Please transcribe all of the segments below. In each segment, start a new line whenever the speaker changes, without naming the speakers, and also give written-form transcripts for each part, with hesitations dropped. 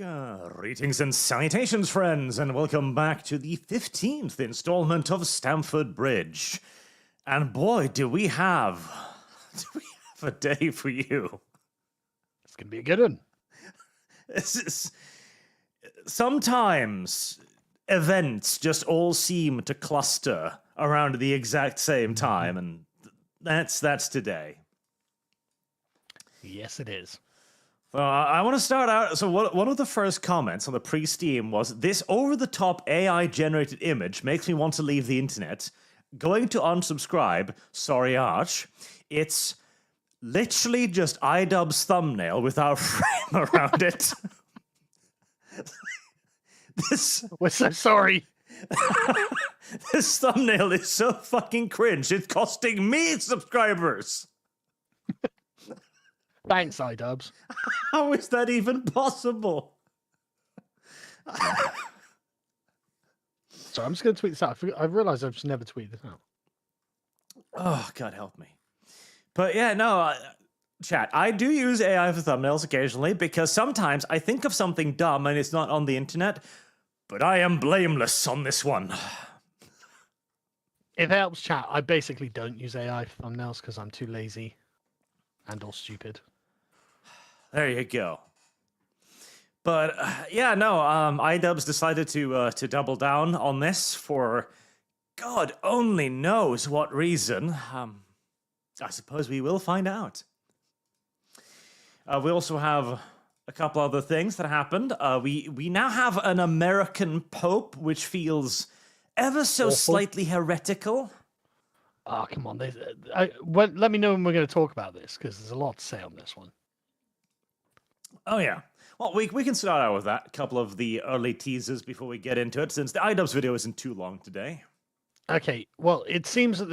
Greetings and salutations, friends, and welcome back to the 15th installment of Stamford Bridge. And boy, do we have a day for you.
It's going to be a good one.
Sometimes events just all seem to cluster around the exact same time, and that's today.
Yes, it is.
I want to start out. So one of the first comments on the pre-Steam was, "This over-the-top AI-generated image makes me want to leave the internet. Going to unsubscribe. Sorry, Arch. It's literally just iDubbbz thumbnail without a frame around it."
We're so sorry.
This thumbnail is so fucking cringe. It's costing me subscribers.
Thanks, iDubbbz.
How is that even possible?
So I'm just going to tweet this out. I realized I've just never tweeted this out.
Oh, God help me. But yeah, no, chat, I do use AI for thumbnails occasionally because sometimes I think of something dumb and it's not on the internet, but I am blameless on this one.
If it helps, chat, I basically don't use AI for thumbnails because I'm too lazy and or stupid.
There you go. But yeah, no, iDubbbz decided to double down on this for God only knows what reason. I suppose we will find out. We also have a couple other things that happened. We now have an American Pope, which feels ever so
awful.
Slightly heretical.
Oh, come on. Let me know when we're going to talk about this, because there's a lot to say on this one.
Oh, yeah. Well, we can start out with that. A couple of the early teasers before we get into it, since the iDubbbz video isn't too long today.
Okay, well, it seems that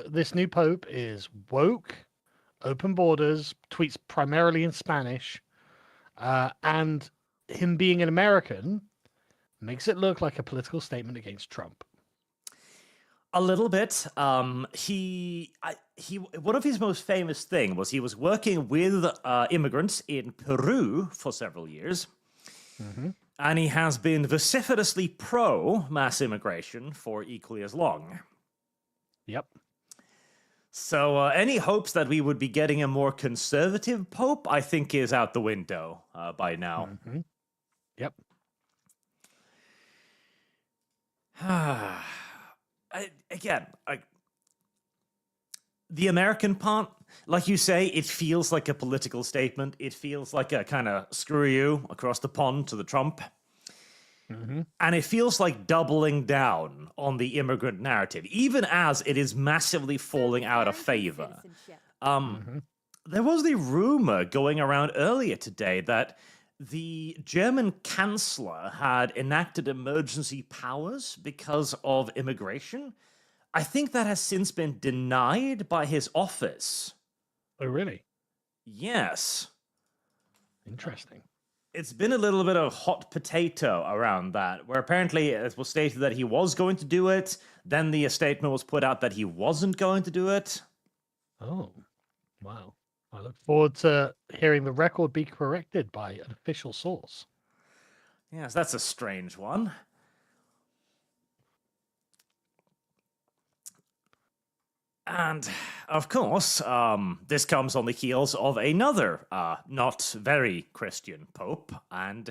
this new Pope is woke, open borders, tweets primarily in Spanish, and him being an American makes it look like a political statement against Trump.
A little bit. One of his most famous thing was he was working with immigrants in Peru for several years, and he has been vociferously pro mass immigration for equally as long.
Yep.
So any hopes that we would be getting a more conservative pope, I think, is out the window by now.
Yep.
The American part, like you say, it feels like a political statement. It feels like a kind of screw you across the pond to the Trump. And it feels like doubling down on the immigrant narrative, even as it is massively falling out of favor. There was the rumor going around earlier today that the German chancellor had enacted emergency powers because of immigration. I think that has since been denied by his office.
Oh, really?
Yes.
Interesting.
It's been a little bit of hot potato around that, where apparently it was stated that he was going to do it, then the statement was put out that he wasn't going to do it.
Oh, wow. I look forward to hearing the record be corrected by an official source.
Yes, that's a strange one. And, of course, this comes on the heels of another not very Christian pope. And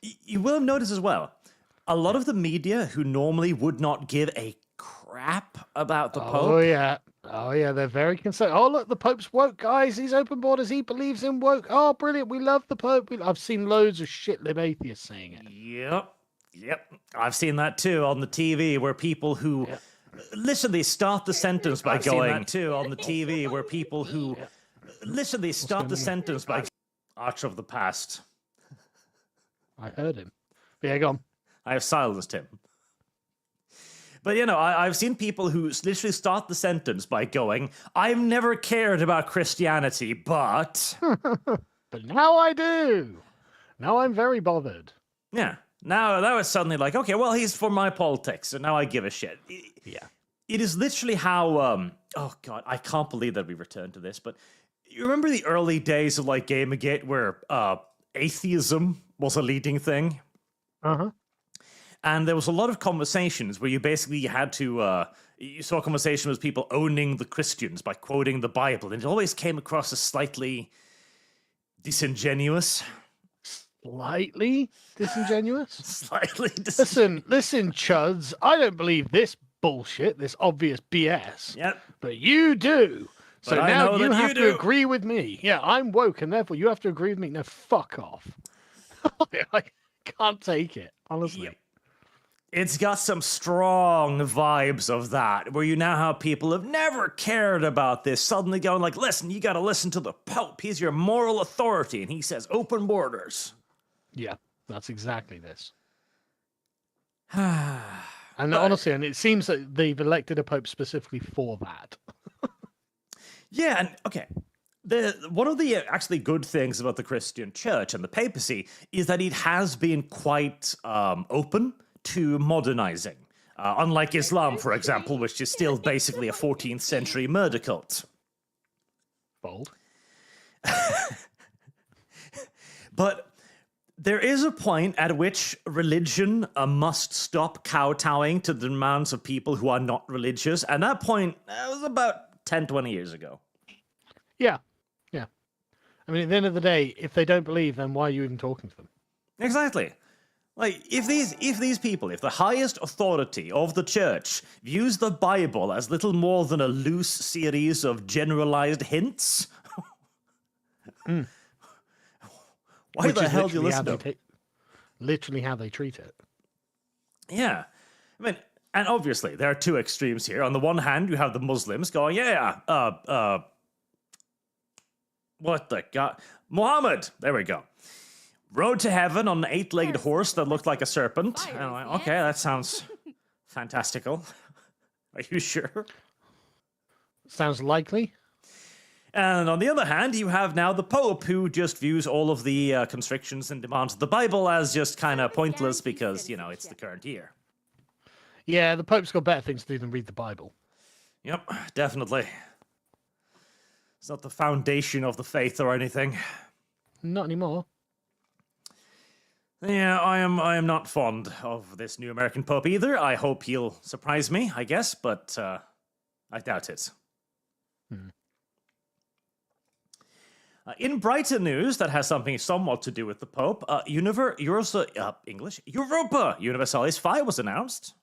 you will have noticed as well, a lot of the media who normally would not give a crap about the pope.
Oh, yeah. Oh, yeah, they're very concerned. Oh, look, the Pope's woke, guys. He's open borders. He believes in woke. Oh, brilliant. We love the Pope. I've seen loads of shit-lib atheists saying it.
Yep. I've seen that too on the TV where people who... Listen, they start the sentence by going... I've seen that too on the TV where people who... Listen, they start the sentence by... Arch of the past.
I heard him. But yeah, go on.
I have silenced him. But, you know, I've seen people who literally start the sentence by going, "I've never cared about Christianity, but..."
But now I do. Now I'm very bothered.
Yeah. Now that was suddenly like, okay, well, he's for my politics, so now I give a shit.
Yeah.
It is literally how, oh, God, I can't believe that we returned to this, but you remember the early days of, like, Gamergate where atheism was a leading thing.
Uh-huh.
And there was a lot of conversations where you basically had to, you saw a conversation with people owning the Christians by quoting the Bible, and it always came across as slightly disingenuous.
Slightly disingenuous?
Slightly disingenuous.
Listen, chuds, I don't believe this bullshit, this obvious BS.
Yep.
But you do. So
But I
now
know
you
that
have
you
to
do.
agree with me. Yeah, I'm woke, and therefore you have to agree with me. No, fuck off. I can't take it, honestly.
Yep. It's got some strong vibes of that, where you now have people who've never cared about this suddenly going like, listen, you got to listen to the Pope. He's your moral authority, and he says open borders.
Yeah, that's exactly this. And honestly, and it seems that they've elected a pope specifically for that.
Yeah, and okay. One of the actually good things about the Christian church and the papacy is that it has been quite open to modernizing. Unlike Islam, for example, which is still basically a 14th century murder cult.
Bold.
But there is a point at which religion must stop kowtowing to the demands of people who are not religious. And that point was about 10, 20 years ago.
Yeah. Yeah. I mean, at the end of the day, if they don't believe, then why are you even talking to them?
Exactly. Like, if these people, if the highest authority of the church views the Bible as little more than a loose series of generalized hints, why
Which
the
is
hell do you
literally
listen
how
to
they
them?
literally how they treat it.
Yeah. I mean, and obviously, there are two extremes here. On the one hand, you have the Muslims going, what the God? Muhammad! There we go. Rode to heaven on an 8-legged horse that looked like a serpent. And I'm like, okay, that sounds fantastical. Are you sure?
Sounds likely.
And on the other hand, you have now the Pope, who just views all of the constrictions and demands of the Bible as just kind of pointless because, you know, it's the current year.
Yeah, the Pope's got better things to do than read the Bible.
Yep, definitely. It's not the foundation of the faith or anything.
Not anymore.
Yeah, I am not fond of this new American Pope either. I hope he'll surprise me, I guess, but I doubt it. In brighter news that has something somewhat to do with the Pope, Europa Universalis 5 was announced.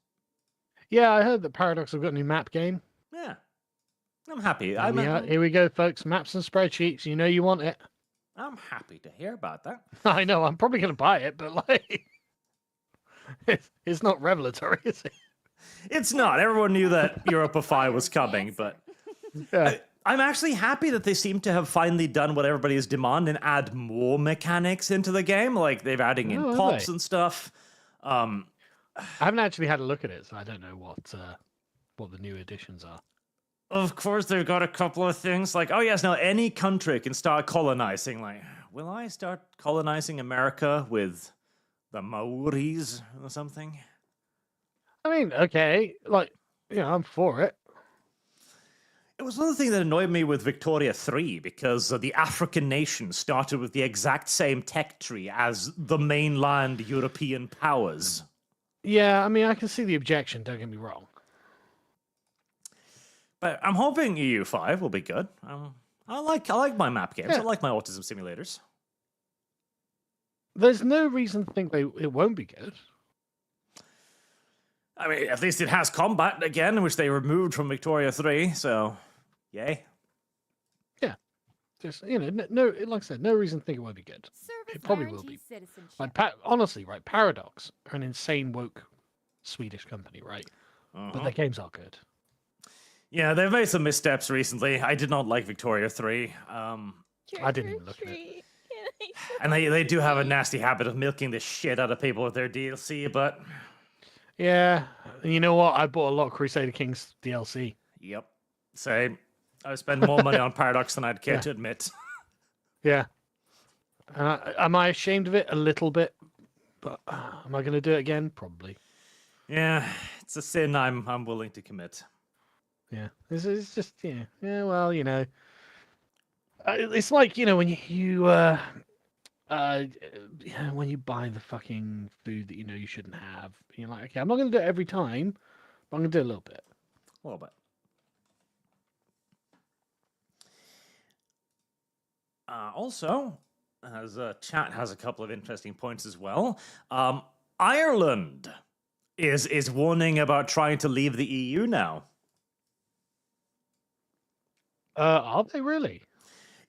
Yeah, I heard that Paradox have got a new map game.
Yeah, I'm happy.
Here we go, folks. Maps and spreadsheets. You know you want it.
I'm happy to hear about that.
I know. I'm probably going to buy it, but like, it's not revelatory, is it?
It's not. Everyone knew that Europa 5 was coming, but
Yeah.
I'm actually happy that they seem to have finally done what everybody is demanding and add more mechanics into the game. Like they're adding in pops and stuff.
I haven't actually had a look at it, so I don't know what the new additions are.
Of course, they've got a couple of things like, oh yes, now any country can start colonizing. Like, will I start colonizing America with the Maoris or something?
I mean, okay, like, I'm for it.
It was another thing that annoyed me with Victoria 3 because the African nation started with the exact same tech tree as the mainland European powers.
Yeah, I mean, I can see the objection, don't get me wrong.
But I'm hoping EU5 will be good. I like my map games.
Yeah.
I like my autism simulators.
There's no reason to think it won't be good.
I mean, at least it has combat again, which they removed from Victoria 3, so yay.
Yeah. Just, no, like I said, no reason to think it won't be good. It probably will be. Like, honestly, right, Paradox are an insane woke Swedish company, right? But their games are good.
Yeah, they've made some missteps recently. I did not like Victoria 3.
I didn't even look at it.
And they do have a nasty habit of milking the shit out of people with their DLC, but...
Yeah, you know what? I bought a lot of Crusader Kings DLC.
Yep, same. I spend more money on Paradox than I'd care to admit.
Yeah. Am I ashamed of it? A little bit. But am I going to do it again? Probably.
Yeah, it's a sin I'm willing to commit.
Yeah, it's just, well, it's like, when you Yeah, when you buy the fucking food that you know you shouldn't have, you're like, okay, I'm not going to do it every time, but I'm going to do it a little bit.
A little bit. Also, as chat has a couple of interesting points as well. Ireland is warning about trying to leave the EU now.
Are they really?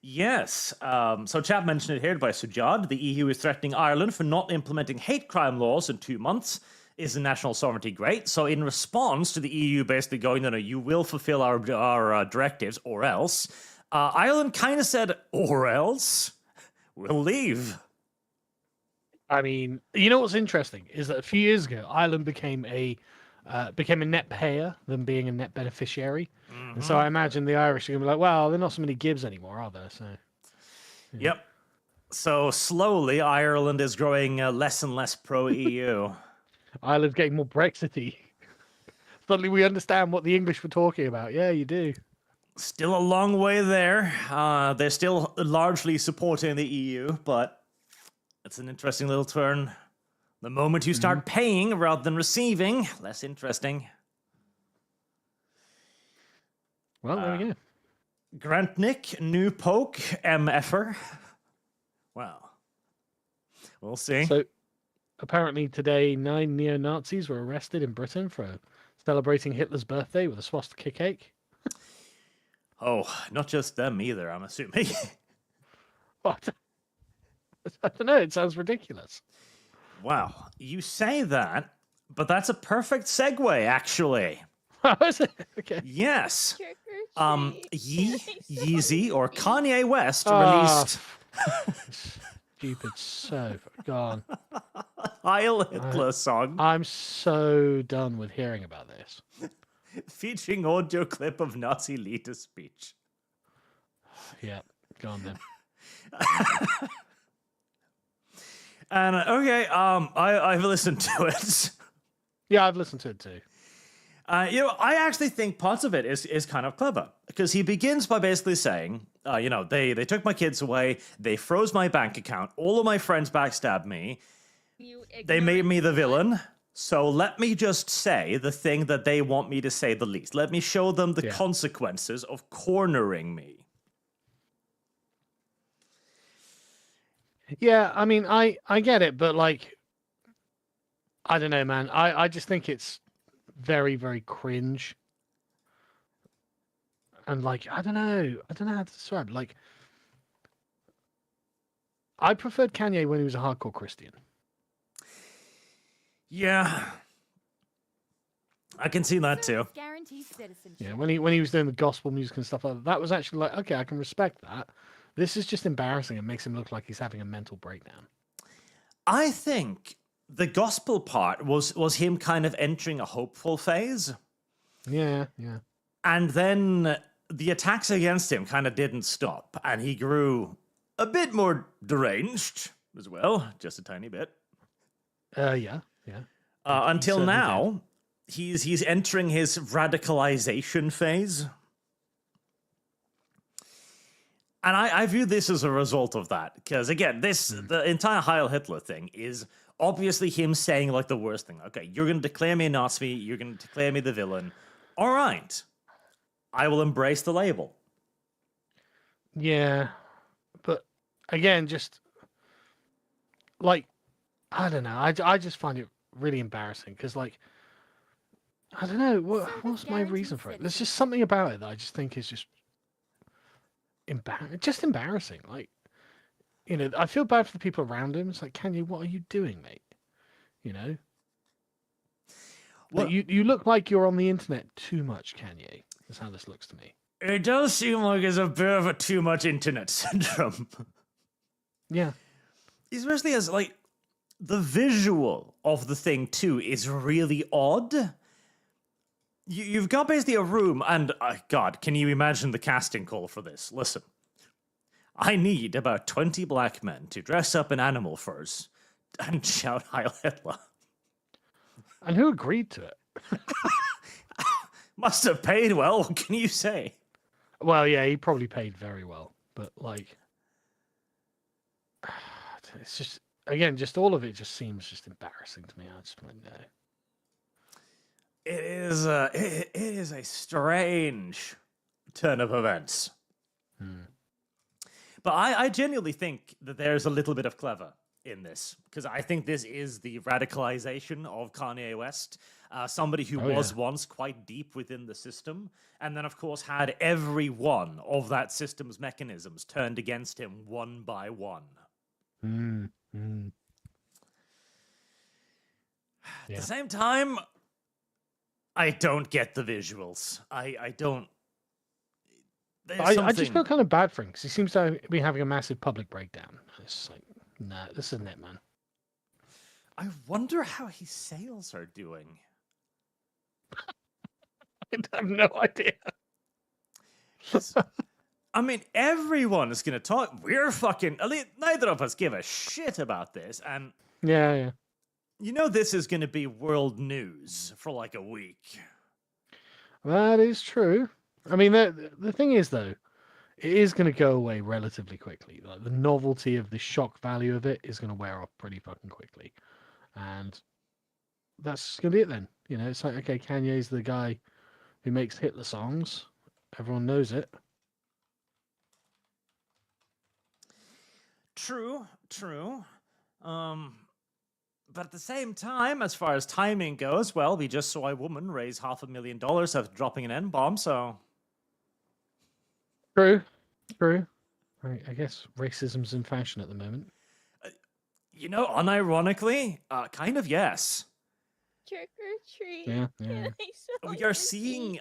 Yes. So chat mentioned it here by Sujad. The EU is threatening Ireland for not implementing hate crime laws in 2 months. Is the national sovereignty great? So in response to the EU basically going, no, you will fulfill our directives or else, Ireland kind of said, or else, we'll leave.
I mean, you know what's interesting is that a few years ago, Ireland became a net payer than being a net beneficiary. Mm-hmm. And so I imagine the Irish are going to be like, well, they're not so many Gibbs anymore, are there? So, yeah.
Yep. So slowly, Ireland is growing less and less pro-EU.
Ireland's getting more Brexity. Suddenly we understand what the English were talking about. Yeah, you do.
Still a long way there. They're still largely supporting the EU, but it's an interesting little turn. The moment you start paying rather than receiving, less interesting.
Well, there we go.
Grantnik, new poke, MFer. Well, we'll see.
So, apparently today, 9 neo-Nazis were arrested in Britain for celebrating Hitler's birthday with a swastika cake.
Oh, not just them either, I'm assuming.
What? I don't know, it sounds ridiculous.
Wow, you say that, but that's a perfect segue, actually.
Oh, is it? Okay.
Yes. Yeezy or Kanye West released...
Stupid so gone.
Heil Hitler song.
I'm so done with hearing about this.
Featuring audio clip of Nazi leader speech.
Yeah, go on then.
And okay, I've listened to it.
Yeah, I've listened to it too.
I actually think parts of it is kind of clever because he begins by basically saying, they took my kids away, they froze my bank account, all of my friends backstabbed me, they made me the villain. So let me just say the thing that they want me to say the least. Let me show them the consequences of cornering me.
Yeah, I mean, I get it, but like, I don't know, man. I just think it's very, very cringe. And like, I don't know how to describe it. Like, I preferred Kanye when he was a hardcore Christian.
Yeah, I can see that too.
Yeah, when he was doing the gospel music and stuff like that, that was actually like, okay, I can respect that. This is just embarrassing. It makes him look like he's having a mental breakdown.
I think the gospel part was him kind of entering a hopeful phase.
Yeah, yeah.
And then the attacks against him kind of didn't stop, and he grew a bit more deranged as well, just a tiny bit.
Yeah.
Until now, he's entering his radicalization phase. And I view this as a result of that. Because, again, the entire Heil Hitler thing is obviously him saying, like, the worst thing. Okay, you're going to declare me a Nazi. You're going to declare me the villain. All right. I will embrace the label.
Yeah. But, again, just, like, I don't know. I just find it really embarrassing. Because, like, I don't know. What's my reason for it? There's just something about it that I just think is just embarrassing. Like, I feel bad for the people around him. It's like, Kanye, what are you doing, mate? Well, you look like you're on the internet too much, Kanye. That's how this looks to me.
It does seem like it's a bit of a too much internet syndrome.
Yeah.
Especially as, like, the visual of the thing, too, is really odd. You've got basically a room, and, God, can you imagine the casting call for this? Listen, I need about 20 black men to dress up in animal furs and shout Heil Hitler.
And who agreed to it?
Must have paid well, what can you say?
Well, yeah, he probably paid very well, but, like, it's just again, just all of it just seems just embarrassing to me. I just like no.
It is a strange turn of events. But I genuinely think that there's a little bit of clever in this, because I think this is the radicalization of Kanye West, somebody who was once quite deep within the system, and then, of course, had every one of that system's mechanisms turned against him one by one. At the same time, I don't get the visuals. I don't.
I just feel kind of bad for him because he seems to be having a massive public breakdown. It's like, nah, this isn't it, man.
I wonder how his sales are doing.
I have no idea.
I mean, everyone is going to talk. We're fucking. Neither of us give a shit about this. And
yeah.
You know, this is going to be world news for like a week.
That is true. I mean, the thing is, though, it is going to go away relatively quickly. Like, the novelty of the shock value of it is going to wear off pretty fucking quickly. And that's going to be it then. You know, it's like, okay, Kanye's the guy who makes Hitler songs. Everyone knows it.
True. But at the same time, as far as timing goes, well, we just saw a woman raise $500,000 after dropping an N-bomb, so...
True. I guess racism's in fashion at the moment.
You know, unironically, kind of yes.
Trick or treat.
Yeah.
We are seeing...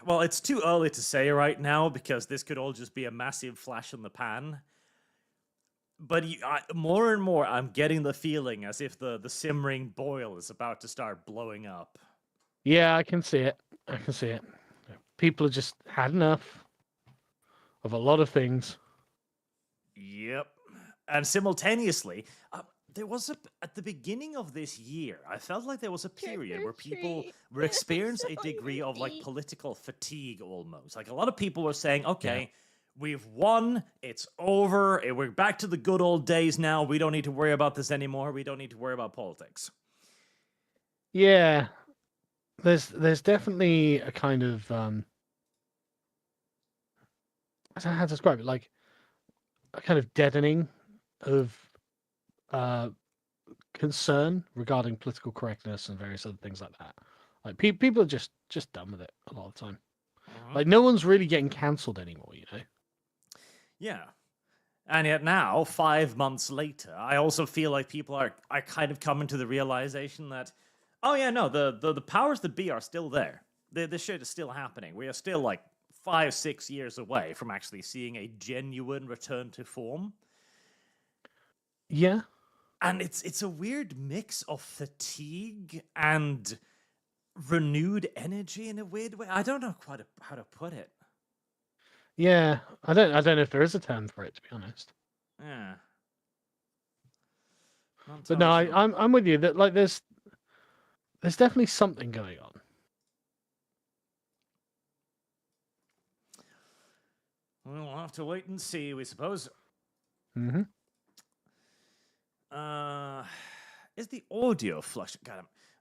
well, it's too early to say right now, because this could all just be a massive flash in the pan. But more and more, I'm getting the feeling as if the simmering boil is about to start blowing up.
Yeah, I can see it. People have just had enough of a lot of things.
Yep. And simultaneously, there was at the beginning of this year, I felt like there was a period where people were experiencing a degree of like political fatigue almost. Like a lot of people were saying, okay, we've won, it's over, we're back to the good old days now, we don't need to worry about this anymore, we don't need to worry about politics.
Yeah. There's definitely a kind of I don't know how to describe it, like a kind of deadening of concern regarding political correctness and various other things like that. Like people are just done with it a lot of the time. Like no one's really getting cancelled anymore, you know.
Yeah. And yet now, 5 months later, I also feel like people are kind of coming to the realization that, oh yeah, no, the powers that be are still there. This shit is still happening. We are still like 5-6 years away from actually seeing a genuine return to form.
Yeah.
And it's a weird mix of fatigue and renewed energy in a weird way. I don't know quite how to put it.
Yeah, I don't know if there is a term for it, to be honest.
Yeah.
But no, I'm with you that like there's definitely something going on.
We'll have to wait and see, we suppose.
Mm-hmm.
Is the audio flush?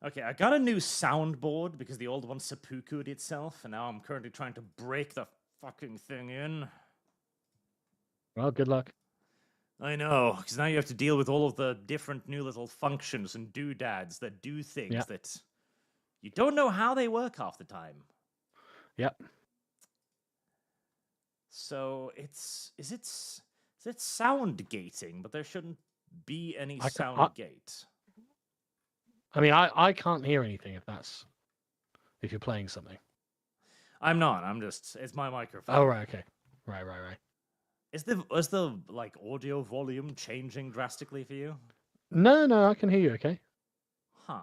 Okay, I got a new soundboard because the old one seppuku'd itself, and now I'm currently trying to break the fucking thing in.
Well, good luck.
I know, because now you have to deal with all of the different new little functions and doodads that do things that you don't know how they work half the time.
Yep.
So is it sound gating? But there shouldn't be any sound gate.
I mean, I can't hear anything if you're playing something.
I'm not. It's my microphone.
Oh, right. Okay. Right.
Is the like audio volume changing drastically for you?
No, I can hear you. Okay.
Huh.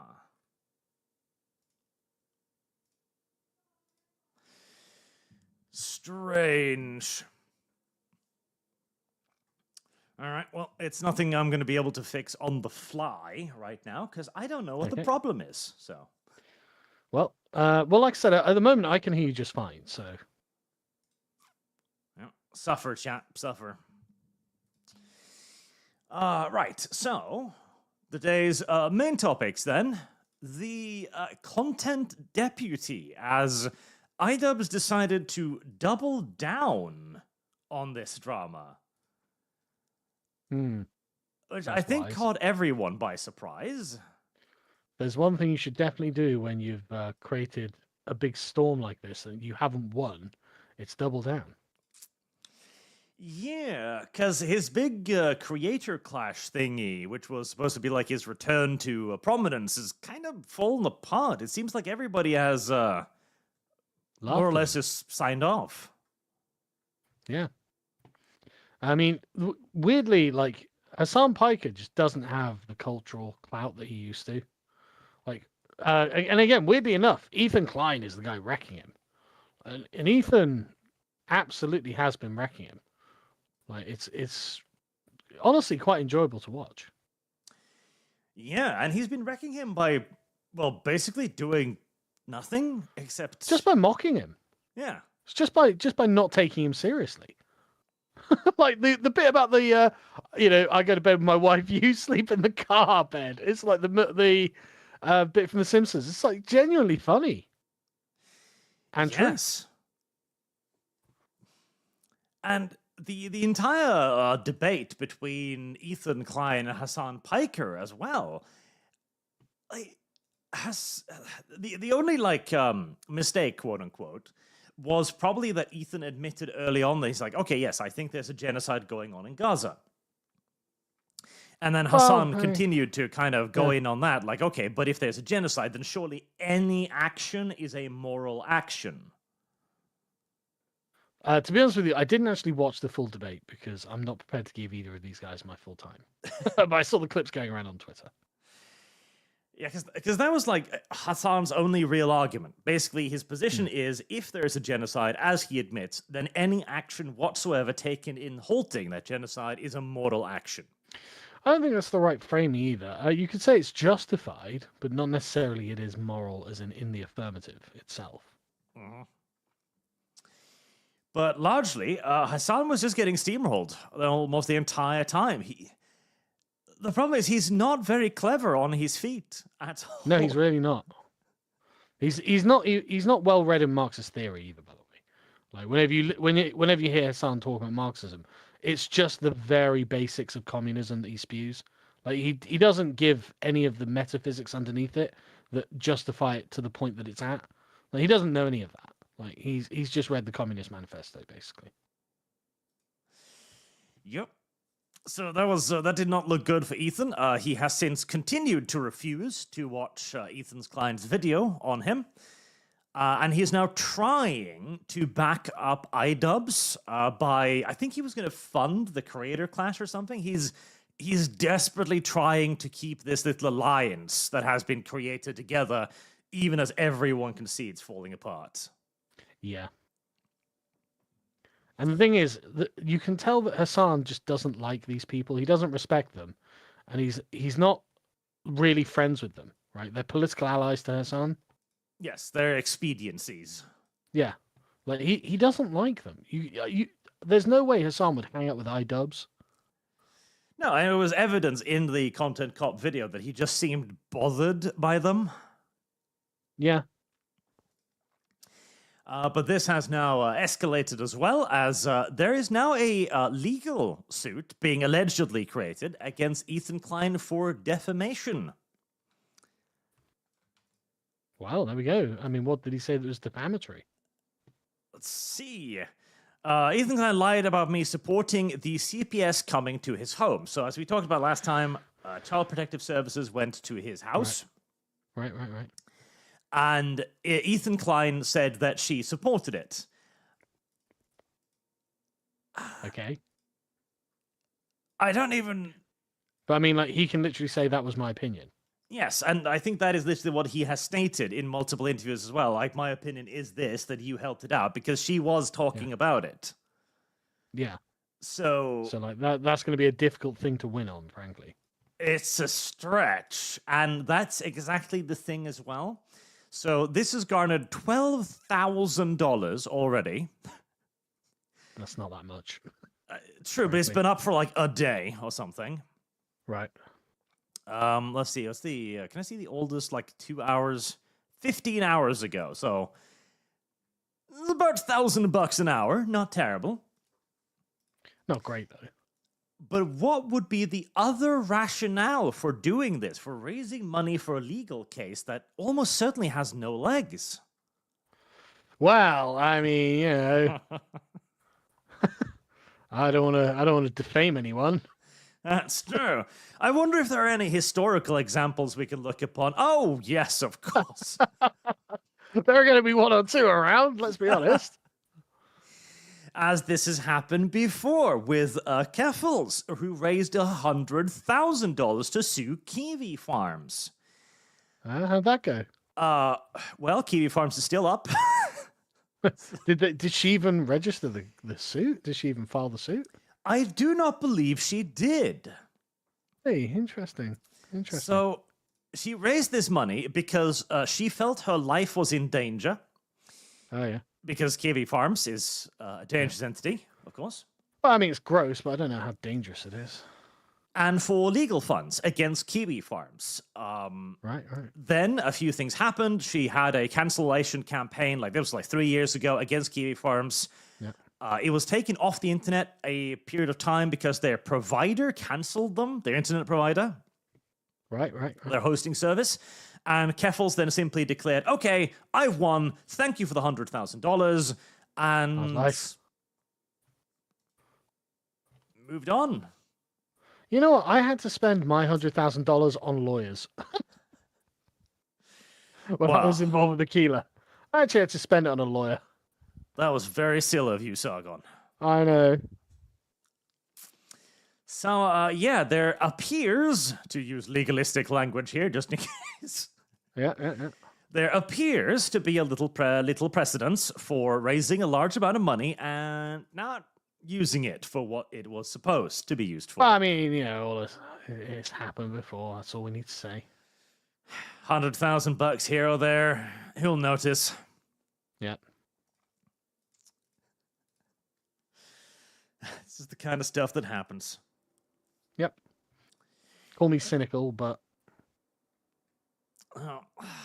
Strange. All right. Well, it's nothing I'm going to be able to fix on the fly right now because I don't know what the problem is. So.
Well, like I said, at the moment I can hear you just fine. So.
Yeah. Suffer, chat. Suffer. Right, so the day's main topics then. The content deputy, as iDubbbz decided to double down on this drama. Which I
That's
think
wise.
caught everyone by surprise.
There's one thing you should definitely do when you've created a big storm like this and you haven't won. It's double down.
Yeah, because his big creator clash thingy, which was supposed to be like his return to prominence, is kind of fallen apart. It seems like everybody has more or
Laughed at
less
him.
just signed off.
Yeah. I mean, weirdly, like Hasan Piker just doesn't have the cultural clout that he used to. Like, and again, weirdly enough, Ethan Klein is the guy wrecking him, and Ethan absolutely has been wrecking him. Like, it's honestly quite enjoyable to watch.
Yeah, and he's been wrecking him by, well, basically doing nothing except
Just by mocking him.
yeah.
It's just by not taking him seriously. Like the bit about the I go to bed with my wife, you sleep in the car bed. It's like the bit from The Simpsons. It's like genuinely funny and true.
Yes. And the entire debate between Ethan Klein and Hasan Piker as well, like, has the only mistake, quote unquote, was probably that Ethan admitted early on that he's like, okay, yes, I think there's a genocide going on in Gaza. And then Hasan continued to kind of go in on that, like, okay, but if there's a genocide, then surely any action is a moral action.
To be honest with you, I didn't actually watch the full debate because I'm not prepared to give either of these guys my full time. But I saw the clips going around on Twitter.
Yeah, because that was like Hassan's only real argument. Basically, his position is if there is a genocide, as he admits, then any action whatsoever taken in halting that genocide is a moral action.
I don't think that's the right framing either. You could say it's justified, but not necessarily it is moral, as in the affirmative itself.
Mm-hmm. But largely, Hasan was just getting steamrolled almost the entire time. The problem is he's not very clever on his feet at all.
No, he's really not. He's not well read in Marxist theory either. By the way, like whenever you hear Hasan talk about Marxism, it's just the very basics of communism that he spews. Like he doesn't give any of the metaphysics underneath it that justify it to the point that it's at. Like he doesn't know any of that. Like he's just read the Communist Manifesto basically.
Yep. So that did not look good for Ethan. He has since continued to refuse to watch Ethan Klein's video on him. And he is now trying to back up iDubbbz by, I think he was going to fund the creator clash or something. He's desperately trying to keep this little alliance that has been created together, even as everyone can see it's falling apart.
Yeah. And the thing is, you can tell that Hasan just doesn't like these people. He doesn't respect them. And he's not really friends with them, right? They're political allies to Hasan.
Yes, they're expediencies.
Yeah. Like he doesn't like them. There's no way Hasan would hang out with iDubbbz.
No, and it was evidence in the Content Cop video that he just seemed bothered by them.
Yeah.
But this has now escalated as well, as there is now a legal suit being allegedly created against Ethan Klein for defamation.
Wow, there we go. I mean, what did he say that was defamatory?
Let's see. Ethan Klein lied about me supporting the CPS coming to his home. So as we talked about last time, Child Protective Services went to his house.
Right.
And Ethan Klein said that she supported it.
Okay.
I don't even...
But I mean, like, he can literally say that was my opinion.
Yes, and I think that is literally what he has stated in multiple interviews as well. Like, my opinion is this, that you helped it out, because she was talking about it.
Yeah.
So
like, that's going to be a difficult thing to win on, frankly.
It's a stretch, and that's exactly the thing as well. So this has garnered $12,000 already.
That's not that much.
True, but it's been up for like a day or something.
Right.
Let's see. What's the? Can I see the oldest? Like 2 hours, 15 hours ago. So it's about $1,000 an hour. Not terrible.
Not great though.
But what would be the other rationale for doing this, for raising money for a legal case that almost certainly has no legs?
Well, I mean, you know, I don't want to defame anyone.
That's true. I wonder if there are any historical examples we can look upon. Oh, yes, of course.
There are going to be one or two around. Let's be honest.
As this has happened before with Keffels, who raised $100,000 to sue Kiwi Farms.
How'd that go?
Well, Kiwi Farms is still up.
Did she even register the suit? Did she even file the suit?
I do not believe she did.
Hey, interesting.
So she raised this money because she felt her life was in danger.
Oh, yeah.
Because Kiwi Farms is a dangerous entity, of course.
Well, I mean, it's gross, but I don't know how dangerous it is.
And for legal funds against Kiwi Farms.
Right.
Then a few things happened. She had a cancellation campaign, like this was like 3 years ago, against Kiwi Farms.
Yeah.
It was taken off the internet a period of time because their provider canceled them, their internet provider.
Right.
Their hosting service. And Keffels then simply declared, okay, I've won. Thank you for the $100,000. And
nice.
Moved on.
You know what? I had to spend my $100,000 on lawyers when I was involved with Aquila. I actually had to spend it on a lawyer.
That was very silly of you, Sargon.
I know.
So, yeah, there appears, to use legalistic language here, just in case.
Yeah.
There appears to be a little precedence for raising a large amount of money and not using it for what it was supposed to be used for.
Well, I mean, you know, all this, it's happened before. That's all we need to say.
$100,000 here or there. Who'll notice?
Yeah.
This is the kind of stuff that happens.
Yep. Call me cynical, but...
Oh,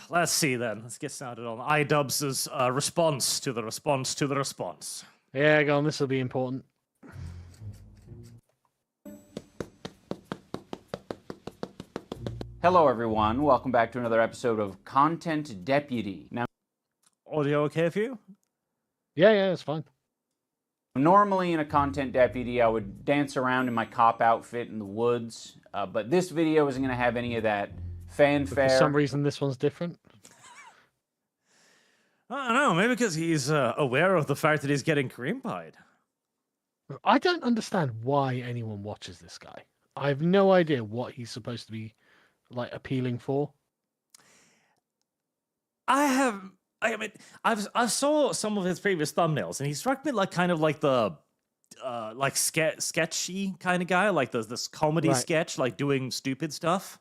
let's see then. Let's get started on iDubbbz's response to the response to the response.
Yeah, go on. This will be important.
Hello, everyone. Welcome back to another episode of Content Deputy. Now,
audio okay for you?
Yeah, it's fine.
normally in a Content Deputy, I would dance around in my cop outfit in the woods, but this video isn't going to have any of that fanfare.
But for some reason, this one's different.
I don't know. Maybe because he's aware of the fact that he's getting cream pied.
I don't understand why anyone watches this guy. I have no idea what he's supposed to be like appealing for.
I mean, I saw some of his previous thumbnails, and he struck me like kind of like the like sketchy kind of guy, like this comedy sketch, like doing stupid stuff.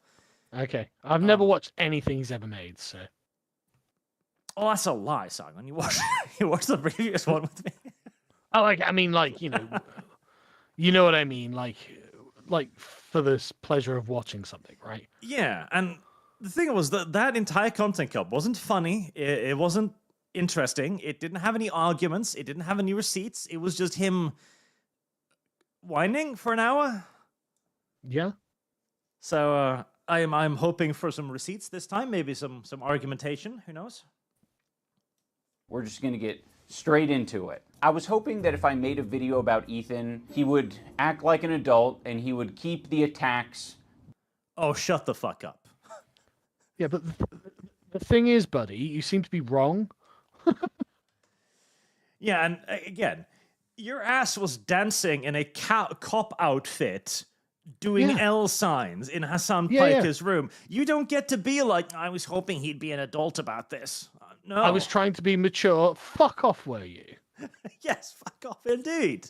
Okay, I've never watched anything he's ever made, so.
Oh, that's a lie, Simon. You watched the previous one with me.
I mean, like, you know what I mean, like for this pleasure of watching something, right?
Yeah, and the thing was that entire content cup wasn't funny. It wasn't interesting. It didn't have any arguments. It didn't have any receipts. It was just him whining for an hour.
Yeah.
So I'm hoping for some receipts this time. Maybe some argumentation. Who knows?
We're just going to get straight into it. I was hoping that if I made a video about Ethan, he would act like an adult and he would keep the attacks.
Oh, shut the fuck up.
Yeah, but the thing is, buddy, you seem to be wrong.
Yeah, and again, your ass was dancing in a cop outfit doing L signs in Hasan Piker's room. You don't get to be like, I was hoping he'd be an adult about this. No.
I was trying to be mature. Fuck off, were you?
Yes, fuck off indeed.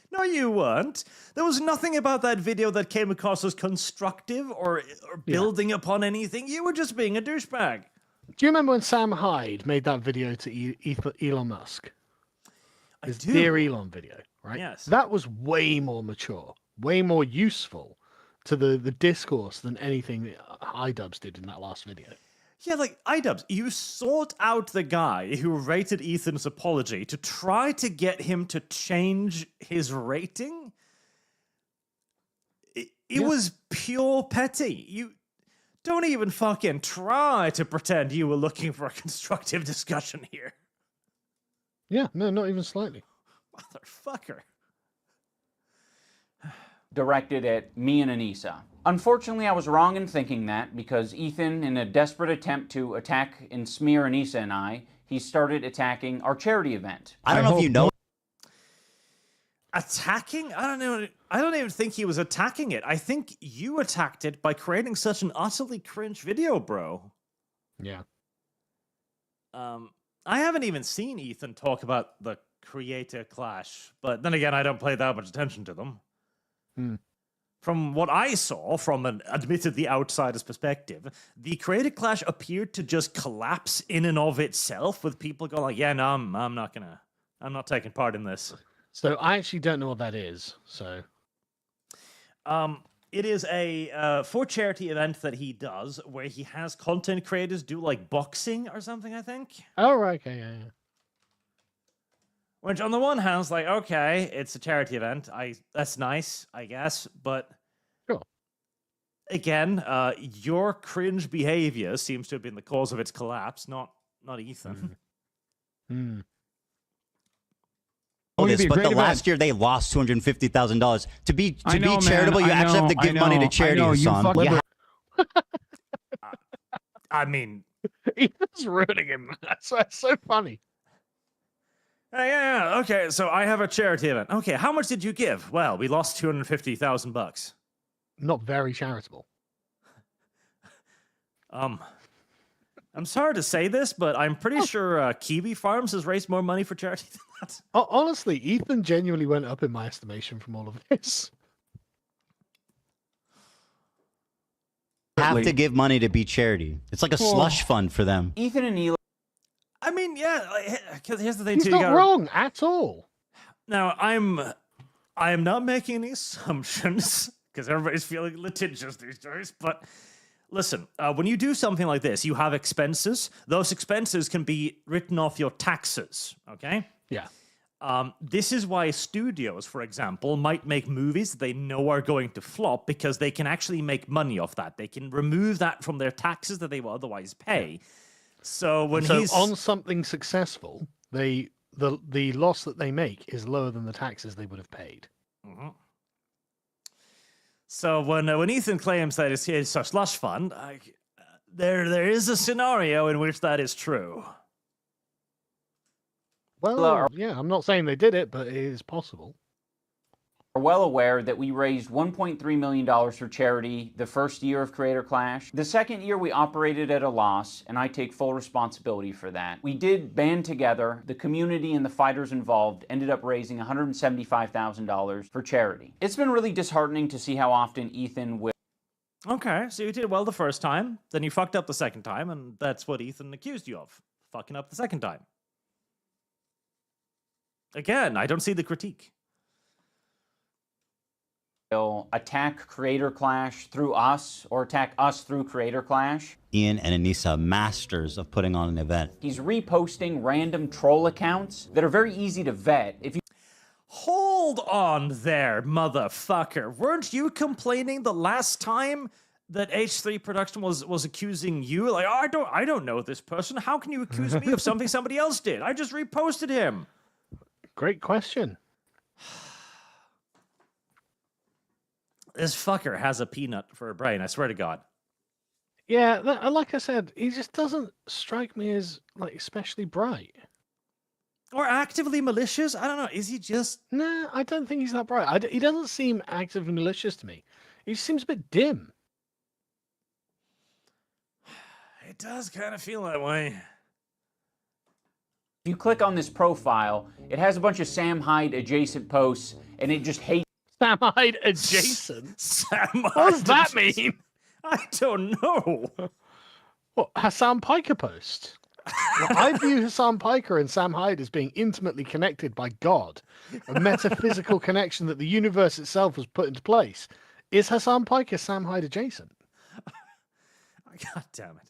No, you weren't. There was nothing about that video that came across as constructive or building upon anything. You were just being a douchebag.
Do you remember when Sam Hyde made that video to Elon Musk? His
do.
Dear Elon video, right?
Yes.
That was way more mature, way more useful to the discourse than anything that iDubbbz did in that last video.
Yeah, like, iDubbbz, you sought out the guy who rated Ethan's apology to try to get him to change his rating? It was pure petty. You don't even fucking try to pretend you were looking for a constructive discussion here.
Yeah, no, not even slightly.
Motherfucker.
Directed at me and Anissa. Unfortunately, I was wrong in thinking that because Ethan, in a desperate attempt to attack and smear Anissa and I, he started attacking our charity event.
I don't know if you know.
Attacking? I don't know. I don't even think he was attacking it. I think you attacked it by creating such an utterly cringe video, bro.
Yeah.
I haven't even seen Ethan talk about the creator clash, but then again, I don't pay that much attention to them. From what I saw, from an admittedly outsider's perspective, the creator clash appeared to just collapse in and of itself, with people going like, "Yeah, no, I'm not taking part in this."
So I actually don't know what that is. So,
it is a for charity event that he does, where he has content creators do like boxing or something, I think.
oh right, okay, yeah.
Which, on the one hand, is like, okay, it's a charity event. That's nice, I guess. But
sure.
Again, your cringe behavior seems to have been the cause of its collapse, not Ethan.
This, but the last year they lost $250,000. To be charitable, you actually have to give money to charity, Hasan.
I mean,
Ethan's ruining him. That's so funny.
Yeah. Okay, so I have a charity event. Okay, how much did you give? Well, we lost $250,000.
Not very charitable.
I'm sorry to say this, but I'm pretty sure Kiwi Farms has raised more money for charity than that.
Honestly, Ethan genuinely went up in my estimation from all of this.
Have to give money to be charity. It's like a slush fund for them.
Ethan and Eli.
I mean, yeah, because here's the thing,
He's
too.
not wrong at all.
Now, I am not making any assumptions, because everybody's feeling litigious these days, but listen, when you do something like this, you have expenses. Those expenses can be written off your taxes, okay?
Yeah.
This is why studios, for example, might make movies that they know are going to flop, because they can actually make money off that. They can remove that from their taxes that they will otherwise pay. So when he's
on something successful, the loss that they make is lower than the taxes they would have paid.
Mm-hmm. So when Ethan claims that it's a slush fund, there is a scenario in which that is true.
Well, yeah, I'm not saying they did it, but it is possible.
Are well aware that we raised $1.3 million for charity the first year of Creator Clash. The second year we operated at a loss, and I take full responsibility for that. We did band together. The community and the fighters involved ended up raising $175,000 for charity. It's been really disheartening to see how often Ethan will...
Okay, so you did well the first time, then you fucked up the second time, and that's what Ethan accused you of. Fucking up the second time. Again, I don't see the critique.
Attack Creator Clash through us, or attack us through Creator Clash.
Ian and Anissa, masters of putting on an event.
He's reposting random troll accounts that are very easy to vet. If you
Hold on there, motherfucker. Weren't you complaining the last time that H3 Production was accusing you? Like, oh, I don't know this person. How can you accuse me of something somebody else did? I just reposted him.
Great question.
This fucker has a peanut for a brain, I swear to God.
Yeah, like I said, he just doesn't strike me as like especially bright.
Or actively malicious? I don't know. Is he just...
Nah, I don't think he's that bright. He doesn't seem actively malicious to me. He seems a bit dim.
It does kind of feel that way.
you click on this profile, it has a bunch of Sam Hyde adjacent posts, and it just hates
Sam Hyde adjacent?
Sam
What does that
adjacent.
mean?
I don't know.
What, Hasan Piker post? Well, I view Hasan Piker and Sam Hyde as being intimately connected by God, a metaphysical connection that the universe itself has put into place. Is Hasan Piker Sam Hyde adjacent?
God damn it.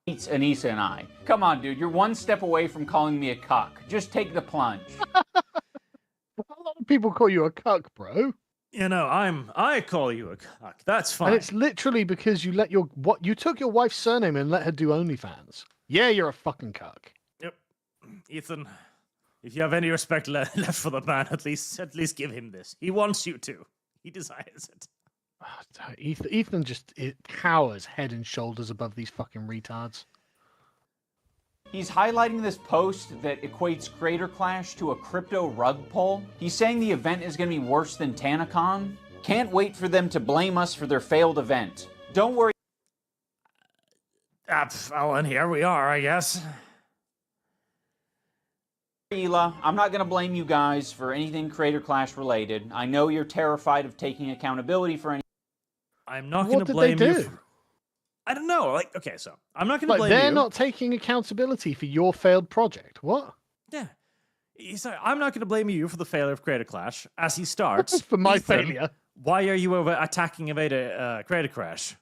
It's Anissa and I. Come on, dude. You're one step away from calling me a cuck. Just take the plunge.
A lot of people call you a cuck, bro.
You know, I call you a cuck. That's fine.
And it's literally because you let you took your wife's surname and let her do OnlyFans. Yeah, you're a fucking cuck.
Yep. Ethan, if you have any respect left for the man, at least give him this. He wants you to. He desires it.
Ethan just cowers head and shoulders above these fucking retards.
He's highlighting this post that equates Creator Clash to a crypto rug pull. He's saying the event is going to be worse than TanaCon. Can't wait for them to blame us for their failed event. Don't worry.
Oh, and here we are, I guess.
Ela, I'm not going to blame you guys for anything Creator Clash related. I know you're terrified of taking accountability for any.
I'm not going to blame you. I don't know. Like, okay, so I'm not going to blame you.
They're not taking accountability for your failed project. What?
Yeah. I'm not going to blame you for the failure of Creator Clash as he starts.
For my failure.
Why are you attacking Creator Clash?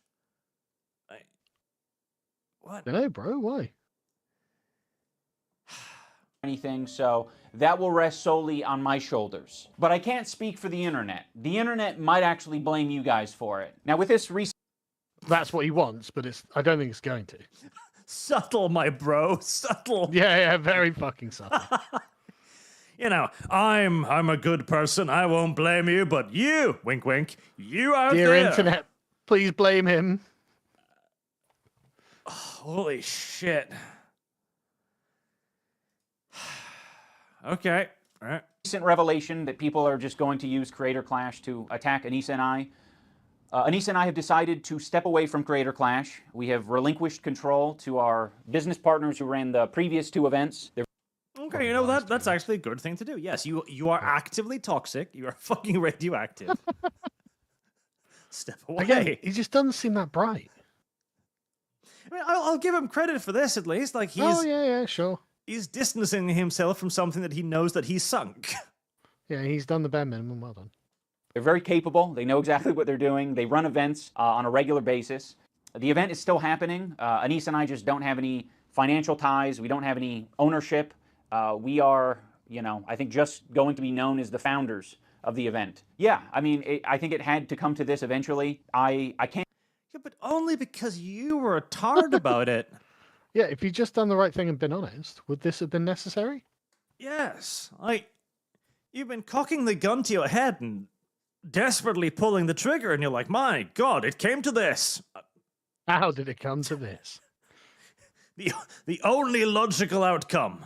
What?
I don't know, bro. Why?
Anything, so that will rest solely on my shoulders. But I can't speak for the internet. The internet might actually blame you guys for it. Now, with this recent.
That's what he wants, but I don't think it's going to.
Subtle, my bro. Subtle.
Yeah, very fucking subtle.
You know, I'm a good person. I won't blame you, but you, wink, wink, you out
Dear
there.
internet, please blame him.
Holy shit. Okay. All right.
Recent revelation that people are just going to use Creator Clash to attack Anissa and I. Anissa and I have decided to step away from Creator Clash. We have relinquished control to our business partners who ran the previous two events.
Okay, you know, that's actually a good thing to do. Yes, you are actively toxic. You are fucking radioactive. Step away.
Again, he just doesn't seem that bright.
I mean, I'll give him credit for this at least. Like
yeah, sure.
He's distancing himself from something that he knows that he's sunk.
Yeah, he's done the bare minimum. Well done.
They're very capable. They know exactly what they're doing. They run events on a regular basis. The event is still happening. Anissa and I just don't have any financial ties. We don't have any ownership. We are, I think just going to be known as the founders of the event. Yeah, I mean, I think it had to come to this eventually. I can't.
Yeah, but only because you were a tard about it.
Yeah, if you'd just done the right thing and been honest, would this have been necessary?
Yes. You've been cocking the gun to your head and desperately pulling the trigger, and you're like, my God, it came to this.
How did it come to this?
The only logical outcome.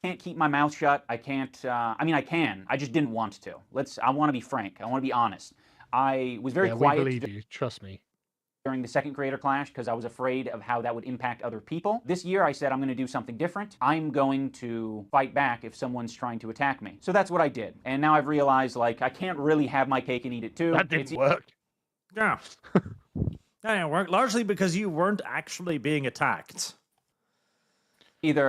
Can't keep my mouth shut. I can't. I can. I just didn't want to. I want to be frank. I want to be honest. I was very quiet.
We believe you. Trust me.
During the second Creator Clash because I was afraid of how that would impact other people. This year I said I'm going to do something different. I'm going to fight back if someone's trying to attack me. So that's what I did. And now I've realized, I can't really have my cake and eat it too.
That didn't work.
Yeah. That didn't work, largely because you weren't actually being attacked.
Either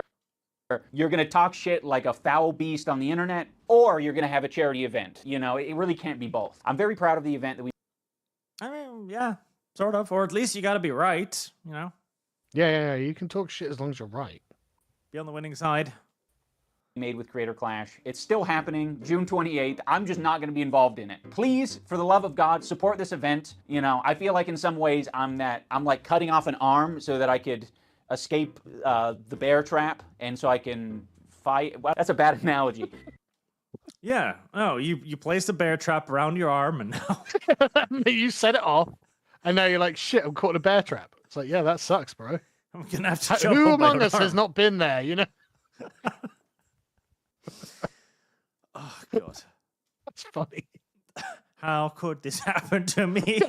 you're going to talk shit like a foul beast on the internet, or you're going to have a charity event. It really can't be both. I'm very proud of the event that we...
I mean, yeah. Sort of, or at least you got to be right,
Yeah, you can talk shit as long as you're right.
Be on the winning side.
Made with Creator Clash. It's still happening, June 28th. I'm just not going to be involved in it. Please, for the love of God, support this event. I feel like in some ways I'm like cutting off an arm so that I could escape the bear trap, and so I can fight. Well, that's a bad analogy.
Yeah. Oh, you placed a bear trap around your arm, and now
you set it off. And now you're like, shit, I'm caught in a bear trap. It's like, yeah, that sucks, bro.
I'm going to have to jump
Who
on
among
my
us
arm.
has not been there,
Oh, God.
That's funny.
How could this happen to me?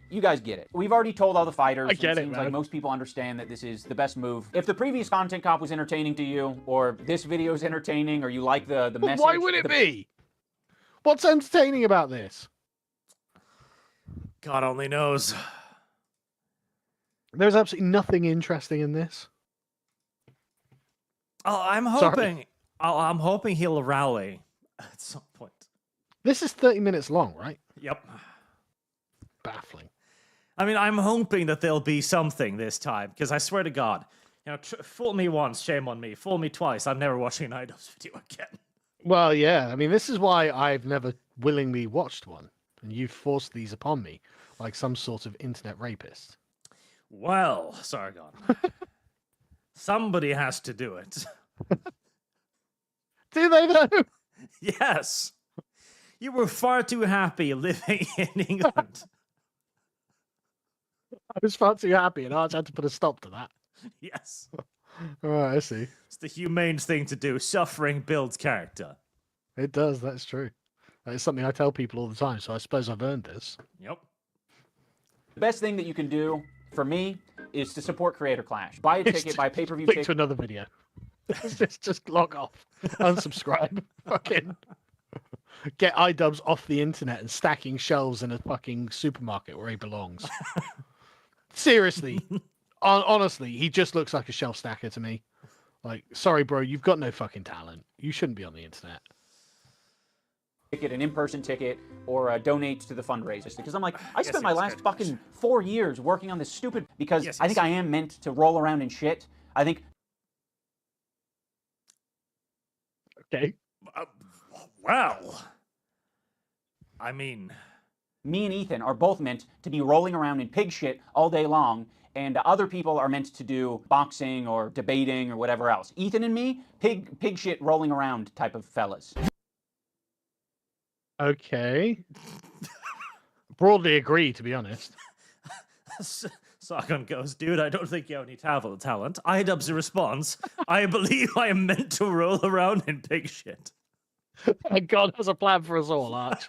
You guys get it. We've already told all the fighters.
I get it,
seems
man.
like most people understand that this is the best move. If the previous content cop was entertaining to you, or this video is entertaining, or you like the message...
Why would it be? What's entertaining about this?
God only knows.
There's absolutely nothing interesting in this.
Oh, I'm hoping he'll rally at some point.
This is 30 minutes long, right?
Yep.
Baffling.
I mean, I'm hoping that there'll be something this time, because I swear to God, fool me once, shame on me. Fool me twice, I'm never watching an iDubbbz video again.
Well, yeah. I mean, this is why I've never willingly watched one, and you've forced these upon me, like some sort of internet rapist.
Well, Sargon, somebody has to do it.
Do they though?
Yes. You were far too happy living in England.
I was far too happy, and Arch had to put a stop to that.
Yes.
All right, I see.
It's the humane thing to do. Suffering builds character.
It does. That's true. That is something I tell people all the time. So I suppose I've earned this.
Yep.
The best thing that you can do for me is to support Creator Clash. Buy a ticket, buy a pay-per-view
Click
ticket.
to another video. just log off, unsubscribe, fucking get iDubbbz off the internet and stacking shelves in a fucking supermarket where he belongs. Seriously, honestly, he just looks like a shelf stacker to me. Like, sorry, bro, you've got no fucking talent. You shouldn't be on the internet.
Ticket, an in-person ticket, or donate to the fundraisers. Because I'm like, I spent my last fucking 4 years working on this stupid. Because I think I am meant to roll around in shit. I think.
Okay.
Well, I mean,
me and Ethan are both meant to be rolling around in pig shit all day long, and other people are meant to do boxing or debating or whatever else. Ethan and me, pig shit rolling around type of fellas.
Okay. Broadly agree, to be honest.
Sargon goes, dude, I don't think you have any talent. iDubbbz responds, I believe I am meant to roll around in pig shit.
God has a plan for us all, Arch.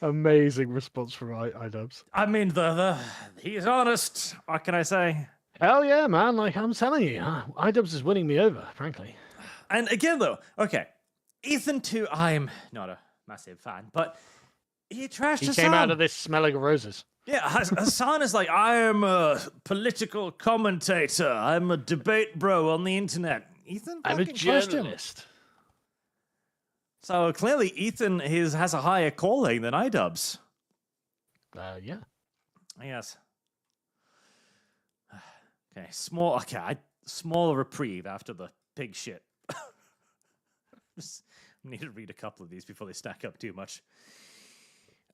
Amazing response from iDubbbz.
I mean, he's honest. What can I say?
Hell yeah, man. Like, I'm telling you, iDubbbz is winning me over, frankly.
And again, though, okay, Ethan too, I'm not a massive fan, but he trashed Hasan.
He came out of this smelling of roses.
Yeah, Hasan is like, I am a political commentator. I'm a debate bro on the internet. Ethan,
I'm a journalist.
So clearly, Ethan has a higher calling than iDubbbz.
Yeah.
Yes. Okay, small reprieve after the pig shit. Just need to read a couple of these before they stack up too much.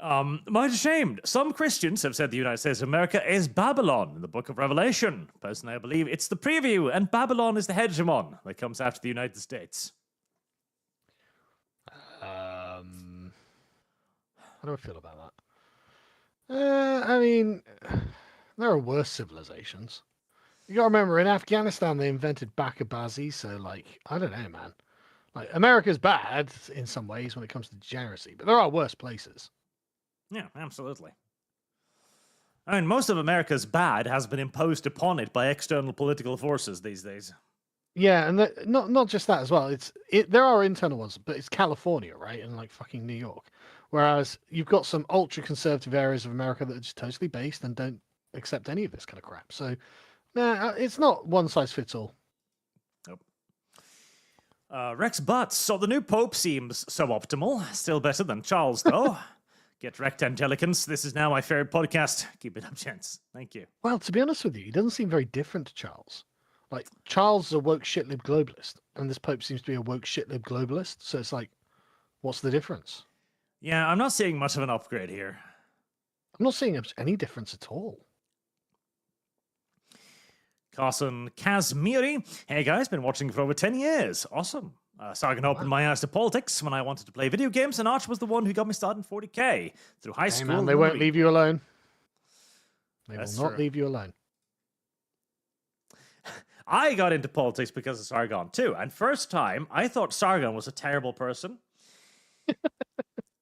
Might ashamed. Some Christians have said the United States of America is Babylon in the book of Revelation. Personally, I believe it's the preview, and Babylon is the hegemon that comes after the United States.
How do I feel about that? I mean, there are worse civilizations. You gotta remember, in Afghanistan, they invented Bakabazi, so, like, I don't know, man. Like, America's bad in some ways when it comes to degeneracy, but there are worse places.
Yeah, absolutely. I mean, most of America's bad has been imposed upon it by external political forces these days.
Yeah, and not just that as well. There are internal ones, but it's California, right, and like fucking New York. Whereas you've got some ultra conservative areas of America that are just totally based and don't accept any of this kind of crap. So, nah, it's not one size fits all.
Nope. Rex Butts. So the new Pope seems suboptimal. Still better than Charles, though. Get wrecked, Angelicans. This is now my favorite podcast. Keep it up, gents. Thank you.
Well, to be honest with you, he doesn't seem very different to Charles. Like, Charles is a woke shitlib globalist, and this Pope seems to be a woke shitlib globalist. So it's like, what's the difference?
Yeah, I'm not seeing much of an upgrade here.
I'm not seeing any difference at all.
Carson Kazmiri. Hey guys, been watching for over 10 years. Awesome. Sargon opened my eyes to politics when I wanted to play video games, and Arch was the one who got me started in 40k through high school.
Man, they won't leave you alone. They
That's
will not
true.
leave you alone.
I got into politics because of Sargon too, and first time I thought Sargon was a terrible person.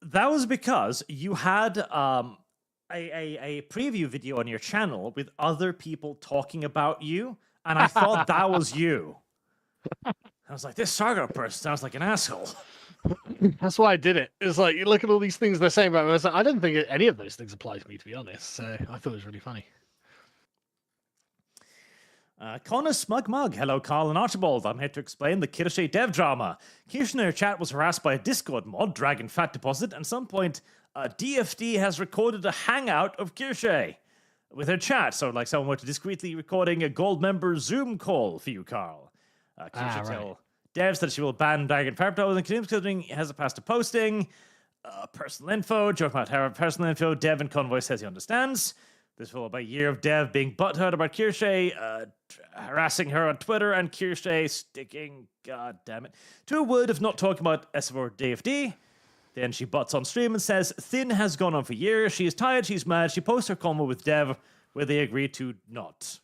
That was because you had a preview video on your channel with other people talking about you, and I thought that was you. I was like, this Sargon person sounds like an asshole.
That's why I did it. It's like, you look at all these things they're saying about me. I was like, I don't think any of those things apply to me, to be honest. So I thought it was really funny.
Connor Smugmug, hello Carl and Archibald. I'm here to explain the Kirsche dev drama. Kirsche in her chat was harassed by a Discord mod, Dragon Fat Deposit, and at some point, DFD has recorded a hangout of Kirsche with her chat. So like someone were to discreetly recording a gold member Zoom call for you, Carl. Kirsche tell devs that she will ban Dragon Fat Deposit and considering has a past to posting. Personal info, joke about her personal info. Dev and Convoy says he understands. This followed by a year of Dev being butthurt about Kirsche, harassing her on Twitter, and Kirsche sticking, god damn it, to a word of not talking about S4 DFD. Then she butts on stream and says, Thin has gone on for years, she is tired, she's mad, she posts her convo with Dev, where they agree to not.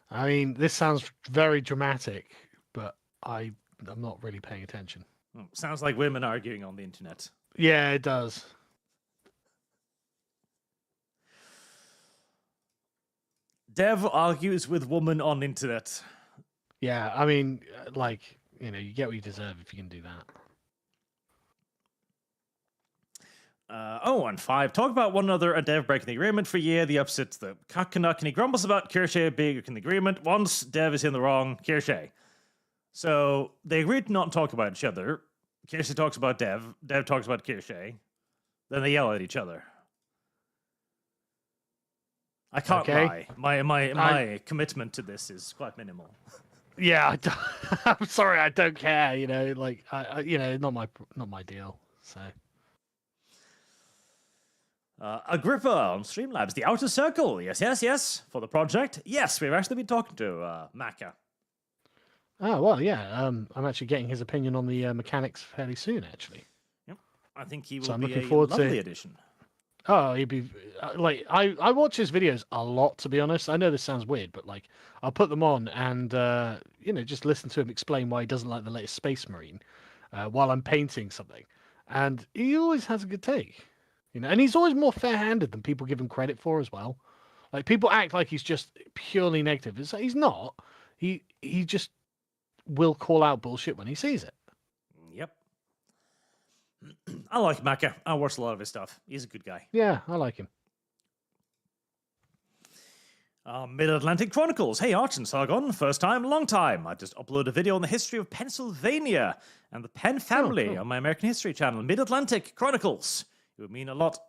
I mean, this sounds very dramatic, but I'm not really paying attention.
Sounds like women arguing on the internet.
Yeah, it does.
Dev argues with woman on internet.
Yeah, I mean, like, you know, you get what you deserve if you can do that.
And 5. Talk about one another and Dev breaking the agreement for a year. The upsets the Kakanuk and he grumbles about Kirsche being in the agreement. Once Dev is in the wrong, Kirsche. So they agreed to not talk about each other. Kirsche talks about Dev. Dev talks about Kirsche. Then they yell at each other. I can't lie. My commitment to this is quite minimal.
Yeah, I'm sorry, I don't care. You know, like not my deal. So.
Agrippa on Streamlabs, the Outer Circle. Yes. For the project. Yes, we've actually been talking to Maka.
Oh well, yeah. I'm actually getting his opinion on the mechanics fairly soon, actually.
Yep. I think he will
So I'm
be
looking
a
forward
lovely
to
addition.
Oh, he'd be like I watch his videos a lot, to be honest. I know this sounds weird, but like I'll put them on and just listen to him explain why he doesn't like the latest Space Marine while I'm painting something, and he always has a good take, and he's always more fair-handed than people give him credit for as well. Like people act like he's just purely negative. He's not. He just will call out bullshit when he sees it.
Yep. I like Maka. I watch a lot of his stuff. He's a good guy.
Yeah, I like him.
Mid-Atlantic Chronicles. Hey, Arch and Sargon. First time, long time. I just uploaded a video on the history of Pennsylvania and the Penn family on my American History channel, Mid-Atlantic Chronicles. It would mean a lot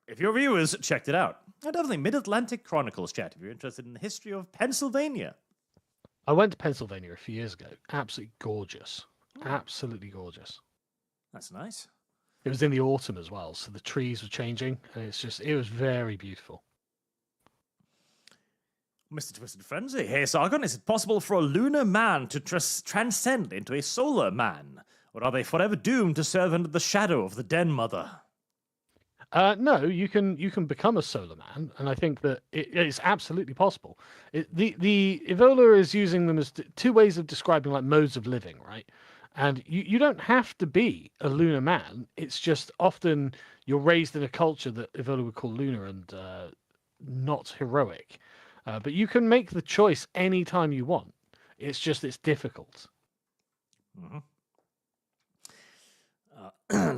if your viewers checked it out. Definitely Mid-Atlantic Chronicles, chat, if you're interested in the history of Pennsylvania.
I went to Pennsylvania a few years ago. Absolutely gorgeous. Absolutely gorgeous.
That's nice.
It was in the autumn as well, so the trees were changing, and it was very beautiful.
Mr. Twisted Frenzy, hey Sargon, is it possible for a lunar man to transcend into a solar man? Or are they forever doomed to serve under the shadow of the Den Mother?
No, you can become a solar man, and I think that it's absolutely possible. The Evola is using them as two ways of describing like modes of living, right? And you don't have to be a lunar man. It's just often you're raised in a culture that Evola would call lunar and not heroic. But you can make the choice anytime you want. It's difficult.
Mm-hmm.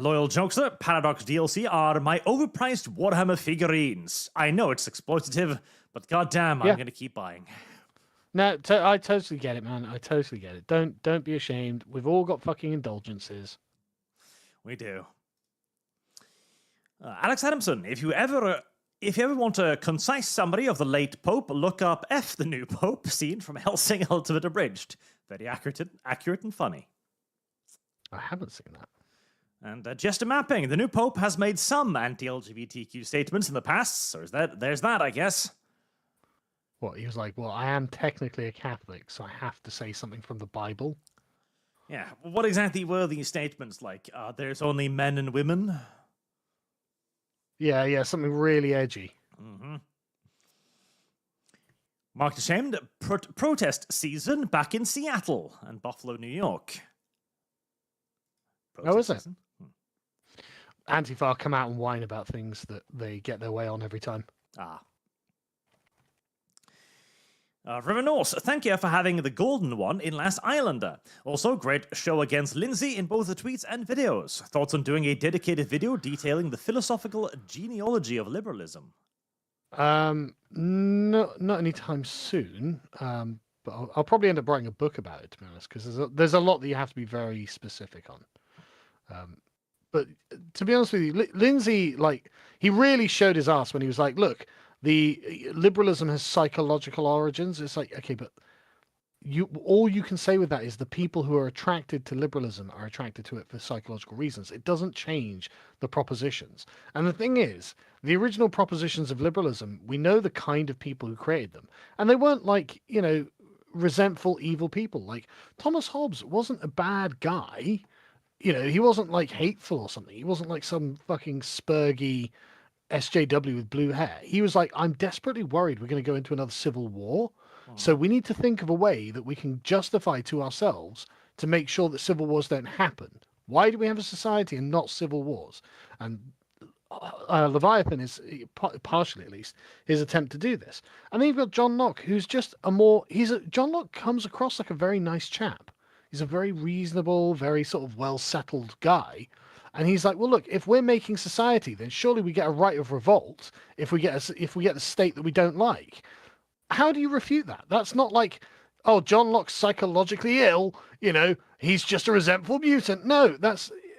Loyal Jokester, Paradox DLC are my overpriced Warhammer figurines. I know it's exploitative, but goddamn, I'm going to keep buying.
No, I totally get it, man. I totally get it. Don't be ashamed. We've all got fucking indulgences.
We do. Alex Adamson, if you ever want a concise summary of the late Pope, look up F the New Pope, scene from Helsing Ultimate Abridged. Very accurate and funny.
I haven't seen that.
And just a mapping. The new Pope has made some anti-LGBTQ statements in the past, so there's that, I guess.
What, he was like, well, I am technically a Catholic, so I have to say something from the Bible?
Yeah, what exactly were these statements like? There's only men and women?
Yeah, something really edgy.
Mm-hmm. Marked ashamed, protest season back in Seattle and Buffalo, New York.
Is it? Antifa come out and whine about things that they get their way on every time.
River Norse, thank you for having the golden one in Last Islander. Also, great show against Lindsay in both the tweets and videos. Thoughts on doing a dedicated video detailing the philosophical genealogy of liberalism?
No, not anytime soon. But I'll probably end up writing a book about it, to be honest, because there's a lot that you have to be very specific on. But to be honest with you, Lindsay, like, he really showed his ass when he was like, look, the liberalism has psychological origins. It's like, okay, but all you can say with that is the people who are attracted to liberalism are attracted to it for psychological reasons. It doesn't change the propositions. And the thing is, the original propositions of liberalism, we know the kind of people who created them. And they weren't like, resentful, evil people. Like, Thomas Hobbes wasn't a bad guy. He wasn't like hateful or something. He wasn't like some fucking spurgy SJW with blue hair. He was like, I'm desperately worried we're going to go into another civil war. So we need to think of a way that we can justify to ourselves to make sure that civil wars don't happen. Why do we have a society and not civil wars? And Leviathan is, partially at least, his attempt to do this. And then you've got John Locke, who's just John Locke comes across like a very nice chap. He's a very reasonable, very sort of well-settled guy. And he's like, well, look, if we're making society, then surely we get a right of revolt if we get the state that we don't like. How do you refute that? That's not like, oh, John Locke's psychologically ill, he's just a resentful mutant. No,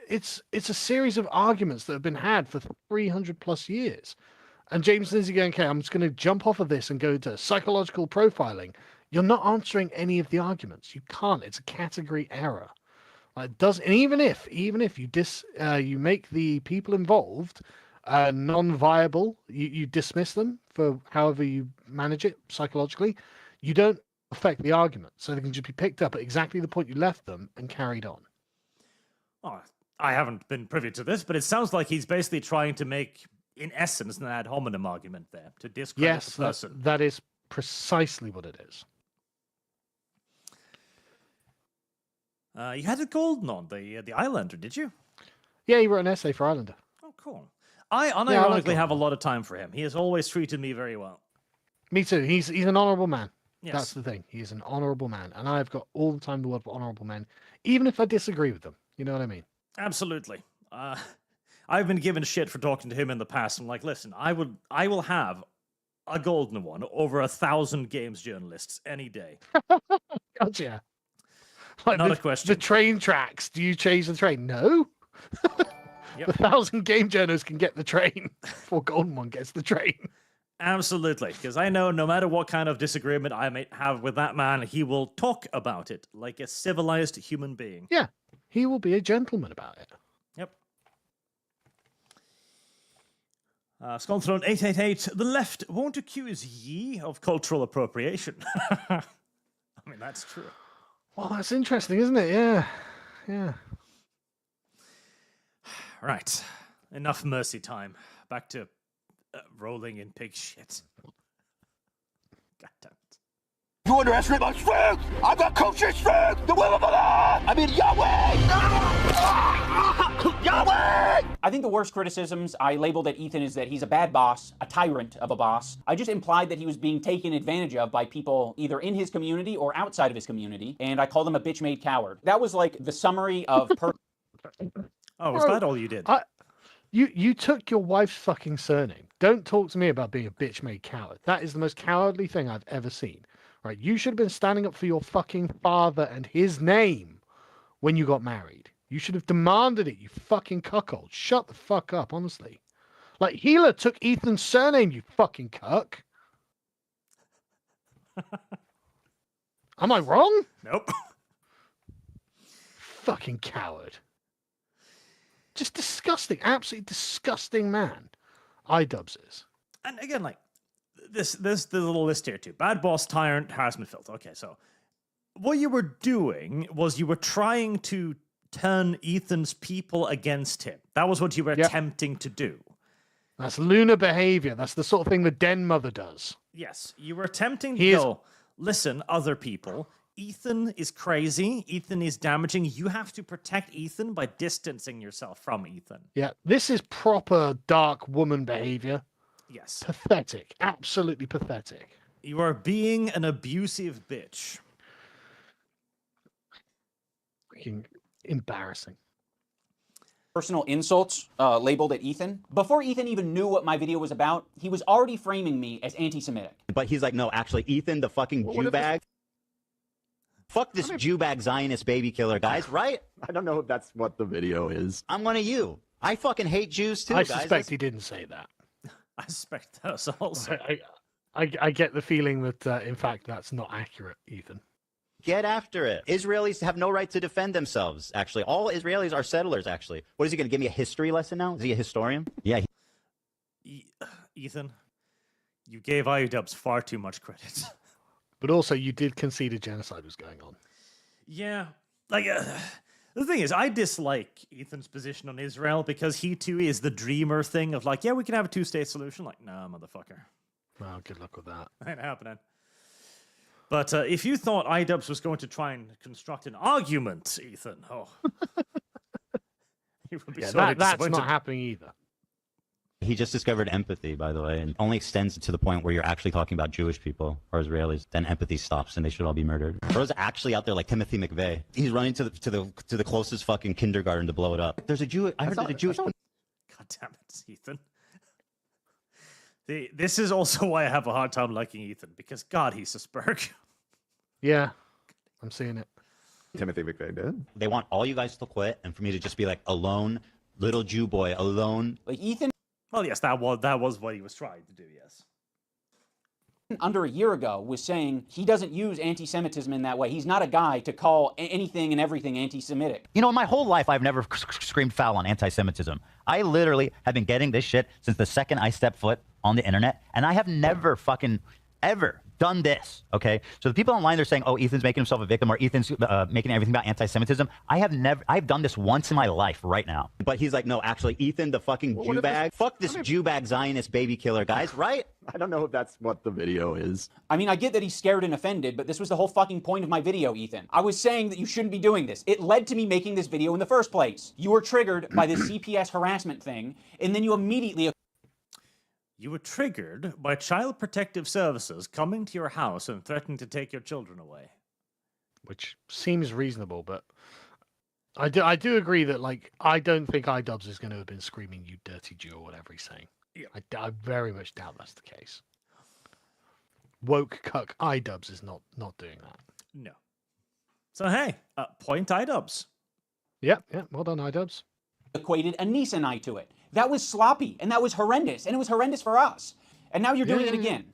it's a series of arguments that have been had for 300 plus years. And James Lindsay going, okay, I'm just going to jump off of this and go to psychological profiling. You're not answering any of the arguments. You can't. It's a category error. It does, and even if you make the people involved non-viable, you dismiss them for however you manage it psychologically, you don't affect the argument, so they can just be picked up at exactly the point you left them and carried on.
Oh, I haven't been privy to this, but it sounds like he's basically trying to make, in essence, an ad hominem argument there to discredit the person.
Yes, that is precisely what it is.
You had a golden on the Islander, did you?
Yeah, he wrote an essay for Islander.
Oh, cool. I unironically have a lot of time for him. He has always treated me very well.
Me too. He's an honourable man.
Yes.
That's the thing. He's an honourable man. And I've got all the time in the world for honourable men, even if I disagree with them. You know what I mean?
Absolutely. I've been given shit for talking to him in the past. I'm like, listen, I will have a golden one over 1,000 games journalists any day.
Gotcha. Like
Not a question.
The train tracks. Do you change the train? No.
Yep.
The 1,000 game journalists can get the train before Golden One gets the train.
Absolutely, because I know no matter what kind of disagreement I may have with that man, he will talk about it like a civilized human being.
Yeah, he will be a gentleman about it.
Yep. Skullthrone 888, the left won't accuse ye of cultural appropriation. I mean, that's true.
Well, that's interesting, isn't it? Yeah. Yeah.
Right. Enough mercy time. Back to rolling in pig shit. God damn it.
You underestimate my strength! I've got kosher strength! The will of Allah! I mean, Yahweh! Yahweh!
I think the worst criticisms I labeled at Ethan is that he's a bad boss, a tyrant of a boss. I just implied that he was being taken advantage of by people either in his community or outside of his community, and I called him a bitch-made coward. That was like the summary of...
Oh, was that all you did?
You took your wife's fucking surname. Don't talk to me about being a bitch-made coward. That is the most cowardly thing I've ever seen. Right? You should have been standing up for your fucking father and his name when you got married. You should have demanded it, you fucking cuckold. Shut the fuck up, honestly. Like, Healer took Ethan's surname, you fucking cuck. Am I wrong?
Nope.
Fucking coward. Just disgusting. Absolutely disgusting man. iDubbbz is.
And again, like, there's a little list here too. Bad boss, tyrant, harassment, filth. Okay, so what you were doing was you were trying to turn Ethan's people against him. That was what you were attempting to do.
That's lunar behavior. That's the sort of thing the den mother does.
Yes, you were attempting to go, listen, other people, Ethan is crazy. Ethan is damaging. You have to protect Ethan by distancing yourself from Ethan.
Yeah, this is proper dark woman behavior.
Yes.
Pathetic. Absolutely pathetic.
You are being an abusive bitch.
Freaking embarrassing.
Personal insults labeled at Ethan. Before Ethan even knew what my video was about, he was already framing me as anti-Semitic.
But he's like, no, actually, Ethan, the fucking Jew bag. Fuck this Jew bag Zionist baby killer, guys, right?
I don't know if that's what the video is.
I'm one of you. I fucking hate Jews too,
I
guys.
suspect he didn't say that.
I suspect that also.
I get the feeling that, in fact, that's not accurate, Ethan.
Get after it. Israelis have no right to defend themselves, actually. All Israelis are settlers, actually. What is he going to give me a history lesson now? Is he a historian? Yeah.
Ethan, you gave iDubbbz far too much credit.
But also, you did concede a genocide was going on.
Yeah. Like, the thing is, I dislike Ethan's position on Israel because he too is the dreamer thing of like, yeah, we can have a two-state solution. Like, nah, motherfucker.
Well, good luck with that.
Ain't happening. But if you thought iDubbbz was going to try and construct an argument, Ethan, you would be
that's not happening either.
He just discovered empathy, by the way, and only extends to the point where you're actually talking about Jewish people or Israelis. Then empathy stops, and they should all be murdered. Bro's actually out there like Timothy McVeigh. He's running to the closest fucking kindergarten to blow it up. There's a Jew. I heard there's a Jewish.
God damn it, Ethan. This is also why I have a hard time liking Ethan, because God, he's a spurg.
Yeah, I'm seeing it.
Timothy McVeigh did.
They want all you guys to quit, and for me to just be like alone, little Jew boy, alone.
Like Ethan.
Well, yes, that was what he was trying to do. Yes.
Under a year ago was saying he doesn't use anti-Semitism in that way. He's not a guy to call anything and everything anti-Semitic.
You know, in my whole life, I've never screamed foul on anti-Semitism. I literally have been getting this shit since the second I stepped foot on the internet, and I have never fucking ever done this, okay? So the people online, they're saying, oh, Ethan's making himself a victim, or Ethan's making everything about anti-Semitism. I've done this once in my life right now.
But he's like, no, actually, Ethan, the fucking Jew bag. Fuck this Jew bag Zionist baby killer, guys, right?
I don't know if that's what the video is.
I mean, I get that he's scared and offended, but this was the whole fucking point of my video, Ethan. I was saying that you shouldn't be doing this. It led to me making this video in the first place. You were triggered by this CPS harassment thing, and then you immediately...
You were triggered by Child Protective Services coming to your house and threatening to take your children away.
Which seems reasonable, but I do agree that, like, I don't think iDubbbz is going to have been screaming, you dirty Jew, or whatever he's saying. Yeah. I very much doubt that's the case. Woke cuck iDubbbz is not doing that.
No. So, hey, point iDubbbz.
Yeah, well done, iDubbbz.
Equated Anissa and I to it. That was sloppy, and that was horrendous, and it was horrendous for us. And now you're doing it again.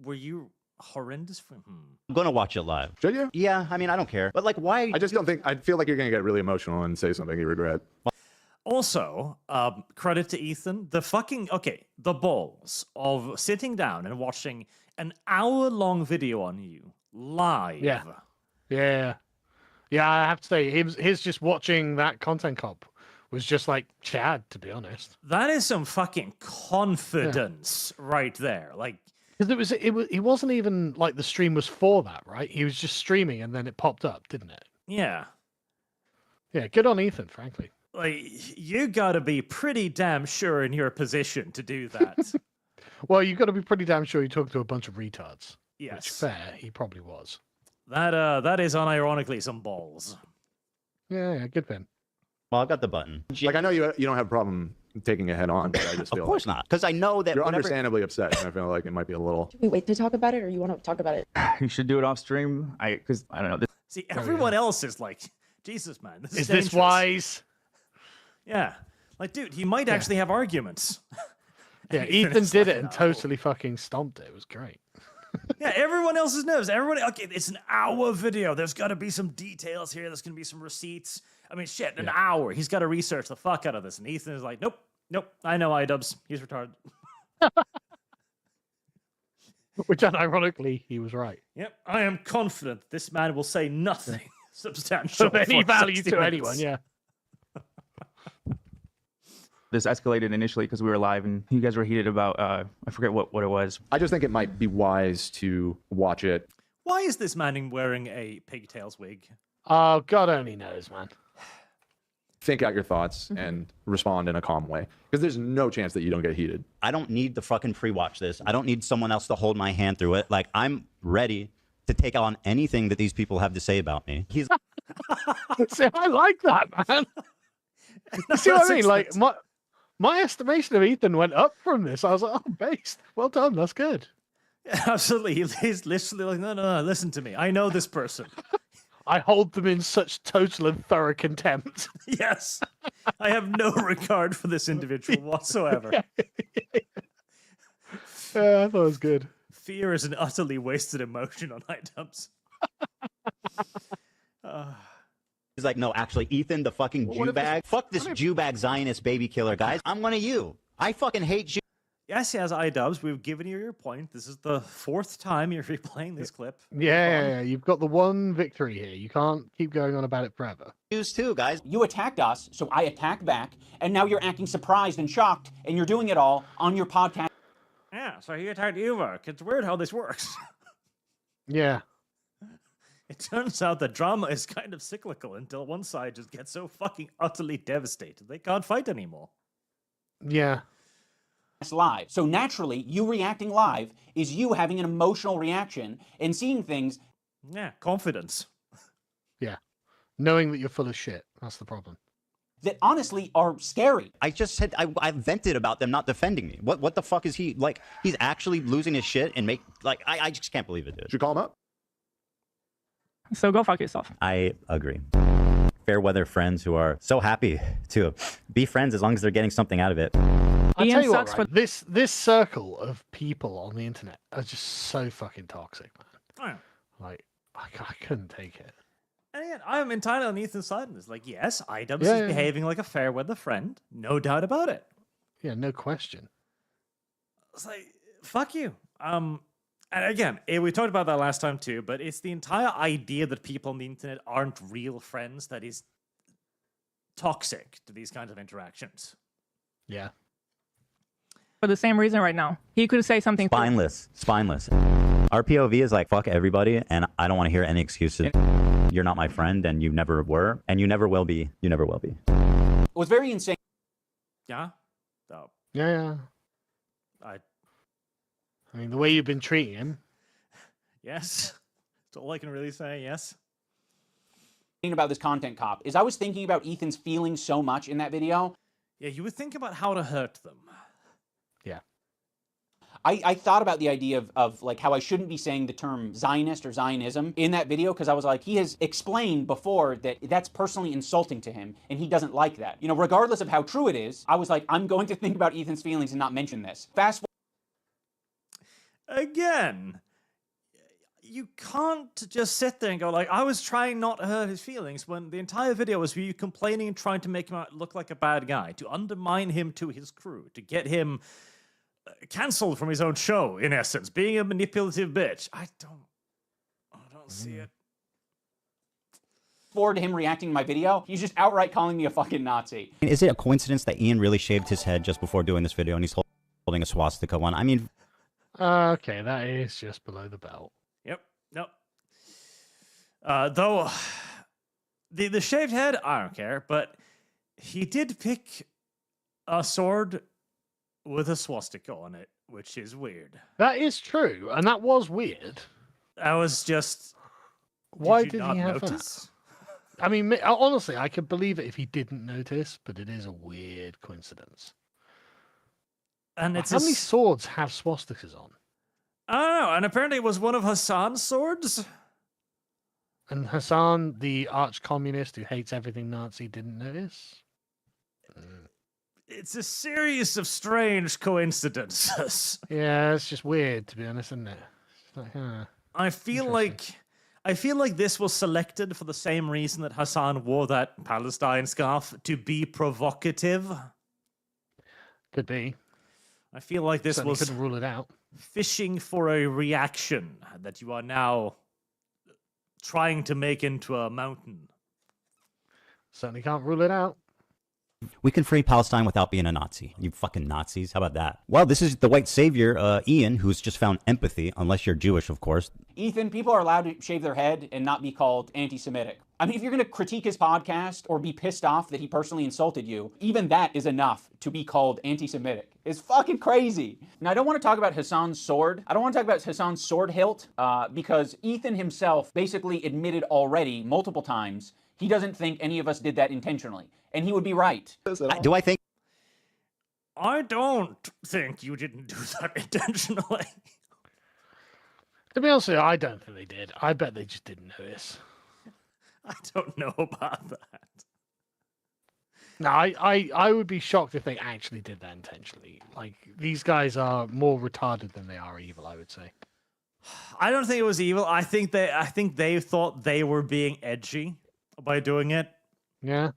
Were you horrendous for him?
I'm going to watch it live.
Should you?
Yeah, I mean, I don't care. But, like, why?
I just don't think... I feel like you're going to get really emotional and say something you regret.
Also, credit to Ethan. The balls of sitting down and watching an hour-long video on you live.
Yeah, I have to say, his just watching that content cop was just like Chad, to be honest.
That is some fucking confidence right there. Like,
because it wasn't even like the stream was for that, right? He was just streaming and then it popped up, didn't it?
Yeah.
Yeah, good on Ethan, frankly.
Like, you gotta be pretty damn sure in your position to do that.
Well, you gotta be pretty damn sure you talked to a bunch of retards.
Yes.
Which, fair, he probably was.
That is unironically some balls.
Yeah, good for him.
Well, I've got the button.
Like, I know you don't have a problem taking it head on, but I just feel
of course not, because I know that
you're understandably upset, and I feel like it might be a little...
Should we wait to talk about it, or you want to talk about it?
You should do it off stream. Because I don't know.
See, everyone else is like, Jesus, man,
is this wise?
Yeah. Like, dude, he might actually have arguments.
Yeah, Ethan did it and totally fucking stomped it. It was great.
Yeah, everyone else is nervous. Okay, it's an hour video. There's got to be some details here. There's going to be some receipts. I mean, shit, an hour. He's got to research the fuck out of this. And Ethan is like, nope. I know iDubbbz. He's retarded.
Which, unironically, he was right.
Yep, I am confident this man will say nothing substantial
of any value to anyone, yeah.
This escalated initially because we were live and you guys were heated about, I forget what it was.
I just think it might be wise to watch it.
Why is this man wearing a pigtails wig?
Oh, God only knows, man.
think out your thoughts and respond in a calm way, because there's no chance that you don't get heated.
I don't need to fucking pre-watch this. I don't need someone else to hold my hand through it. Like, I'm ready to take on anything that these people have to say about me. He's
See, I like that, man. You see what I mean? Like, my estimation of Ethan went up from this. I was like, oh, based. Well done. That's good.
Yeah, absolutely. He's literally like, no, listen to me. I know this person.
I hold them in such total and thorough contempt.
Yes. I have no regard for this individual whatsoever.
Yeah, I thought it was good.
Fear is an utterly wasted emotion on iDubbbz.
He's like, no, actually, Ethan, the fucking Jew bag. Fuck this Jew bag Zionist baby killer, guys. I'm one of you. I fucking hate Jews.
Yes, iDubbbz, we've given you your point. This is the 4th time you're replaying this clip.
Yeah, you've got the one victory here. You can't keep going on about it forever.
Jews too, guys.
You attacked us, so I attacked back, and now you're acting surprised and shocked, and you're doing it all on your podcast.
Yeah, so he attacked Uvok. It's weird how this works.
Yeah.
It turns out that drama is kind of cyclical until one side just gets so fucking utterly devastated they can't fight anymore.
Yeah.
Live. So naturally, you reacting live is you having an emotional reaction and seeing things.
Yeah, confidence.
Yeah. Knowing that you're full of shit. That's the problem.
That honestly are scary.
I just said I vented about them not defending me. What the fuck is he like? He's actually losing his shit and I just can't believe it, dude.
Should we call him up?
So go fuck yourself.
I agree. Fair weather friends who are so happy to be friends as long as they're getting something out of it.
I'll
Ian
tell you what,
sucks
right? This circle of people on the internet are just so fucking toxic, man.
Oh.
Like, I couldn't take it.
And again, I'm entirely on Ethan's side in this. Like, yes, iDubbbz
Yeah,
is
yeah.
behaving like a fair weather friend. No doubt about it.
Yeah, no question.
It's like, fuck you. And again, we talked about that last time too, but it's the entire idea that people on the internet aren't real friends that is toxic to these kinds of interactions.
Yeah.
For the same reason right now. He could say something.
Spineless. Our POV is like, fuck everybody, and I don't want to hear any excuses. You're not my friend, and you never were, and you never will be. You never will be.
It was very insane.
Yeah? Oh,
Yeah. I mean, the way you've been treating him.
yes. That's all I can really say, yes.
About this content cop is I was thinking about Ethan's feelings so much in that video.
Yeah, you would think about how to hurt them.
Yeah.
I thought about the idea of like how I shouldn't be saying the term Zionist or Zionism in that video because I was like, he has explained before that that's personally insulting to him and he doesn't like that. You know, regardless of how true it is, I was like, I'm going to think about Ethan's feelings and not mention this. Fast
Again, you can't just sit there and go like, I was trying not to hurt his feelings when the entire video was you complaining and trying to make him look like a bad guy, to undermine him to his crew, to get him cancelled from his own show, in essence, being a manipulative bitch. I don't see it.
forward to him reacting to my video. He's just outright calling me a fucking Nazi.
Is it a coincidence that Ian really shaved his head just before doing this video and he's holding a swastika one? I mean...
Okay, that is just below the belt.
Yep. Nope. Though the shaved head, I don't care, but he did pick a sword with a swastika on it, which is weird.
That is true, and that was weird.
That was just...
Why
did
did
he
he have
notice?
that? I mean, honestly, I could believe it if he didn't notice, but it is a weird coincidence.
And it's
How many swords have swastikas on?
I don't know, and apparently it was one of Hasan's swords.
And Hasan, the arch-communist who hates everything Nazi, didn't notice?
It's a series of strange coincidences.
Yeah, it's just weird, to be honest, isn't it? It's like, huh.
I feel like this was selected for the same reason that Hasan wore that Palestine scarf, to be provocative.
Could be.
I feel like this
Certainly
was
couldn't rule it out.
Fishing for a reaction that you are now trying to make into a mountain.
Certainly can't rule it out.
We can free Palestine without being a Nazi. You fucking Nazis. How about that? Well, this is the white savior, Ian, who's just found empathy, unless you're Jewish, of course.
Ethan, people are allowed to shave their head and not be called anti-Semitic. I mean, if you're going to critique his podcast or be pissed off that he personally insulted you, even that is enough to be called anti-Semitic. It's fucking crazy. Now, I don't want to talk about Hasan's sword. I don't want to talk about Hasan's sword hilt because Ethan himself basically admitted already multiple times he doesn't think any of us did that intentionally. And he would be right.
Do I think?
I don't think you didn't do that intentionally.
To be honest with you, I don't think they did. I bet they just didn't notice.
I don't know about that.
No, I would be shocked if they actually did that intentionally. Like, these guys are more retarded than they are evil, I would say.
I don't think it was evil. I think they thought they were being edgy by doing it.
Yeah.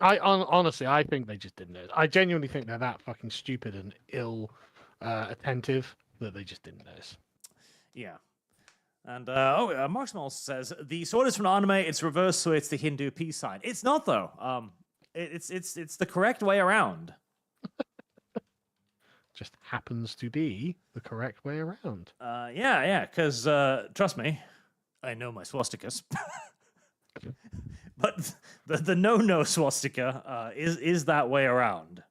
Honestly, I think they just didn't know. I genuinely think they're that fucking stupid and ill attentive that they just didn't notice.
Yeah. And Mark Small says the sword is from anime. It's reversed, so it's the Hindu peace sign. It's not though. It's the correct way around.
Just happens to be the correct way around.
Yeah. Because trust me, I know my swastikas. But the no swastika is that way around.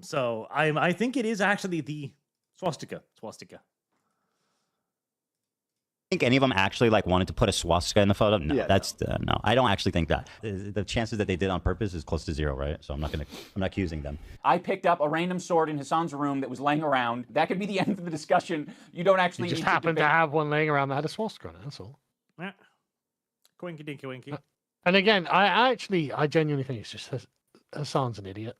So I think it is actually the swastika.
I think any of them actually like wanted to put a swastika in the photo. No,
Yeah,
that's no. I don't actually think that. The chances that they did on purpose is close to zero, right? So I'm not accusing them.
I picked up a random sword in Hasan's room that was laying around. That could be the end of the discussion. You don't actually
You just
need
happen to
debate.
have one laying around that had a swastika on it, that's all.
Yeah. Quinky dinky winky.
And again, I genuinely think it's just Hasan's an idiot.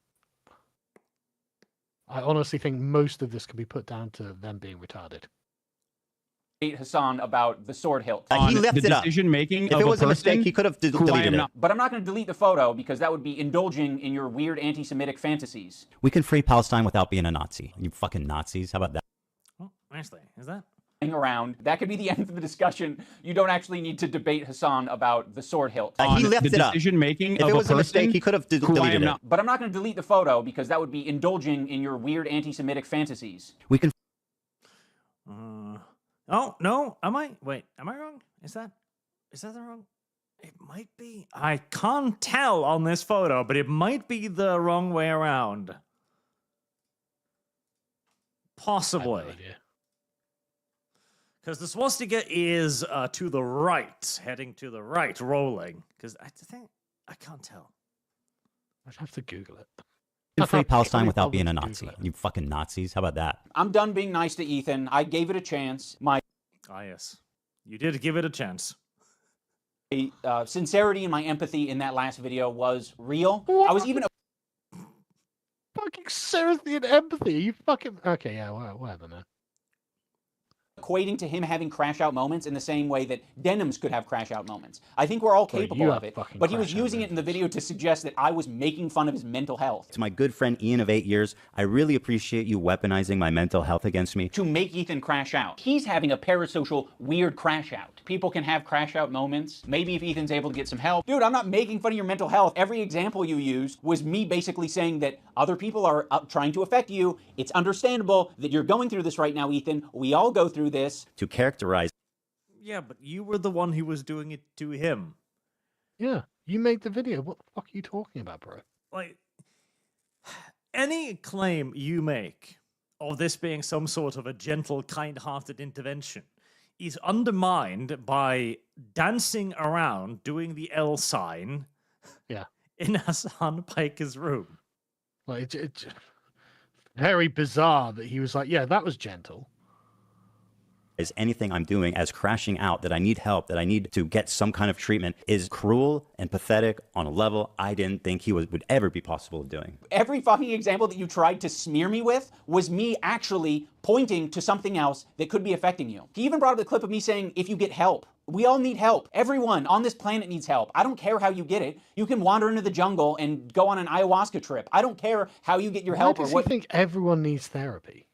I honestly think most of this could be put down to them being retarded.
Hasan about the sword hilt.
He left it up.
Decision making.
If it was a mistake, he could have deleted it.
But I'm not going to delete the photo because that would be indulging in your weird anti-Semitic fantasies.
We can free Palestine without being a Nazi. You fucking Nazis. How about that?
Oh, actually, is that?
Around. That could be the end of the discussion. You don't actually need to debate Hasan about the sword hilt.
He left it up.
Decision making.
If it was a mistake, he could have deleted it.
But I'm not going to delete the photo because that would be indulging in your weird anti-Semitic fantasies.
We can.
Oh no, am I? Wait, am I wrong? Is that the wrong? It might be. I can't tell on this photo, but it might be the wrong way around. Possibly. Because the swastika is to the right, heading to the right, rolling. Because I think I can't tell.
I'd have to Google it.
We can free Palestine without being a Nazi. You fucking Nazis. How about that?
I'm done being nice to Ethan. I gave it a chance. My
yes, you did give it a chance.
sincerity and my empathy in that last video was real.
What?
I was even
fucking sympathy and empathy. You fucking okay? Yeah, whatever, man.
Equating to him having crash out moments in the same way that Denims could have crash out moments. I think we're all capable of it, but he was using it in the video to suggest that I was making fun of his mental health.
To my good friend Ian of 8 years, I really appreciate you weaponizing my mental health against me.
To make Ethan crash out. He's having a parasocial weird crash out. People can have crash out moments. Maybe if Ethan's able to get some help. Dude, I'm not making fun of your mental health. Every example you used was me basically saying that other people are trying to affect you. It's understandable that you're going through this right now, Ethan. We all go through this.
To characterize.
Yeah, but you were the one who was doing it to him.
Yeah, you made the video. What the fuck are you talking about, bro?
Like, any claim you make of this being some sort of a gentle, kind-hearted intervention is undermined by dancing around doing the L sign in Hasan Piker's room.
Like, it's very bizarre that he was like, yeah, that was gentle.
Is anything I'm doing as crashing out, that I need help, that I need to get some kind of treatment, is cruel and pathetic on a level I didn't think he would ever be possible of doing.
Every fucking example that you tried to smear me with was me actually pointing to something else that could be affecting you. He even brought up the clip of me saying, if you get help. We all need help. Everyone on this planet needs help. I don't care how you get it. You can wander into the jungle and go on an ayahuasca trip. I don't care how you get your help.
Why does he think everyone needs therapy?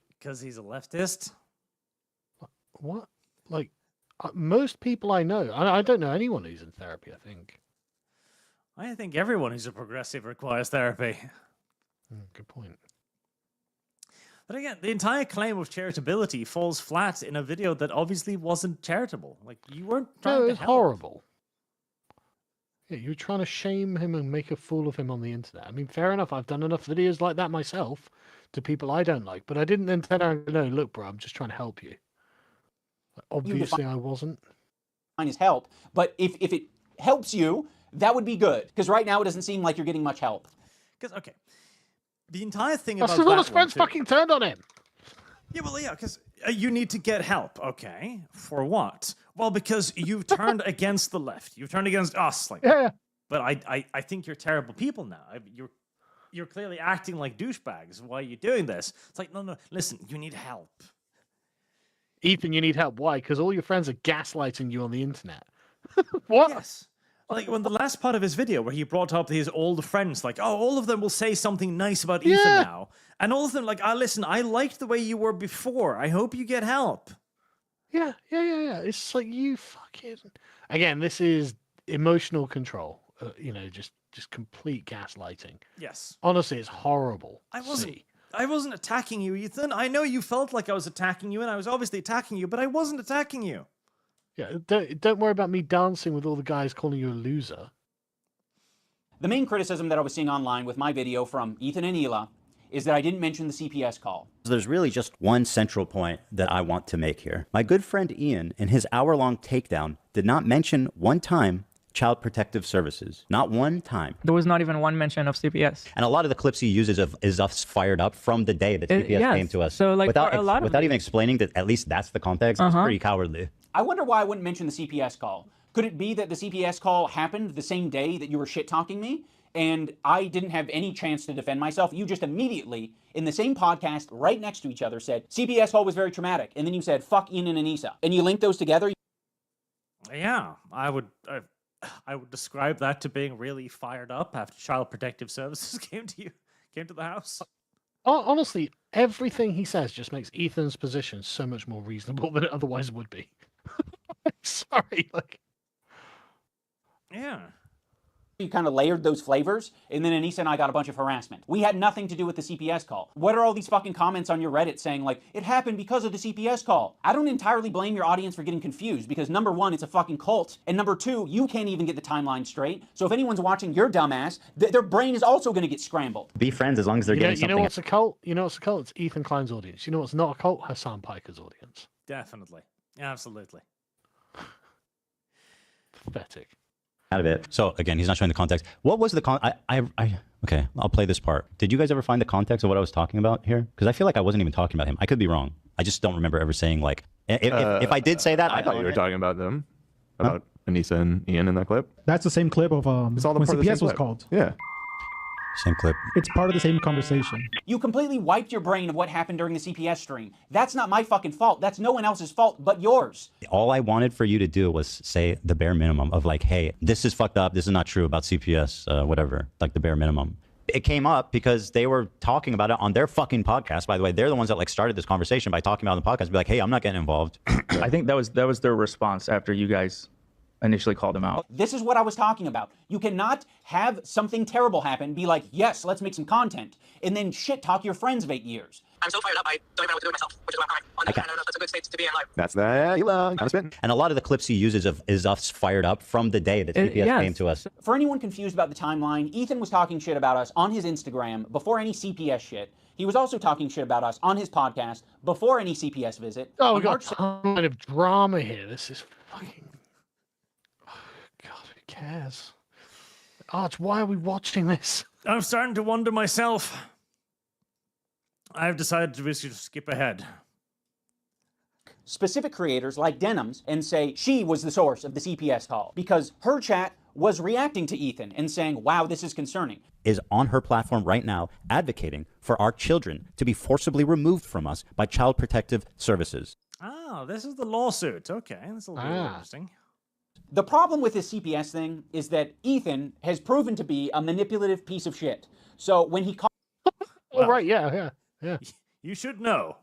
Because he's a leftist?
What? Like, most people I know, I don't know anyone who's in therapy,
I think everyone who's a progressive requires therapy.
Good point.
But again, the entire claim of charitability falls flat in a video that obviously wasn't charitable. Like, you weren't trying
No,
to
it's
help.
horrible. Yeah, you were trying to shame him and make a fool of him on the internet. I mean, fair enough. I've done enough videos like that myself to people I don't like, but I didn't then turn around and go, no, look, bro, I'm just trying to help you. Obviously, I wasn't.
His help, but if it helps you, that would be good. Because right now it doesn't seem like you're getting much help.
Because, okay, the entire thing
That's
about
because all
that
his friends
one, too-
fucking turned on him.
Yeah, well, yeah, because you need to get help, okay? For what? Well, because you've turned against the left. You've turned against us. Like,
Yeah.
But I think you're terrible people now. You're clearly acting like douchebags. Why are you doing this? It's like, no, listen, you need help.
Ethan, you need help. Why? Because all your friends are gaslighting you on the internet. What?
Yes. Like, when the last part of his video where he brought up his old friends, like, oh, all of them will say something nice about Ethan now. And all of them, like, listen, I liked the way you were before. I hope you get help.
Yeah. It's like you fucking. Again, this is emotional control. Just complete gaslighting.
Yes.
Honestly, it's horrible.
I wasn't attacking you, Ethan. I know you felt like I was attacking you, and I was obviously attacking you, but I wasn't attacking you.
Yeah, don't worry about me dancing with all the guys calling you a loser.
The main criticism that I was seeing online with my video from Ethan and Hila is that I didn't mention the CPS call.
There's really just one central point that I want to make here. My good friend Ian, in his hour-long takedown, did not mention one time Child Protective Services. Not one time.
There was not even one mention of CPS.
And a lot of the clips he uses is us fired up from the day that CPS
yes.
came to us.
So, like,
without,
for a lot of
without even explaining that at least that's the context, it's pretty cowardly.
I wonder why I wouldn't mention the CPS call. Could it be that the CPS call happened the same day that you were shit-talking me? And I didn't have any chance to defend myself. You just immediately, in the same podcast, right next to each other, said, CPS call was very traumatic. And then you said, fuck Ian and Anissa. And you linked those together?
Yeah, I would describe that to being really fired up after Child Protective Services came to the house.
Honestly, everything he says just makes Ethan's position so much more reasonable than it otherwise would be. Sorry, like.
Yeah.
You kind of layered those flavors, and then Anissa and I got a bunch of harassment. We had nothing to do with the CPS call. What are all these fucking comments on your Reddit saying, like, it happened because of the CPS call? I don't entirely blame your audience for getting confused, because number one, it's a fucking cult, and number two, you can't even get the timeline straight. So if anyone's watching your dumbass, their brain is also going to get scrambled.
Be friends as long as they're getting something.
You know what's a cult? You know what's a cult? It's Ethan Klein's audience. You know what's not a cult? Hasan Piker's audience.
Definitely. Absolutely.
Pathetic.
Out of it. So again, he's not showing the context. What was the okay, I'll play this part. Did you guys ever find the context of what I was talking about here? Because I feel like I wasn't even talking about him. I could be wrong. I just don't remember ever saying, like, if I did say that,
I thought you were talking about them, about Anissa and Ian in that clip.
That's the same clip of
It's all the
when
part of the
CPS
same
was
clip.
called.
Yeah.
Same clip.
It's part of the same conversation.
You completely wiped your brain of what happened during the CPS stream. That's not my fucking fault. That's no one else's fault but yours.
All I wanted for you to do was say the bare minimum of, like, hey, this is fucked up. This is not true about CPS, whatever, like the bare minimum. It came up because they were talking about it on their fucking podcast. By the way, they're the ones that, like, started this conversation by talking about it on the podcast. Be like, hey, I'm not getting involved.
I think that was their response after you guys initially called him out.
This is what I was talking about. You cannot have something terrible happen, be like, yes, let's make some content, and then shit talk your friends of 8 years.
I'm so fired up, I don't even know what to do with myself, which is why I'm crying. I don't know if that's a good state to be in life.
That's that. Kind of spitting.
And a lot of the clips he uses is us fired up from the day that CPS came to us.
For anyone confused about the timeline, Ethan was talking shit about us on his Instagram before any CPS shit. He was also talking shit about us on his podcast before any CPS visit.
Oh,
On
we got
March
a ton of drama here. This is fucking. God, who cares? Arch, why are we watching this?
I'm starting to wonder myself. I've decided to basically skip ahead.
specific creators like Denims and say she was the source of the CPS call because her chat was reacting to Ethan and saying, wow, this is concerning.
Is on her platform right now advocating for our children to be forcibly removed from us by Child Protective Services.
Oh, this is the lawsuit. Okay, this will be interesting.
The problem with this CPS thing is that Ethan has proven to be a manipulative piece of shit. So when he calls...
Oh, right, yeah.
You should know.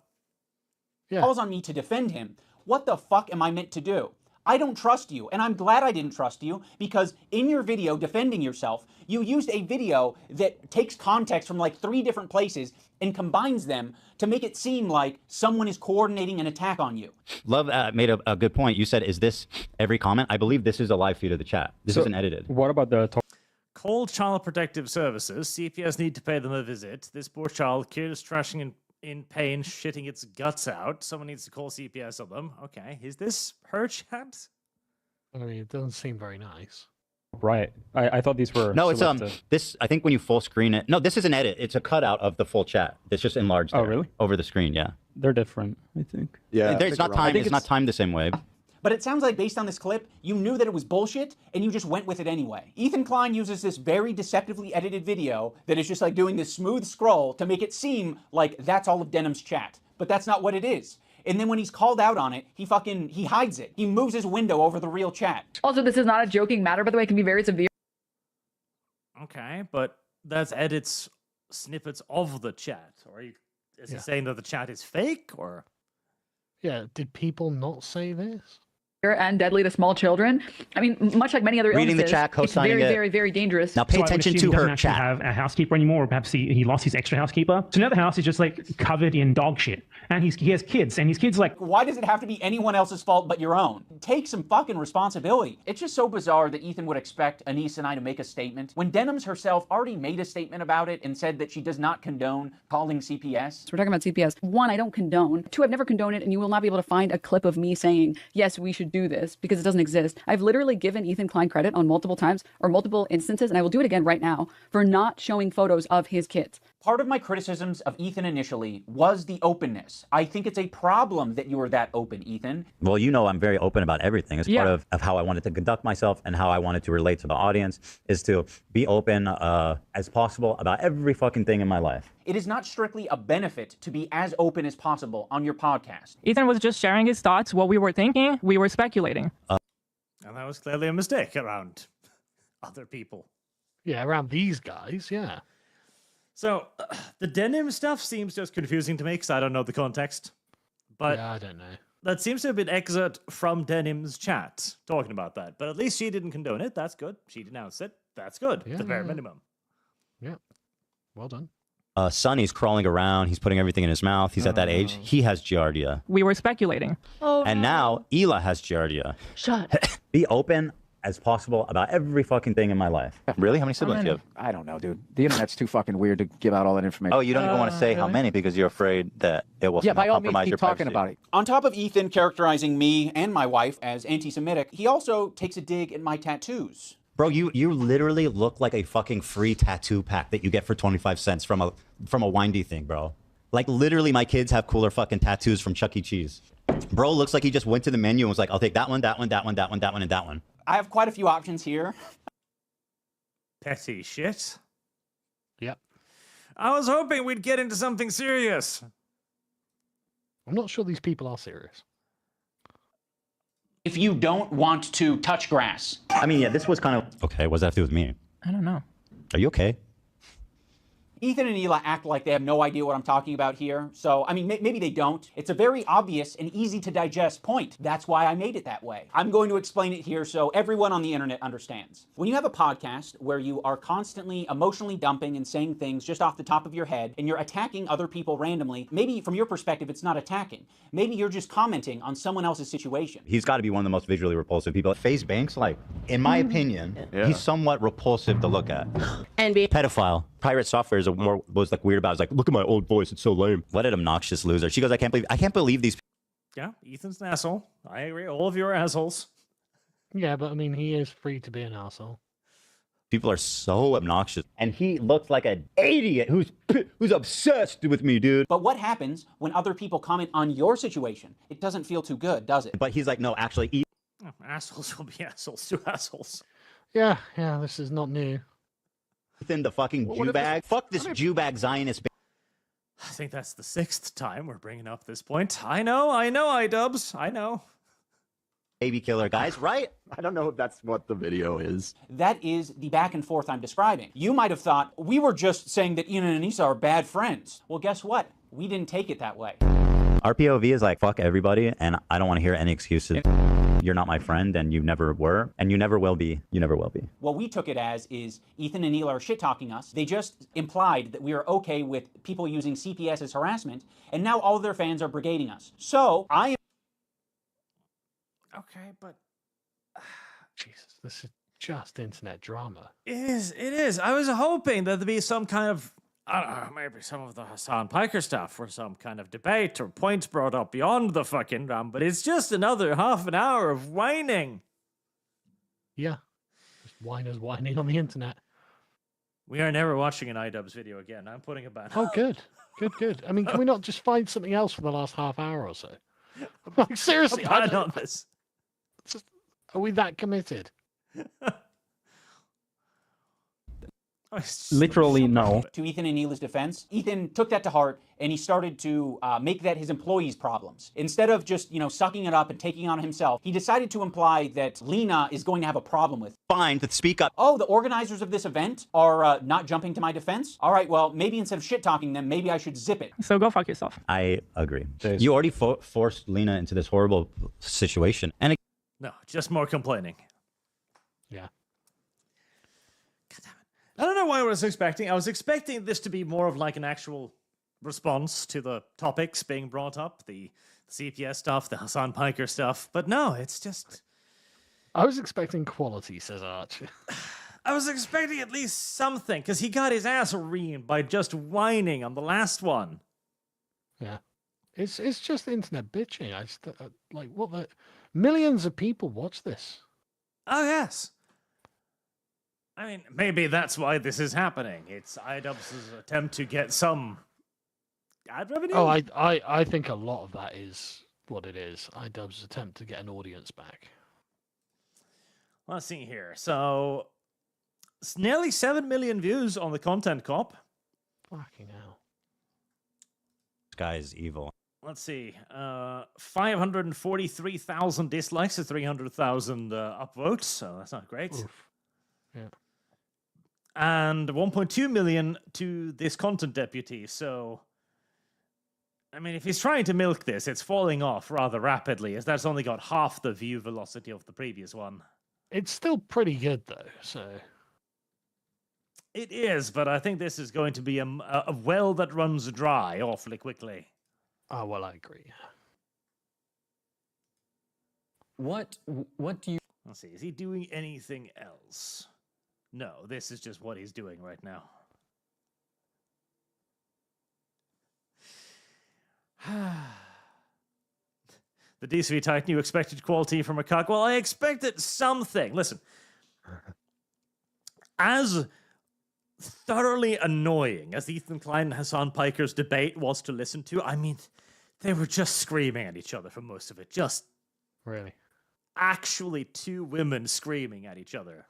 calls on me to defend him, what the fuck am I meant to do? I don't trust you, and I'm glad I didn't trust you, because in your video defending yourself, you used a video that takes context from like 3 different places and combines them to make it seem like someone is coordinating an attack on you.
Love made a good point. You said, is this every comment? I believe this is a live feed of the chat. This isn't edited.
What about the
Call Child Protective Services. CPS need to pay them a visit. This poor child, kid is trashing in pain, shitting its guts out. Someone needs to call CPS on them. Okay, is this her chat?
I mean, it doesn't seem very nice.
Right. I thought these were
No, it's
selected.
this. I think when you full screen it. No, this is an edit. It's a cutout of the full chat. It's just enlarged.
Oh,
there,
really?
Over the screen, yeah.
They're different, I think.
Yeah,
It's not timed. It's not timed the same way.
But it sounds like based on this clip, you knew that it was bullshit and you just went with it anyway. Ethan Klein uses this very deceptively edited video that is just like doing this smooth scroll to make it seem like that's all of Denim's chat. But that's not what it is. And then when he's called out on it, he hides it. He moves his window over the real chat.
Also, this is not a joking matter, by the way. It can be very severe.
Okay, but that's edits snippets of the chat. Or is he saying that the chat is fake, or?
Yeah, did people not say this?
And deadly to small children. I mean, much like many other
Reading the
illnesses,
chat,
it's
co-signing
very,
it.
very, very dangerous.
Now pay attention to her
doesn't
chat.
Have a housekeeper anymore, or perhaps he lost his extra housekeeper. So now the house is just like covered in dog shit, and he has kids, and his kids like.
Why does it have to be anyone else's fault but your own? Take some fucking responsibility. It's just so bizarre that Ethan would expect Anise and I to make a statement when Denims herself already made a statement about it and said that she does not condone calling CPS.
So we're talking about CPS. 1, I don't condone. 2, I've never condoned it, and you will not be able to find a clip of me saying, yes, we should do this, because it doesn't exist. I've literally given Ethan Klein credit on multiple times or multiple instances, and I will do it again right now, for not showing photos of his kids.
Part of my criticisms of Ethan initially was the openness. I think it's a problem that you were that open, Ethan.
Well, you know I'm very open about everything. It's part of how I wanted to conduct myself and how I wanted to relate to the audience, is to be open as possible about every fucking thing in my life.
It is not strictly a benefit to be as open as possible on your podcast.
Ethan was just sharing his thoughts, what we were thinking, we were speculating.
And that was clearly a mistake around other people.
Yeah, around these guys, yeah.
So, the denim stuff seems just confusing to me because I don't know the context. But
yeah, I don't know.
That seems to have been excerpt from Denim's chat talking about that. But at least she didn't condone it. That's good. She denounced it. That's good.
Yeah,
At the bare minimum.
Yeah. Well done.
Sonny's crawling around. He's putting everything in his mouth. He's at that age. He has giardia.
We were speculating.
Oh,
And now Ela has giardia.
Shut.
Be open as possible about every fucking thing in my life.
Really? How many siblings do you have?
I don't know, dude. The internet's too fucking weird to give out all that information.
Oh, you don't even want to say how many because you're afraid that it will
by all means,
compromise
keep
your
talking
privacy.
about it.
On top of Ethan characterizing me and my wife as anti-Semitic, he also takes a dig at my tattoos.
Bro, you literally look like a fucking free tattoo pack that you get for 25 cents from a windy thing, bro. Like, literally, my kids have cooler fucking tattoos from Chuck E. Cheese. Bro looks like he just went to the menu and was like, I'll take that one, that one, that one, that one, that one, and that one.
I have quite a few options here.
Petty shit.
Yep.
I was hoping we'd get into something serious.
I'm not sure these people are serious.
If you don't want to touch grass.
I mean, yeah, this was kind of... Okay, what does that have to do with me?
I don't know.
Are you okay?
Ethan and Ela act like they have no idea what I'm talking about here. So, I mean, maybe they don't. It's a very obvious and easy to digest point. That's why I made it that way. I'm going to explain it here so everyone on the internet understands. When you have a podcast where you are constantly emotionally dumping and saying things just off the top of your head, and you're attacking other people randomly, maybe from your perspective, it's not attacking. Maybe you're just commenting on someone else's situation.
He's got to be one of the most visually repulsive people. FaZe Banks, like, in my opinion, he's somewhat repulsive to look at.
And be
pedophile. Pirate Software is was like weird about it. It's like, look at my old voice, it's so lame. What an obnoxious loser. She goes, I can't believe these.
Yeah, Ethan's an asshole. I agree. All of you are assholes.
Yeah, but I mean, he is free to be an asshole.
People are so obnoxious. And he looks like an idiot who's obsessed with me, dude.
But what happens when other people comment on your situation? It doesn't feel too good, does it?
But he's like, no, actually,
Assholes will be assholes to assholes.
Yeah, this is not new.
Ethan, the fucking Jew bag. Fuck this Jew bag Zionist.
I think that's the 6th time we're bringing up this point. I know, iDubbbz. I know.
Baby killer, guys, right?
I don't know if that's what the video is.
That is the back and forth I'm describing. You might have thought, we were just saying that Ian and Anissa are bad friends. Well, guess what? We didn't take it that way.
Our POV is like, fuck everybody, and I don't want to hear any excuses. You're not my friend, and you never were, and you never will be. You never will be.
What we took it as is Ethan and Neil are shit-talking us. They just implied that we are okay with people using CPS as harassment, and now all of their fans are brigading us. So, I am...
Okay, but...
Jesus, this is just internet drama.
It is. I was hoping that there'd be some kind of, I don't know, maybe some of the Hasan Piker stuff or some kind of debate or points brought up beyond the fucking drum, but it's just another half an hour of whining.
Yeah. Just whiners whining on the internet.
We are never watching an iDubbbz video again. I'm putting a ban.
Oh, good. Good. I mean, can we not just find something else for the last half hour or so? Like, seriously,
A ban on this.
Are we that committed?
Literally, no.
To Ethan and Neil's defense, Ethan took that to heart and he started to make that his employees' problems. Instead of just, sucking it up and taking it on himself, he decided to imply that Lena is going to have a problem with.
Fine to speak up.
Oh, the organizers of this event are not jumping to my defense? All right, well, maybe instead of shit-talking them, maybe I should zip it.
So go fuck yourself.
I agree. You already forced Lena into this horrible situation. And
No, just more complaining.
Yeah.
I don't know what I was expecting. I was expecting this to be more of like an actual response to the topics being brought up, the CPS stuff, the Hasan Piker stuff, but no, it's just...
I was expecting quality, says Arch.
I was expecting at least something, because he got his ass reamed by just whining on the last one.
Yeah. It's just internet bitching. Like, what the... Millions of people watch this.
Oh, yes. I mean, maybe that's why this is happening. It's iDubbbz's attempt to get some ad revenue.
Oh, I think a lot of that is what it is. iDubbbz's attempt to get an audience back.
Let's see here. So, it's nearly 7 million views on the Content Cop.
Fucking hell.
this guy is evil.
Let's see. 543,000 dislikes to 300,000 upvotes, so that's not great.
Oof. Yeah.
And 1.2 million to this content deputy. So, I mean, if he's trying to milk this, it's falling off rather rapidly, as that's only got half the view velocity of the previous one.
It's still pretty good, though, so...
It is, but I think this is going to be a well that runs dry awfully quickly.
Oh, well, I agree.
What do you...
Let's see, is he doing anything else? No, this is just what he's doing right now. The DCV Titan, you expected quality from a cock. Well, I expected something. Listen, as thoroughly annoying as Ethan Klein and Hasan Piker's debate was to listen to, I mean, they were just screaming at each other for most of it. Just
really,
actually two women screaming at each other.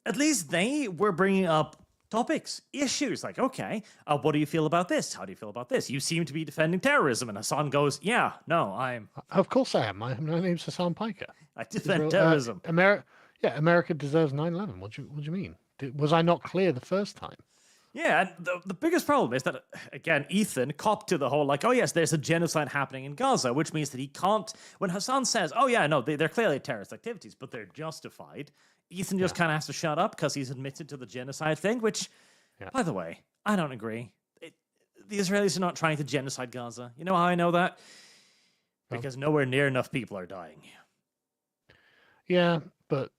At least they were bringing up topics, issues, like, okay, what do you feel about this? How do you feel about this? You seem to be defending terrorism. And Hasan goes, yeah, no, I'm...
Of course I am. My name's Hasan Piker.
I defend terrorism.
America deserves 9/11. What do you mean? Was I not clear the first time?
Yeah, and the biggest problem is that, again, Ethan copped to the whole, like, oh, yes, there's a genocide happening in Gaza, which means that he can't... When Hasan says, oh, yeah, no, they're clearly terrorist activities, but they're justified, Ethan just kind of has to shut up because he's admitted to the genocide thing, which, by the way, I don't agree. The Israelis are not trying to genocide Gaza. You know how I know that? Because nowhere near enough people are dying.
Yeah, but...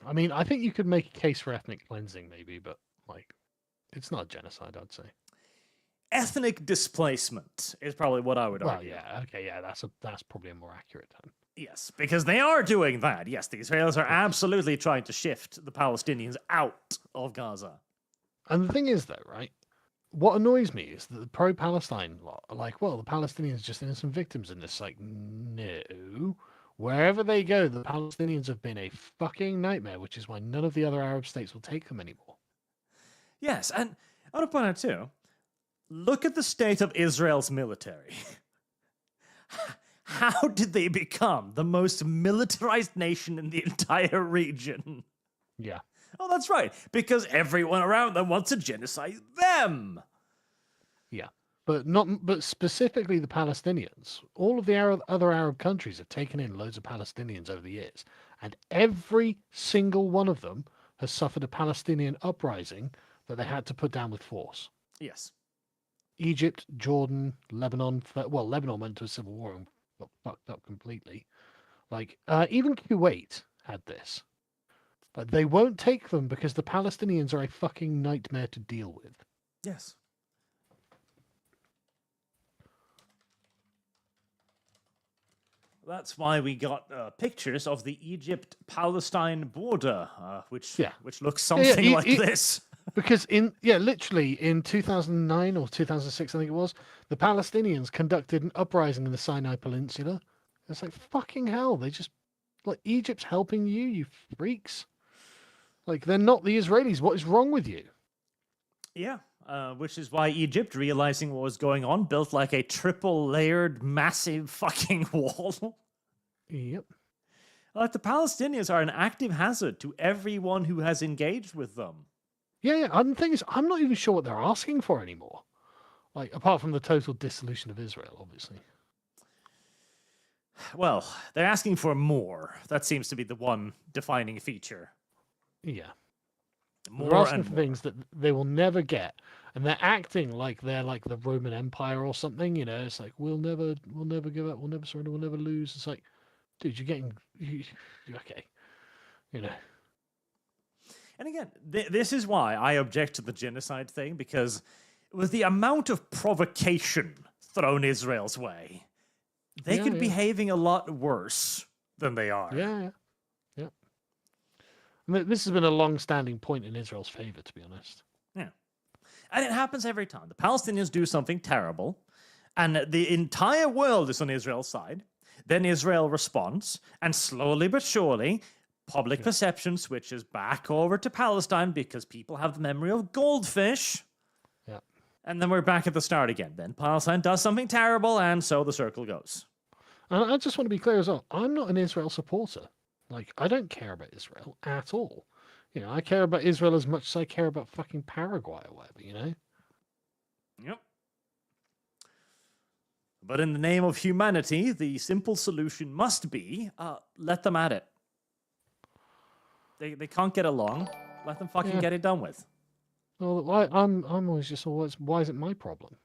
I mean, I think you could make a case for ethnic cleansing, maybe, but, like, it's not genocide, I'd say.
Ethnic displacement is probably what I would argue.
Well, yeah, okay, yeah, that's probably a more accurate term.
Yes, because they are doing that. Yes, the Israelis are absolutely trying to shift the Palestinians out of Gaza.
And the thing is, though, right? What annoys me is that the pro-Palestine lot are like, well, the Palestinians are just innocent victims in this. Like, no. Wherever they go, the Palestinians have been a fucking nightmare, which is why none of the other Arab states will take them anymore.
Yes, and I want to point out, too, look at the state of Israel's military. How did they become the most militarized nation in the entire region?
Yeah.
Oh, that's right. Because everyone around them wants to genocide them.
Yeah. but specifically the Palestinians. All of the other Arab countries have taken in loads of Palestinians over the years, and every single one of them has suffered a Palestinian uprising that they had to put down with force.
Yes.
Egypt, Jordan, Lebanon. Well, Lebanon went to a civil war and got fucked up completely. Like even Kuwait had this, but they won't take them because the Palestinians are a fucking nightmare to deal with.
Yes. That's why we got pictures of the Egypt-Palestine border, which looks something like this.
Because literally in 2009 or 2006, I think it was, the Palestinians conducted an uprising in the Sinai Peninsula. It's like, fucking hell, they just, like, Egypt's helping you, you freaks. Like, they're not the Israelis. What is wrong with you?
Yeah, which is why Egypt, realizing what was going on, built like a triple-layered, massive fucking wall.
Yep.
Like, the Palestinians are an active hazard to everyone who has engaged with them.
Yeah. And the thing is, I'm not even sure what they're asking for anymore. Like, apart from the total dissolution of Israel, obviously.
Well, they're asking for more. That seems to be the one defining feature.
Yeah.
More
They're asking
and
for
more.
things that they will never get. And they're acting like they're like the Roman Empire or something, you know. It's like, we'll never give up, we'll never surrender, we'll never lose. It's like, dude, you're getting... okay. You know.
And again, this is why I object to the genocide thing, because with the amount of provocation thrown Israel's way, they could be behaving a lot worse than they are.
Yeah. I mean, this has been a long-standing point in Israel's favor, to be honest.
Yeah. And it happens every time. The Palestinians do something terrible, and the entire world is on Israel's side. Then Israel responds, and slowly but surely, public perception switches back over to Palestine because people have the memory of goldfish.
Yeah.
And then we're back at the start again. Then Palestine does something terrible, and so the circle goes.
And I just want to be clear as well. I'm not an Israel supporter. Like, I don't care about Israel at all. You know, I care about Israel as much as I care about fucking Paraguay or whatever, you know?
Yep. But in the name of humanity, the simple solution must be, let them at it. They can't get along. Let them fucking get it done with.
Well, I'm always just, why is it my problem?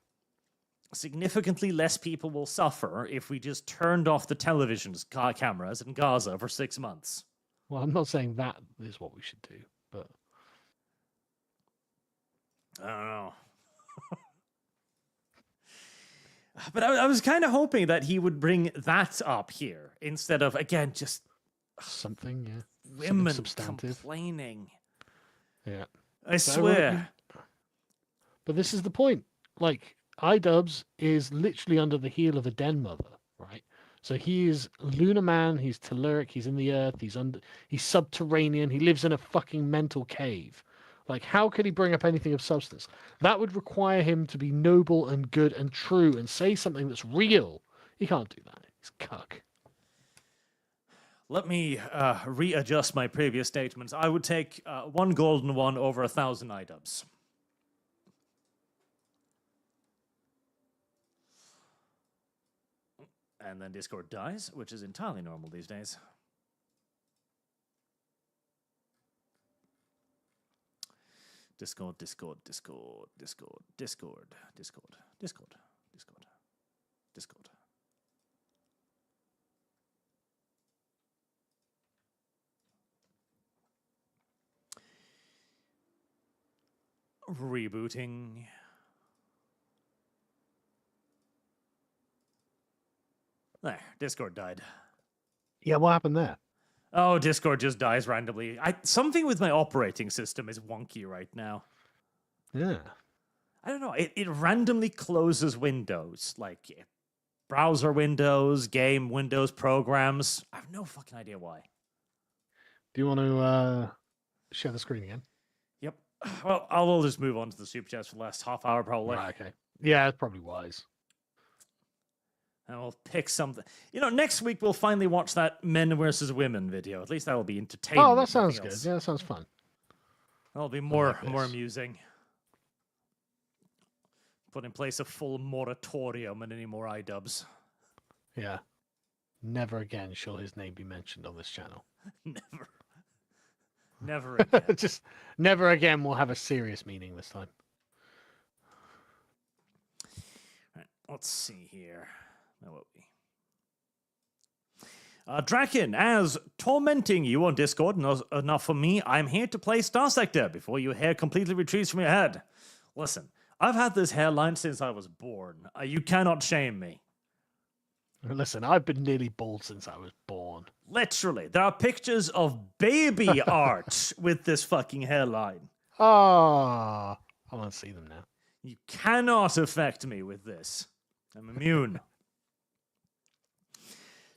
Significantly less people will suffer if we just turned off the televisions, cameras in Gaza for 6 months.
Well, I'm not saying that is what we should do, but...
I don't know. But I was kind of hoping that he would bring that up here instead of, again, just...
Something, yeah.
Women
substantive.
complaining.
Yeah.
I swear.
But this is the point. Like, iDubbbz is literally under the heel of a den mother, right? So he is Lunar Man, he's telluric, he's in the earth, he's subterranean, he lives in a fucking mental cave. Like, how could he bring up anything of substance? That would require him to be noble and good and true and say something that's real. He can't do that. He's cuck.
Let me readjust my previous statements. I would take one golden one over 1,000 iDubbbz. And then Discord dies, which is entirely normal these days. Discord. Rebooting. There, Discord died.
Yeah, what happened there?
Oh, Discord just dies randomly. Something with my operating system is wonky right now.
Yeah.
I don't know. It randomly closes windows, like browser windows, game windows, programs. I have no fucking idea why.
Do you want to share the screen again?
Yep. Well, I'll just move on to the Superchats for the last half hour, probably.
Right, okay. Yeah, it's probably wise.
And we'll pick something. You know, next week we'll finally watch that Men versus Women video. At least that'll be entertaining.
Oh, that sounds good. Yeah, that sounds fun.
That'll be more amusing. Put in place a full moratorium and any more iDubbbz.
Yeah. Never again shall his name be mentioned on this channel.
Never. Never again.
Just never again will have a serious meaning this time.
Right, let's see here. Where were we? Draken, as tormenting you on Discord enough for me, I'm here to play Star Sector before your hair completely retreats from your head. Listen, I've had this hairline since I was born. You cannot shame me.
Listen, I've been nearly bald since I was born.
Literally, there are pictures of baby art with this fucking hairline.
Ah, I want to see them now.
You cannot affect me with this. I'm immune.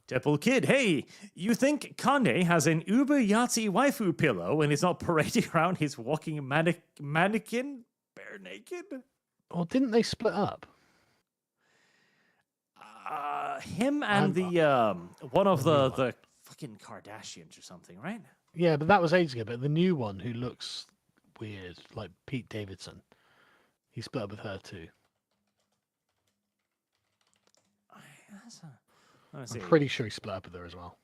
Temple Kid, hey, you think Kanye has an uber Yahtzee waifu pillow and is not parading around his walking mannequin bare naked?
Well, didn't they split up?
Him and the one of the fucking Kardashians or something, right?
Yeah, but that was ages ago. But the new one who looks weird, like Pete Davidson, he split up with her too. I'm pretty sure he split up with her as well.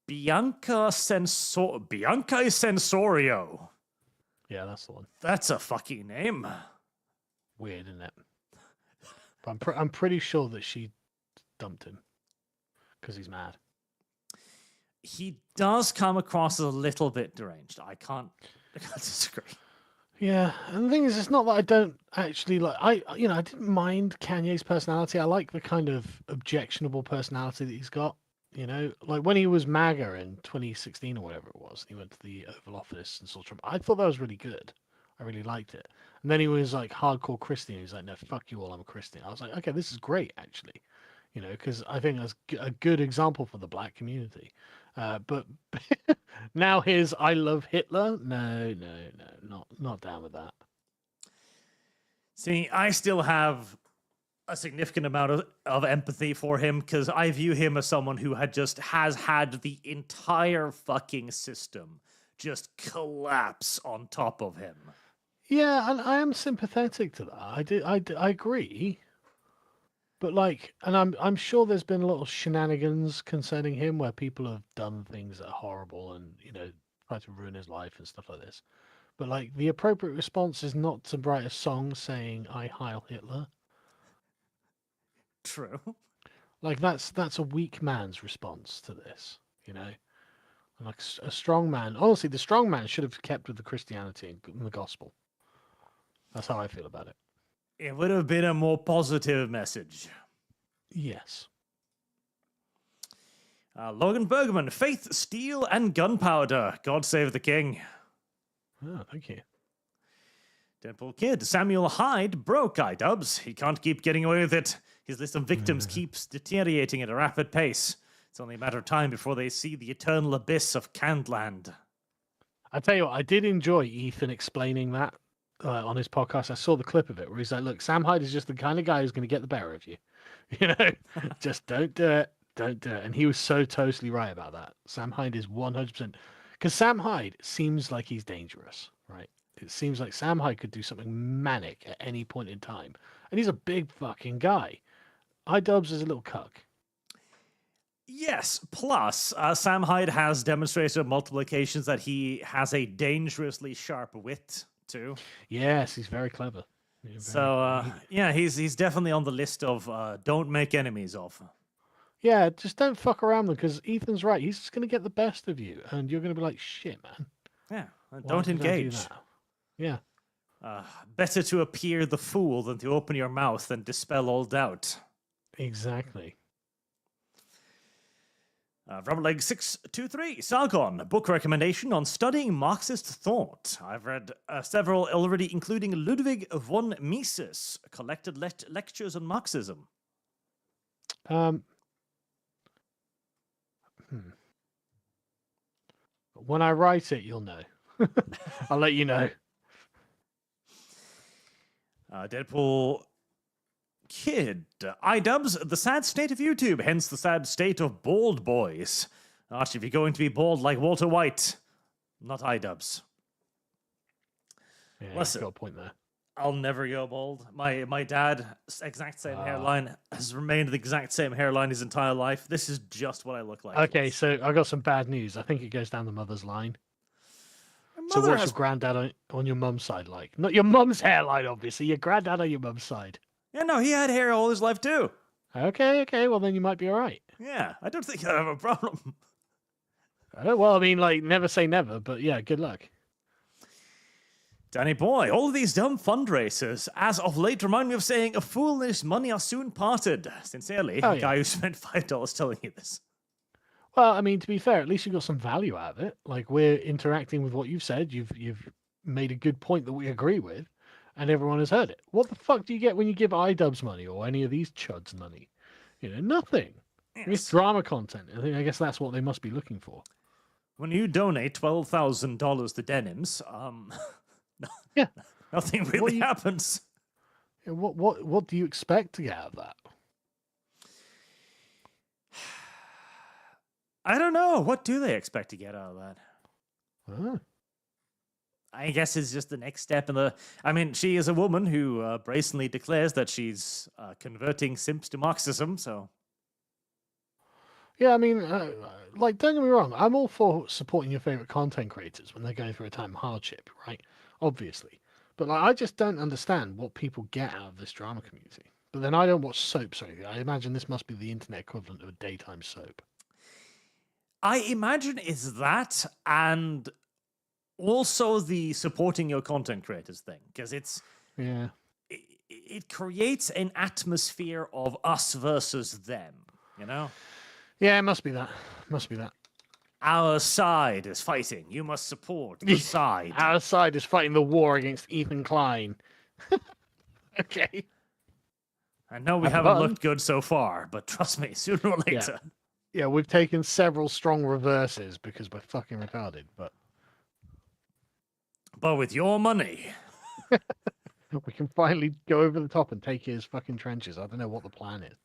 Bianca Sensorio.
Yeah, that's the one.
That's a fucking name.
Weird, isn't it? But I'm pretty sure that she dumped him because he's mad.
He does come across a little bit deranged. I can't disagree.
Yeah, and the thing is, it's not that I don't actually like. I didn't mind Kanye's personality. I like the kind of objectionable personality that he's got. You know, like when he was MAGA in 2016 or whatever it was, he went to the Oval Office and saw Trump. I thought that was really good. I really liked it. And then he was like hardcore Christian. He's like, no, fuck you all, I'm a Christian. I was like, okay, this is great, actually. You know, because I think that's a good example for the black community. But now here's I love Hitler. No, not down with that.
See, I still have a significant amount of empathy for him because I view him as someone who has had the entire fucking system just collapse on top of him.
Yeah, and I am sympathetic to that. I agree. But like, and I'm sure there's been a lot of shenanigans concerning him where people have done things that are horrible and, you know, tried to ruin his life and stuff like this. But like, the appropriate response is not to write a song saying "I Heil Hitler."
True.
Like that's a weak man's response to this, you know. Like a strong man. Honestly, the strong man should have kept with the Christianity and the gospel. That's how I feel about it.
It would have been a more positive message.
Yes.
Logan Bergman, faith, steel, and gunpowder. God save the king.
Oh, thank you.
Deadpool Kid, Samuel Hyde broke iDubbbz. He can't keep getting away with it. His list of victims keeps deteriorating at a rapid pace. It's only a matter of time before they see the eternal abyss of Candland.
I tell you what, I did enjoy Ethan explaining that on his podcast. I saw the clip of it where he's like, look, Sam Hyde is just the kind of guy who's going to get the better of you. You know, just don't do it. Don't do it. And he was so totally right about that. Sam Hyde is 100%. Because Sam Hyde seems like he's dangerous, right? It seems like Sam Hyde could do something manic at any point in time. And he's a big fucking guy. iDubbbz is a little cuck.
Yes, plus Sam Hyde has demonstrated on multiple occasions that he has a dangerously sharp wit, too.
Yes, he's very clever.
Yeah, he's definitely on the list of don't make enemies of.
Yeah, just don't fuck around with him because Ethan's right. He's just going to get the best of you, and you're going to be like, shit, man.
Yeah, don't engage.
Yeah.
Better to appear the fool than to open your mouth and dispel all doubt.
Exactly.
Rubberleg 623, Sargon, book recommendation on studying Marxist thought. I've read several already, including Ludwig von Mises, collected lectures on Marxism.
When I write it, you'll know. I'll let you know.
Deadpool Kid, iDubbbz, the sad state of YouTube, hence the sad state of bald boys. Arch, if you're going to be bald like Walter White, not iDubbbz.
Yeah,
Listen,
got a point there.
I'll never go bald. My dad, exact same hairline, has remained the exact same hairline his entire life. This is just what I look like.
Okay, so I got some bad news. I think it goes down the mother's line. So
mother
what's
has-
your granddad on your mum's side like? Not your mum's hairline, obviously. Your granddad on your mum's side.
Yeah, no, he had hair all his life too.
Okay. Well, then you might be all right.
Yeah, I don't think I have a problem.
Well, I mean, like, never say never, but yeah, good luck.
Danny boy, all of these dumb fundraisers, as of late, remind me of saying, "A fool and his money are soon parted." Sincerely,
Oh,
a
yeah.
guy who spent $5 telling you this.
Well, I mean, to be fair, at least you got some value out of it. Like, we're interacting with what you've said. You've made a good point that we agree with, and everyone has heard it. What the fuck do you get when you give iDubbbz money or any of these chuds money? You know, nothing. It's drama content. I guess that's what they must be looking for.
When you donate $12,000 to Denims,
Yeah.
nothing really happens.
Yeah, what do you expect to get out of that?
I don't know. What do they expect to get out of that?
Oh.
I guess it's just the next step in the. I mean, she is a woman who brazenly declares that she's converting simps to Marxism, so.
Yeah, I mean, like, don't get me wrong. I'm all for supporting your favorite content creators when they're going through a time of hardship, right? Obviously. But like, I just don't understand what people get out of this drama community. But then I don't watch soaps or anything. I imagine this must be the internet equivalent of a daytime soap.
I imagine it's that and also the supporting your content creators thing, because it's.
Yeah.
It creates an atmosphere of us versus them, you know?
Yeah, it must be that. Must be that.
Our side is fighting. You must support the side.
Our side is fighting the war against Ethan Klein. Okay.
I know we
Have
haven't
fun.
looked good so far, but trust me, sooner or later.
Yeah, we've taken several strong reverses because we're fucking retarded, but
with your money.
we can finally go over the top and take his fucking trenches. I don't know what the plan is.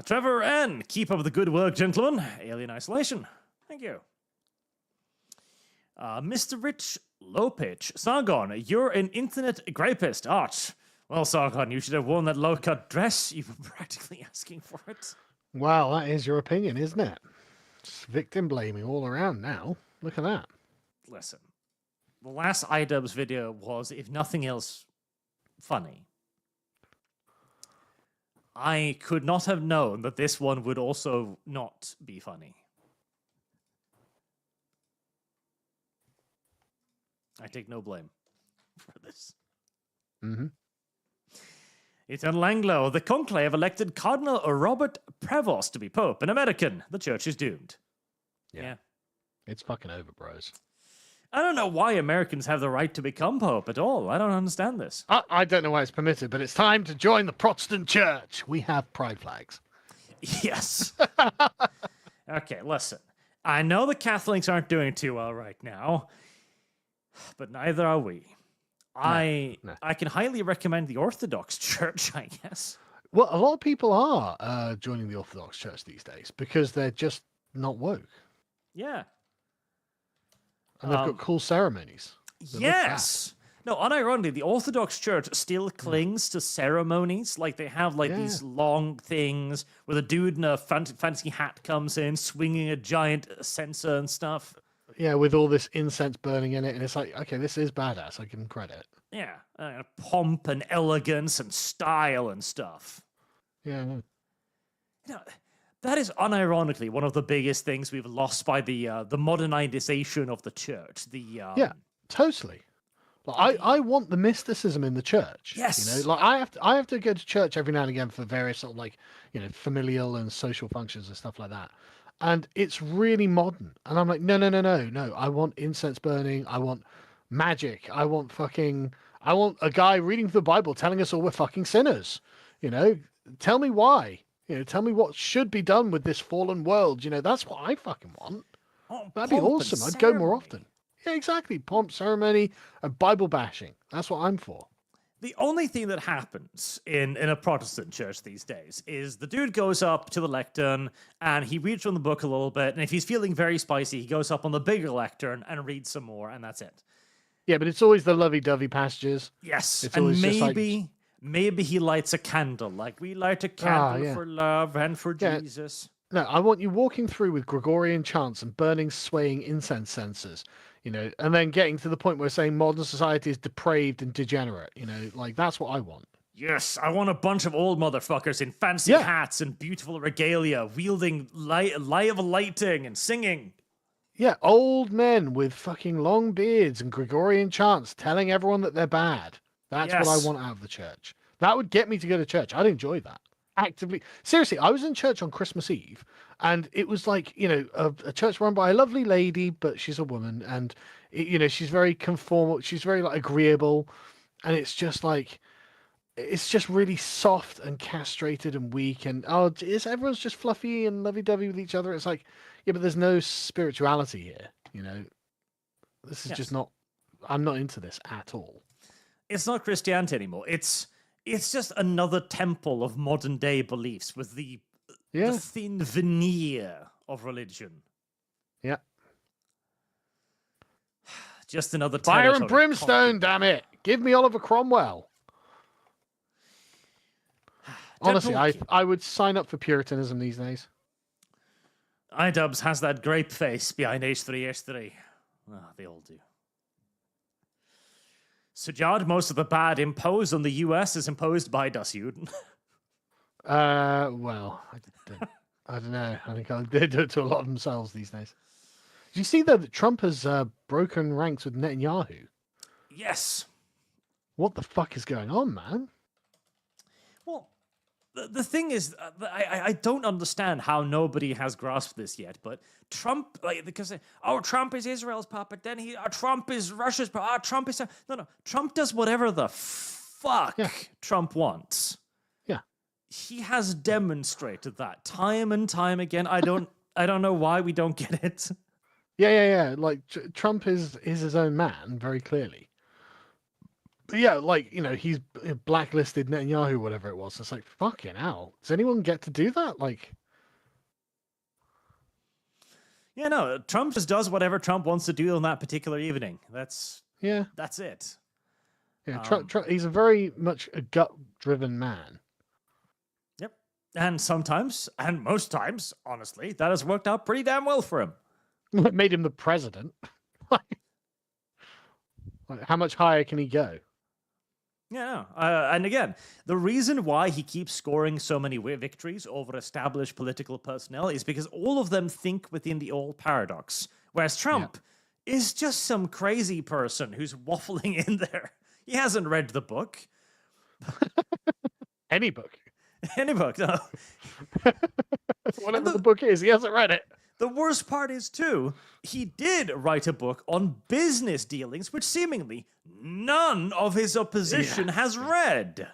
Trevor N, keep up the good work, gentlemen. Alien Isolation. Thank you. Mr. Rich Lopich. Sargon, you're an internet grapist. Arch. Well, Sargon, you should have worn that low-cut dress. You were practically asking for it.
Well, that is your opinion, isn't it? It's victim blaming all around now. Look at that.
Listen, the last iDubbbz video was, if nothing else, funny. I could not have known that this one would also not be funny. I take no blame for this.
Mm-hmm.
Ethan Langlow, the conclave elected Cardinal Robert Prevost to be Pope, an American. The church is doomed. Yeah.
It's fucking over, bros.
I don't know why Americans have the right to become Pope at all. I don't understand this.
I don't know why it's permitted, but it's time to join the Protestant Church. We have pride flags.
Yes. Okay, listen. I know the Catholics aren't doing too well right now, but neither are we. I can highly recommend the Orthodox Church, I guess.
Well, a lot of people are joining the Orthodox Church these days because they're just not woke.
Yeah.
And they've got cool ceremonies.
Yes. No, unironically, the Orthodox Church still clings to ceremonies. Like, they have, these long things where the dude in a fancy hat comes in, swinging a giant censer and stuff.
Yeah, with all this incense burning in it. And it's like, okay, this is badass. I give them credit.
Yeah. Pomp and elegance and style and stuff.
Yeah.
You know, that is unironically one of the biggest things we've lost by the modernization of the church.
Yeah, totally. Like, I want the mysticism in the church.
Yes.
You know, like I have to go to church every now and again for various sort of familial and social functions and stuff like that. And it's really modern. And I'm like, no. I want incense burning. I want magic. I want a guy reading the Bible telling us all we're fucking sinners. You know, tell me why. You know, tell me what should be done with this fallen world. You know, that's what I fucking want.
Oh,
that'd be awesome. I'd go more often. Yeah, exactly. Pomp, ceremony, and Bible bashing. That's what I'm for.
The only thing that happens in a Protestant church these days is the dude goes up to the lectern and he reads from the book a little bit. And if he's feeling very spicy, he goes up on the bigger lectern and reads some more, and that's it.
Yeah, but it's always the lovey-dovey passages.
Yes,
It's
and
always just like,
maybe he lights a candle, like we light a candle
yeah.
for love and for
Yeah.
Jesus.
No, I want you walking through with Gregorian chants and burning, swaying incense censers, and then getting to the point where saying modern society is depraved and degenerate, like that's what I want.
Yes, I want a bunch of old motherfuckers in fancy hats and beautiful regalia, wielding lighting and singing.
Yeah, old men with fucking long beards and Gregorian chants telling everyone that they're bad. That's what I want out of the church. That would get me to go to church. I'd enjoy that. Actively. Seriously, I was in church on Christmas Eve, and it was like, a church run by a lovely lady, but she's a woman, and, she's very conformal. She's very, like, agreeable, and it's just like, it's just really soft and castrated and weak, and, everyone's just fluffy and lovey-dovey with each other. It's like, yeah, but there's no spirituality here, This is just not, I'm not into this at all.
It's not Christianity anymore. It's just another temple of modern day beliefs with the thin veneer of religion.
Yeah.
Just another
fire and brimstone, damn it! Give me Oliver Cromwell. Honestly, I would sign up for Puritanism these days.
iDubbbz has that grape face behind H3H3. They all do. Sujad, most of the bad imposed on the US is imposed by Dasyud.
Well, I don't know. I think they do it to a lot of themselves these days. Did you see that Trump has broken ranks with Netanyahu?
Yes.
What the fuck is going on, man?
Well, the thing is, I don't understand how nobody has grasped this yet, but Trump, because, Trump is Israel's puppet, then Trump is Russia's puppet, Trump is... No, Trump does whatever the fuck Trump wants.
Yeah.
He has demonstrated that time and time again. I don't know why we don't get it.
Yeah. Like, Trump is his own man, very clearly. But yeah, he's blacklisted Netanyahu, whatever it was. It's like, fucking hell. Does anyone get to do that? Like...
Yeah, no, Trump just does whatever Trump wants to do on that particular evening. That's it.
Yeah, Trump, he's a very much a gut-driven man.
Yep. And sometimes, and most times, honestly, that has worked out pretty damn well for him.
It made him the president. How much higher can he go?
Yeah, no. And again, the reason why he keeps scoring so many victories over established political personnel is because all of them think within the old paradox, whereas Trump is just some crazy person who's waffling in there. He hasn't read the book.
Any book.
Any book, no.
Whatever the book is, he hasn't read it.
The worst part is, too, he did write a book on business dealings, which seemingly none of his opposition has read.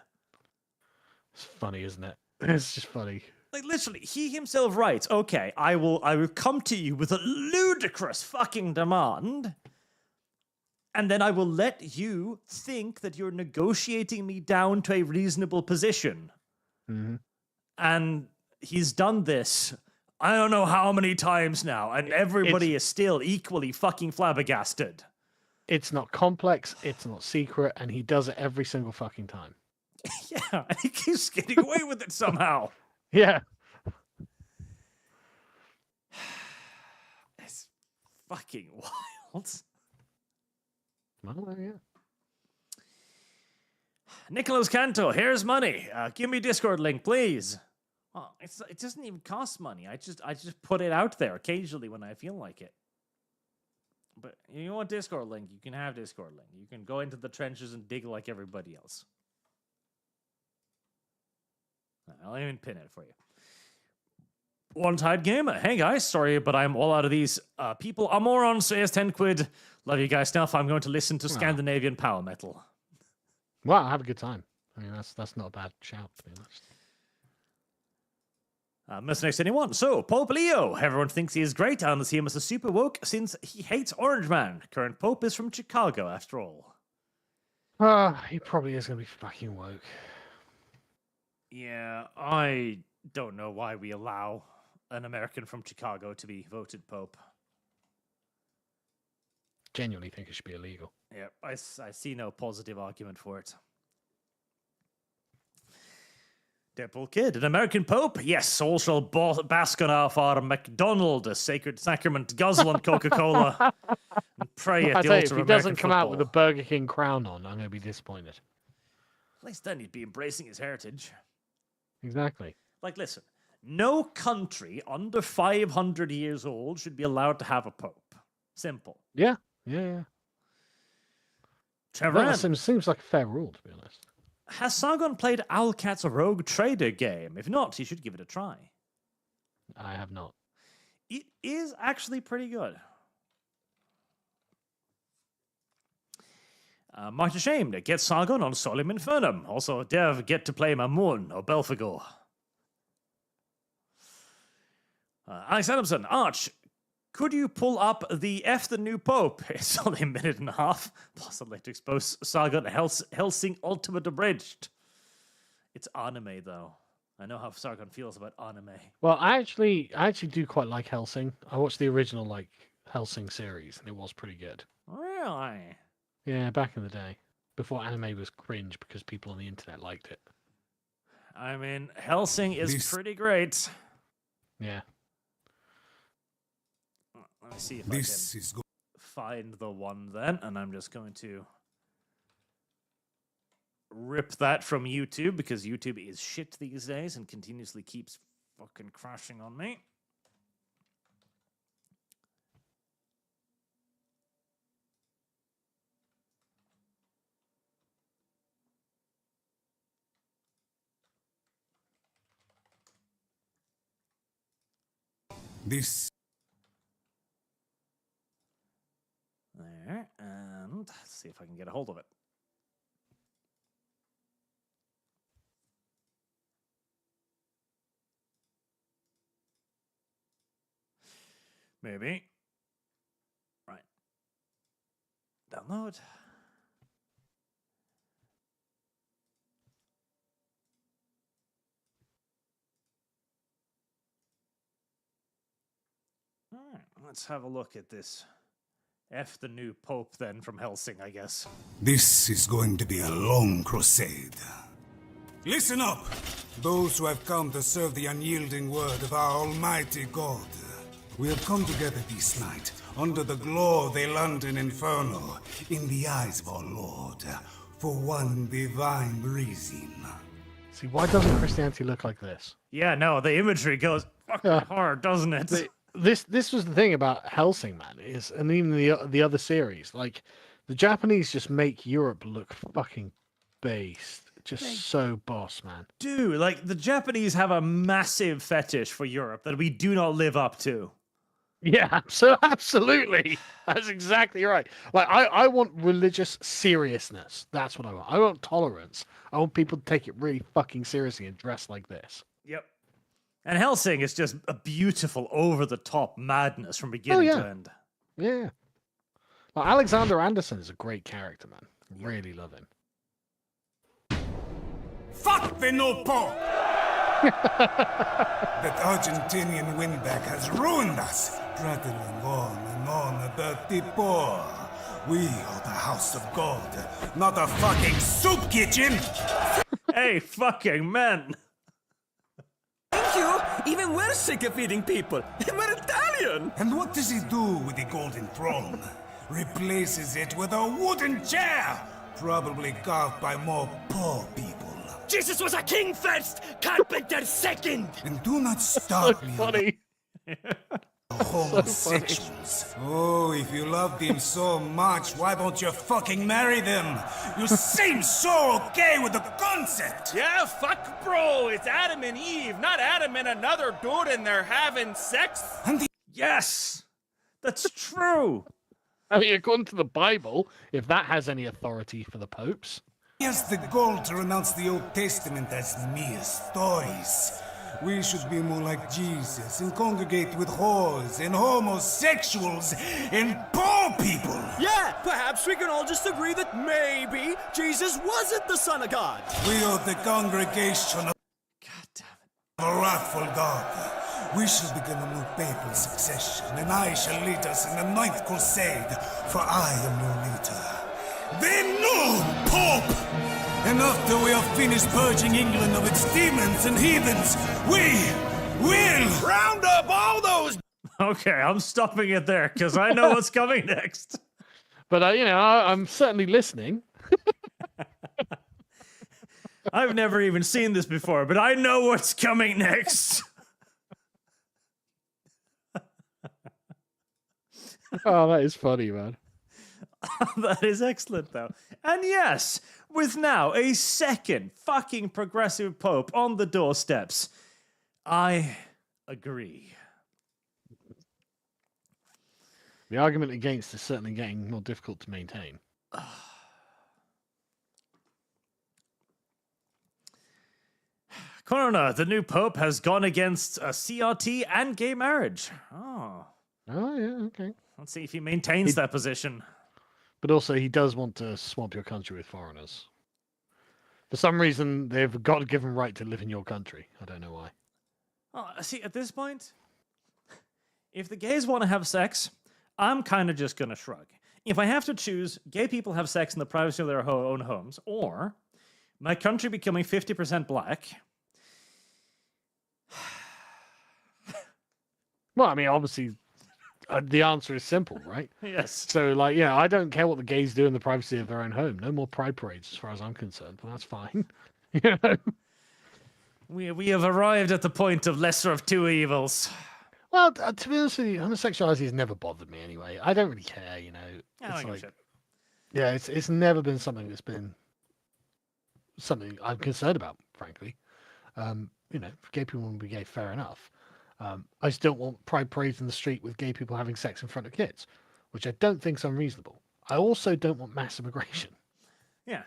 It's funny, isn't it? It's just funny.
Like, literally, he himself writes, okay, I will come to you with a ludicrous fucking demand, and then I will let you think that you're negotiating me down to a reasonable position.
Mm-hmm.
And he's done this... I don't know how many times now, and everybody is still equally fucking flabbergasted.
It's not complex, it's not secret, and he does it every single fucking time.
Yeah, and he keeps getting away with it somehow.
Yeah.
It's fucking wild.
Well, yeah.
Nicholas Canto, here's money. Give me Discord link, please. Oh, it doesn't even cost money. I just put it out there occasionally when I feel like it. But if you want Discord link, you can have Discord link. You can go into the trenches and dig like everybody else. I'll even pin it for you. One-Tide Gamer. Hey guys, sorry, but I'm all out of these people. I'm more on says 10 quid. Love you guys. Now I'm going to listen to Scandinavian power metal.
Well, have a good time. I mean, that's not a bad shout, to be honest.
Miss Next Anyone. So, Pope Leo. Everyone thinks he is great and see him as a super woke since he hates Orange Man. Current Pope is from Chicago, after all.
He probably is going to be fucking woke.
Yeah, I don't know why we allow an American from Chicago to be voted Pope.
genuinely think it should be illegal.
Yeah, I see no positive argument for it. Deadpool Kid, an American Pope? Yes, all shall bask on our farm, McDonald, a sacred sacrament, guzzle on Coca-Cola, and pray at
I
the
tell you,
altar
if
of
he
American
doesn't come out with a
football.
Burger King crown on, I'm going to be disappointed.
At least then he'd be embracing his heritage.
Exactly.
Like, listen, no country under 500 years old should be allowed to have a pope. Simple.
Yeah, yeah.
Trevor
That seems like a fair rule, to be honest.
Has Sargon played Alcat's Rogue Trader game? If not, he should give it a try.
I have not.
It is actually pretty good. Might ashamed. Get Sargon on Solim Infernum. Also, Dev, get to play Mamun or Belphegor. Alex Adamson, Arch, could you pull up the F the New Pope? It's only a minute and a half. Possibly to expose Sargon Helsing Ultimate Abridged. It's anime, though. I know how Sargon feels about anime.
Well, I actually do quite like Helsing. I watched the original Helsing series, and it was pretty good.
Really?
Yeah, back in the day, before anime was cringe because people on the internet liked it.
I mean, Helsing is pretty great.
Yeah.
Let me see if I can find the one then, and I'm just going to rip that from YouTube because YouTube is shit these days and continuously keeps fucking crashing on me.
This.
There, and let's see if I can get a hold of it. Maybe. Right. Download. All right, let's have a look at this. F the New Pope, then, from Helsing, I guess.
This is going to be a long crusade. Listen up, those who have come to serve the unyielding word of our Almighty God. We have come together this night, under the glow of the London Inferno, in the eyes of our Lord, for one divine reason.
See, why doesn't Christianity look like this?
Yeah, no, the imagery goes fucking hard, doesn't it?
This was the thing about Helsing, man, and even the other series. Like, the Japanese just make Europe look fucking based. Just so boss, man.
Dude, like, the Japanese have a massive fetish for Europe that we do not live up to.
Yeah, so absolutely. That's exactly right. Like, I want religious seriousness. That's what I want. I want tolerance. I want people to take it really fucking seriously and dress like this.
Yep. And Helsing is just a beautiful, over-the-top madness from beginning to end.
Yeah. Well, Alexander Anderson is a great character, man. Really love him.
Fuck the no Pope! That Argentinian windbag has ruined us, prattling on and on about the poor. We are the house of God, not a fucking soup kitchen!
Hey, fucking men!
Thank you! Even we're sick of feeding people! We're Italian!
And what does he do with the golden throne? Replaces it with a wooden chair! Probably carved by more poor people.
Jesus was a king first, carpenter second!
And do not start me.
Funny.
Homosexuals. Oh, if you loved him so much, why won't you fucking marry them? You seem so okay with the concept.
Yeah, fuck, bro. It's Adam and Eve, not Adam and another dude, and they're having sex.
Yes! That's true!
I mean, according to the Bible, if that has any authority for the popes.
He has the gall to renounce the Old Testament as mere stories. We should be more like Jesus and congregate with whores and homosexuals and poor people.
Yeah, perhaps we can all just agree that maybe Jesus wasn't the Son of God.
We are the congregation of a wrathful God. we shall begin a new papal succession, and I shall lead us in the 9th Crusade, for I am your leader. Then no, Pope! And after we have finished purging England of its demons and heathens, we will round up all those.
Okay, I'm stopping it there because I know what's coming next.
But I'm certainly listening.
I've never even seen this before, but I know what's coming next.
Oh, that is funny, man.
That is excellent, though. And yes, with now a second fucking progressive pope on the doorsteps, I agree.
The argument against is certainly getting more difficult to maintain.
Coroner, the new pope has gone against CRT and gay marriage. Oh,
yeah, okay.
Let's see if he maintains that position.
But also, he does want to swamp your country with foreigners. For some reason, they've got a given right to live in your country. I don't know why.
Oh, see, at this point, if the gays want to have sex, I'm kind of just going to shrug. If I have to choose, gay people have sex in the privacy of their own homes, or my country becoming 50% black.
Well, I mean, obviously, the answer is simple, right?
Yes.
So, I don't care what the gays do in the privacy of their own home. No more pride parades, as far as I'm concerned. But that's fine.
We have arrived at the point of lesser of two evils.
Well, to be honest with you, homosexuality has never bothered me anyway. I don't really care,
I don't
It's
give a shit.
yeah, it's never been something that's been something I'm concerned about, frankly. If gay people want to be gay, fair enough. I just don't want pride parades in the street with gay people having sex in front of kids, which I don't think is unreasonable. I also don't want mass immigration.
Yeah,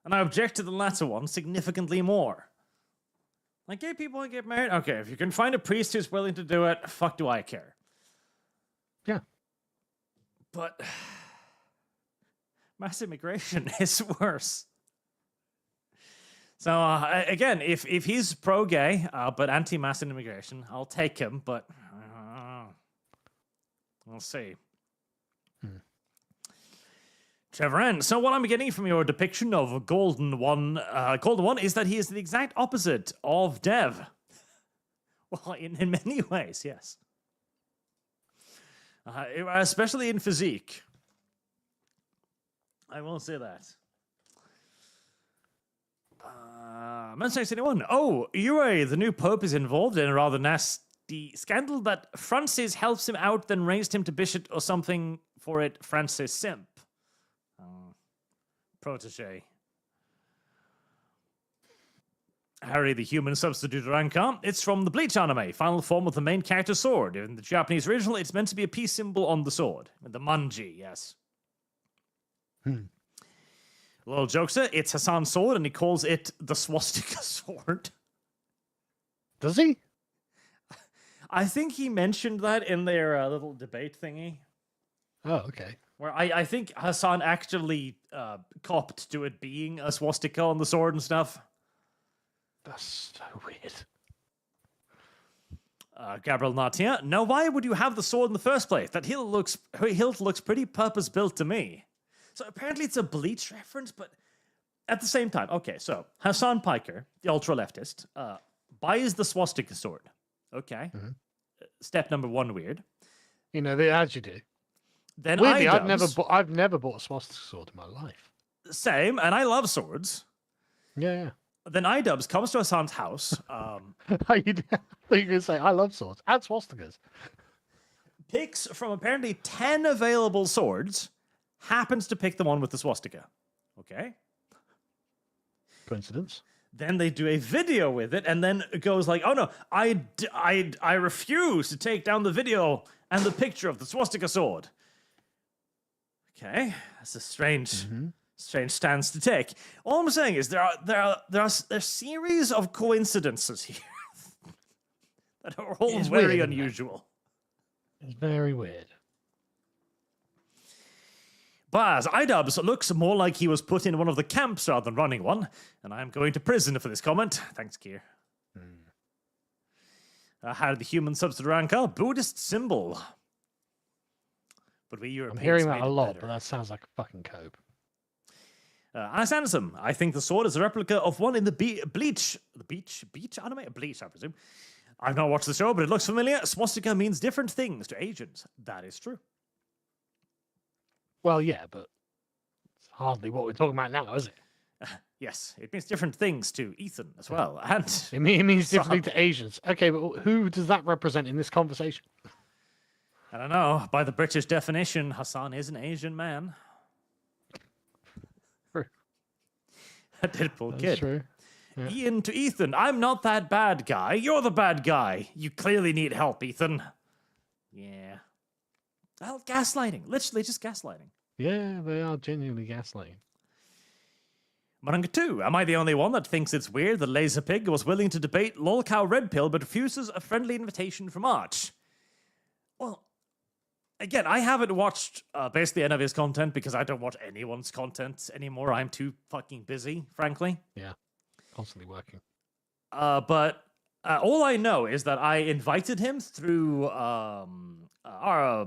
and I object to the latter one significantly more. Like, gay people want to get married? Okay, if you can find a priest who's willing to do it, fuck do I care.
Yeah.
But mass immigration is worse. So, again, if he's pro-gay, but anti-mass immigration, I'll take him, but we'll see. Trevor N. So what I'm getting from your depiction of Golden One is that he is the exact opposite of Dev. Well, in many ways, yes. Especially in physique. I will say that. Men's81. Oh, Ure, the new pope, is involved in a rather nasty scandal that Francis helps him out, then raised him to bishop or something for it. Francis Simp. Protege. Harry the Human Substitute Rancor. It's from the Bleach anime, final form of the main character's sword. In the Japanese original, it's meant to be a peace symbol on the sword. The manji, yes. Little jokester, it's Hasan's sword, and he calls it the swastika sword.
Does he?
I think he mentioned that in their little debate thingy.
Oh, okay.
Where I think Hasan actually copped to it being a swastika on the sword and stuff.
That's so weird.
Gabriel Natia. Now, why would you have the sword in the first place? That hilt looks pretty purpose-built to me. So apparently it's a Bleach reference, but at the same time, okay, so Hasan Piker, the ultra-leftist, buys the swastika sword. Okay. Mm-hmm. Step number one, weird.
As you do.
Then
weirdly,
iDubbbz,
I've never bought a swastika sword in my life.
Same, and I love swords.
Yeah.
Then iDubbbz comes to Hasan's house.
You were going to say, I love swords and swastikas.
Picks from apparently 10 available swords, happens to pick the one with the swastika. Okay.
Coincidence.
Then they do a video with it, and then it goes like, oh no, I refuse to take down the video and the picture of the swastika sword. Okay, that's a strange stance to take. All I'm saying is there are a series of coincidences here that are all very unusual.
It's very weird.
But as iDubbbz looks more like he was put in one of the camps rather than running one, and I am going to prison for this comment. Thanks, Keir. Had the human substitute Buddhist symbol. But we
I'm
Europeans
hearing that
made
a
it
lot,
better.
but that sounds like a fucking cope.
Anasanism. I think the sword is a replica of one in the Bleach anime? Bleach, I presume. I've not watched the show, but it looks familiar. Swastika means different things to Asians. That is true.
Well, yeah, but it's hardly what we're talking about now, is it?
Yes, it means different things to Ethan as well. And
it means differently to Asians. Okay, but who does that represent in this conversation?
I don't know. By the British definition, Hasan is an Asian man. A Deadpool
That's
kid.
true. Yeah.
Ian to Ethan, I'm not that bad guy. You're the bad guy. You clearly need help, Ethan. Yeah. Well, gaslighting. Literally just gaslighting.
Yeah, they are genuinely gaslighting.
Maranga 2, am I the only one that thinks it's weird that Laser Pig was willing to debate Lolcow Red Pill but refuses a friendly invitation from Arch? Well, again, I haven't watched basically any of his content because I don't watch anyone's content anymore. I'm too fucking busy, frankly.
Yeah, constantly working.
But all I know is that I invited him through our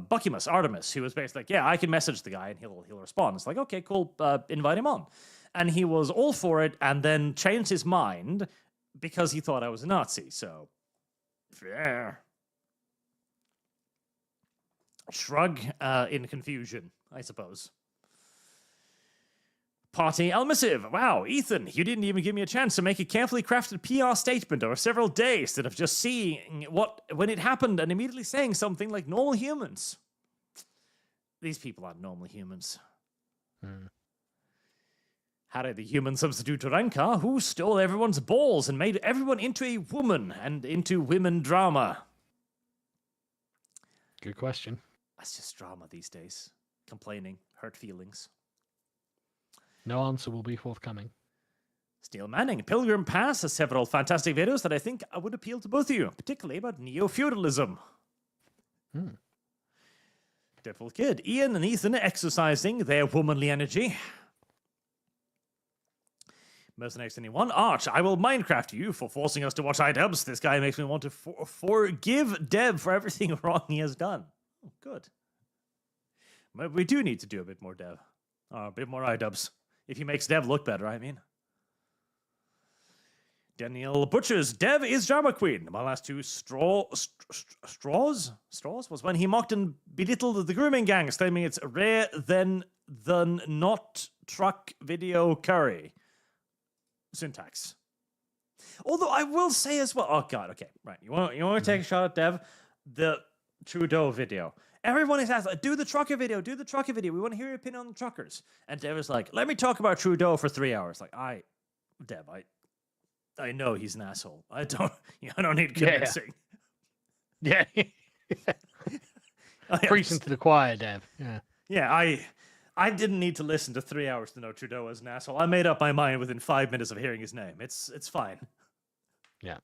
Buckymus, Artemis, who was basically like, yeah, I can message the guy and he'll respond. It's like, okay, cool, invite him on. And he was all for it and then changed his mind because he thought I was a Nazi. So, yeah. Shrug in confusion, I suppose. Party Elmissive. Wow, Ethan, you didn't even give me a chance to make a carefully crafted PR statement over several days instead of just seeing when it happened and immediately saying something like normal humans. These people aren't normal humans. Harry the human substitute Renka, who stole everyone's balls and made everyone into a woman and into women drama.
Good question.
That's just drama these days. Complaining, hurt feelings.
No answer will be forthcoming.
Steel Manning, Pilgrim Pass has several fantastic videos that I think would appeal to both of you, particularly about neo-feudalism. Deadpool Kid, Ian and Ethan exercising their womanly energy. Mercenaries anyone? Arch, I will Minecraft you for forcing us to watch iDubbbz. This guy makes me want to forgive Dev for everything wrong he has done. Oh, good. But we do need to do a bit more Dev. A bit more iDubbbz. If he makes Dev look better, I mean. Daniel Butchers, Dev is drama queen. My last two straws was when he mocked and belittled the grooming gangs, claiming it's rare than not truck video curry. Syntax. Although I will say as well, oh god, okay, right. You want to take a shot at Dev? The Trudeau video. Everyone is asked, do the trucker video, do the trucker video. We want to hear your opinion on the truckers. And Dev is like, let me talk about Trudeau for 3 hours. Like, Dev, I know he's an asshole. I don't need convincing.
Yeah. Preaching to the choir, Dev. Yeah.
Yeah, I didn't need to listen to 3 hours to know Trudeau was an asshole. I made up my mind within 5 minutes of hearing his name. It's fine.
Yeah.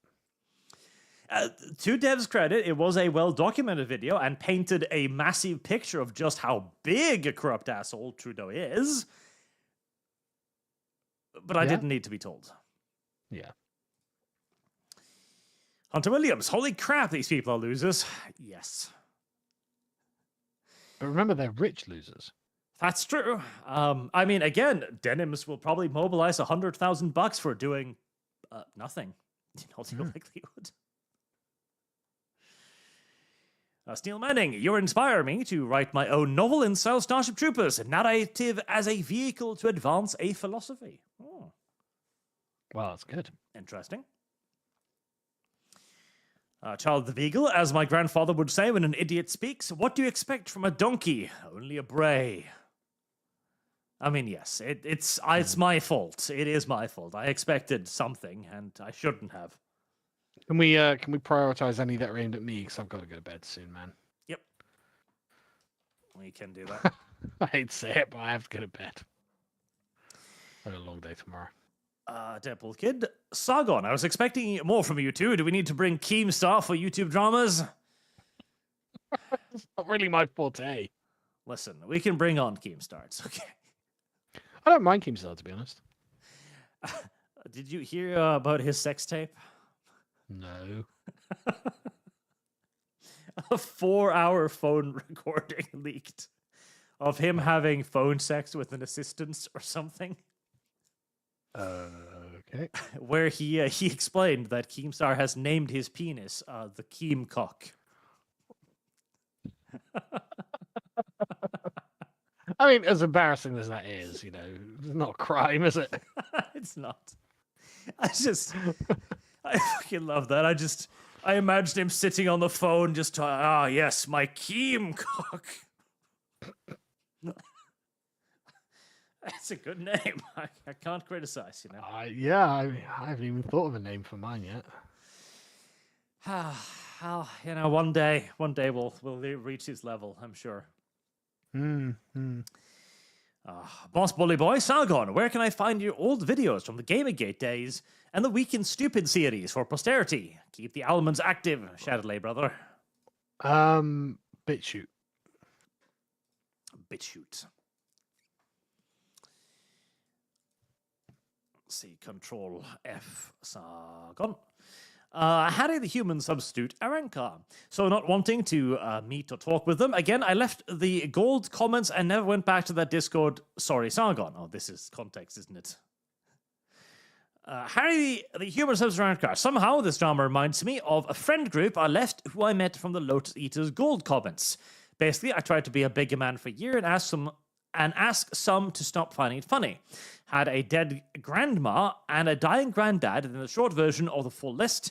To Dev's credit, it was a well-documented video and painted a massive picture of just how big a corrupt asshole Trudeau is. But I didn't need to be told.
Yeah.
Hunter Williams, holy crap, these people are losers. Yes.
But remember, they're rich losers.
That's true. I mean, again, Denims will probably mobilize $100,000 for doing nothing. In all due likelihood. Steel Manning, you inspire me to write my own novel in style Starship Troopers, a narrative as a vehicle to advance a philosophy. Oh.
Well, that's good.
Interesting. Child of the Beagle, as my grandfather would say when an idiot speaks, what do you expect from a donkey? Only a bray. I mean, yes, it's my fault. It is my fault. I expected something, and I shouldn't have.
Can we prioritize any that are aimed at me? Because I've got to go to bed soon, man.
Yep. We can do that.
I hate to say it, but I have to go to bed. I have a long day tomorrow.
Deadpool Kid. Sargon, I was expecting more from you two. Do we need to bring Keemstar for YouTube dramas?
It's not really my forte.
Listen, we can bring on Keemstar. It's okay.
I don't mind Keemstar, to be honest.
Did you hear about his sex tape?
No.
a 4-hour phone recording leaked of him having phone sex with an assistant or something.
Okay.
Where he explained that Keemstar has named his penis the Keem cock.
I mean, as embarrassing as that is, you know, it's not a crime, is it?
It's not. I fucking love that. I imagined him sitting on the phone just yes, my Keem cock. That's a good name. I can't criticize, you know.
Yeah, I haven't even thought of a name for mine yet.
Well, you know, one day we'll reach his level, I'm sure. Boss Bully Boy, Sargon, where can I find your old videos from the Gamergate days and the Week in Stupid series for posterity? Keep the almonds active, Shadowlay brother.
BitChute.
BitChute. Let's see, Control F, Sargon. Harry the Human substitute Aranka. So not wanting to meet or talk with them. Again, I left the gold comments and never went back to that Discord. Sorry, Sargon. Oh, this is context, isn't it? Harry the Human substitute Aranka. Somehow this drama reminds me of a friend group I left who I met from the Lotus Eaters gold comments. Basically, I tried to be a bigger man for a year and ask some to stop finding it funny. Had a dead grandma and a dying granddad in the short version of the full list.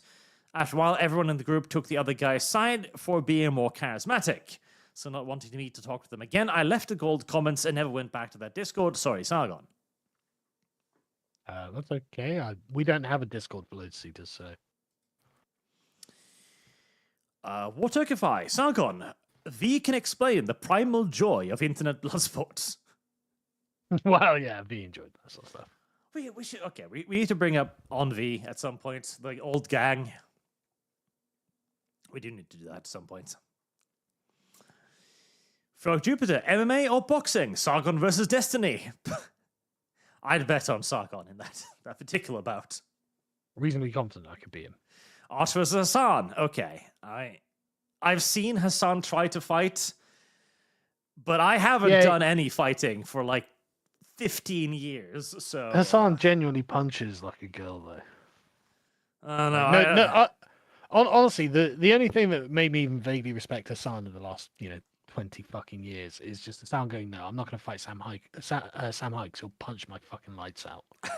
After a while, everyone in the group took the other guy's side for being more charismatic. So not wanting to meet to talk to them again, I left the gold comments and never went back to that Discord. Sorry, Sargon.
That's okay. We don't have a Discord for Lotus Eaters, so...
Waterkify, Sargon. V can explain the primal joy of internet bloodsports.
Well, yeah, V enjoyed that sort of stuff.
We should, okay, we need to bring up On V at some point, the old gang. We do need to do that at some point. Frog Jupiter, MMA or boxing? Sargon versus Destiny. I'd bet on Sargon in that particular bout.
Reasonably confident I could beat him.
Arch versus Hasan. Okay, I've seen Hasan try to fight, but I haven't done any fighting for like 15 years. So
Hasan genuinely punches like a girl, though.
No,
honestly, the only thing that made me even vaguely respect Hasan in the last 20 fucking years is just the sound going, no, I'm not going to fight Sam Hikes. He'll punch my fucking lights out.
I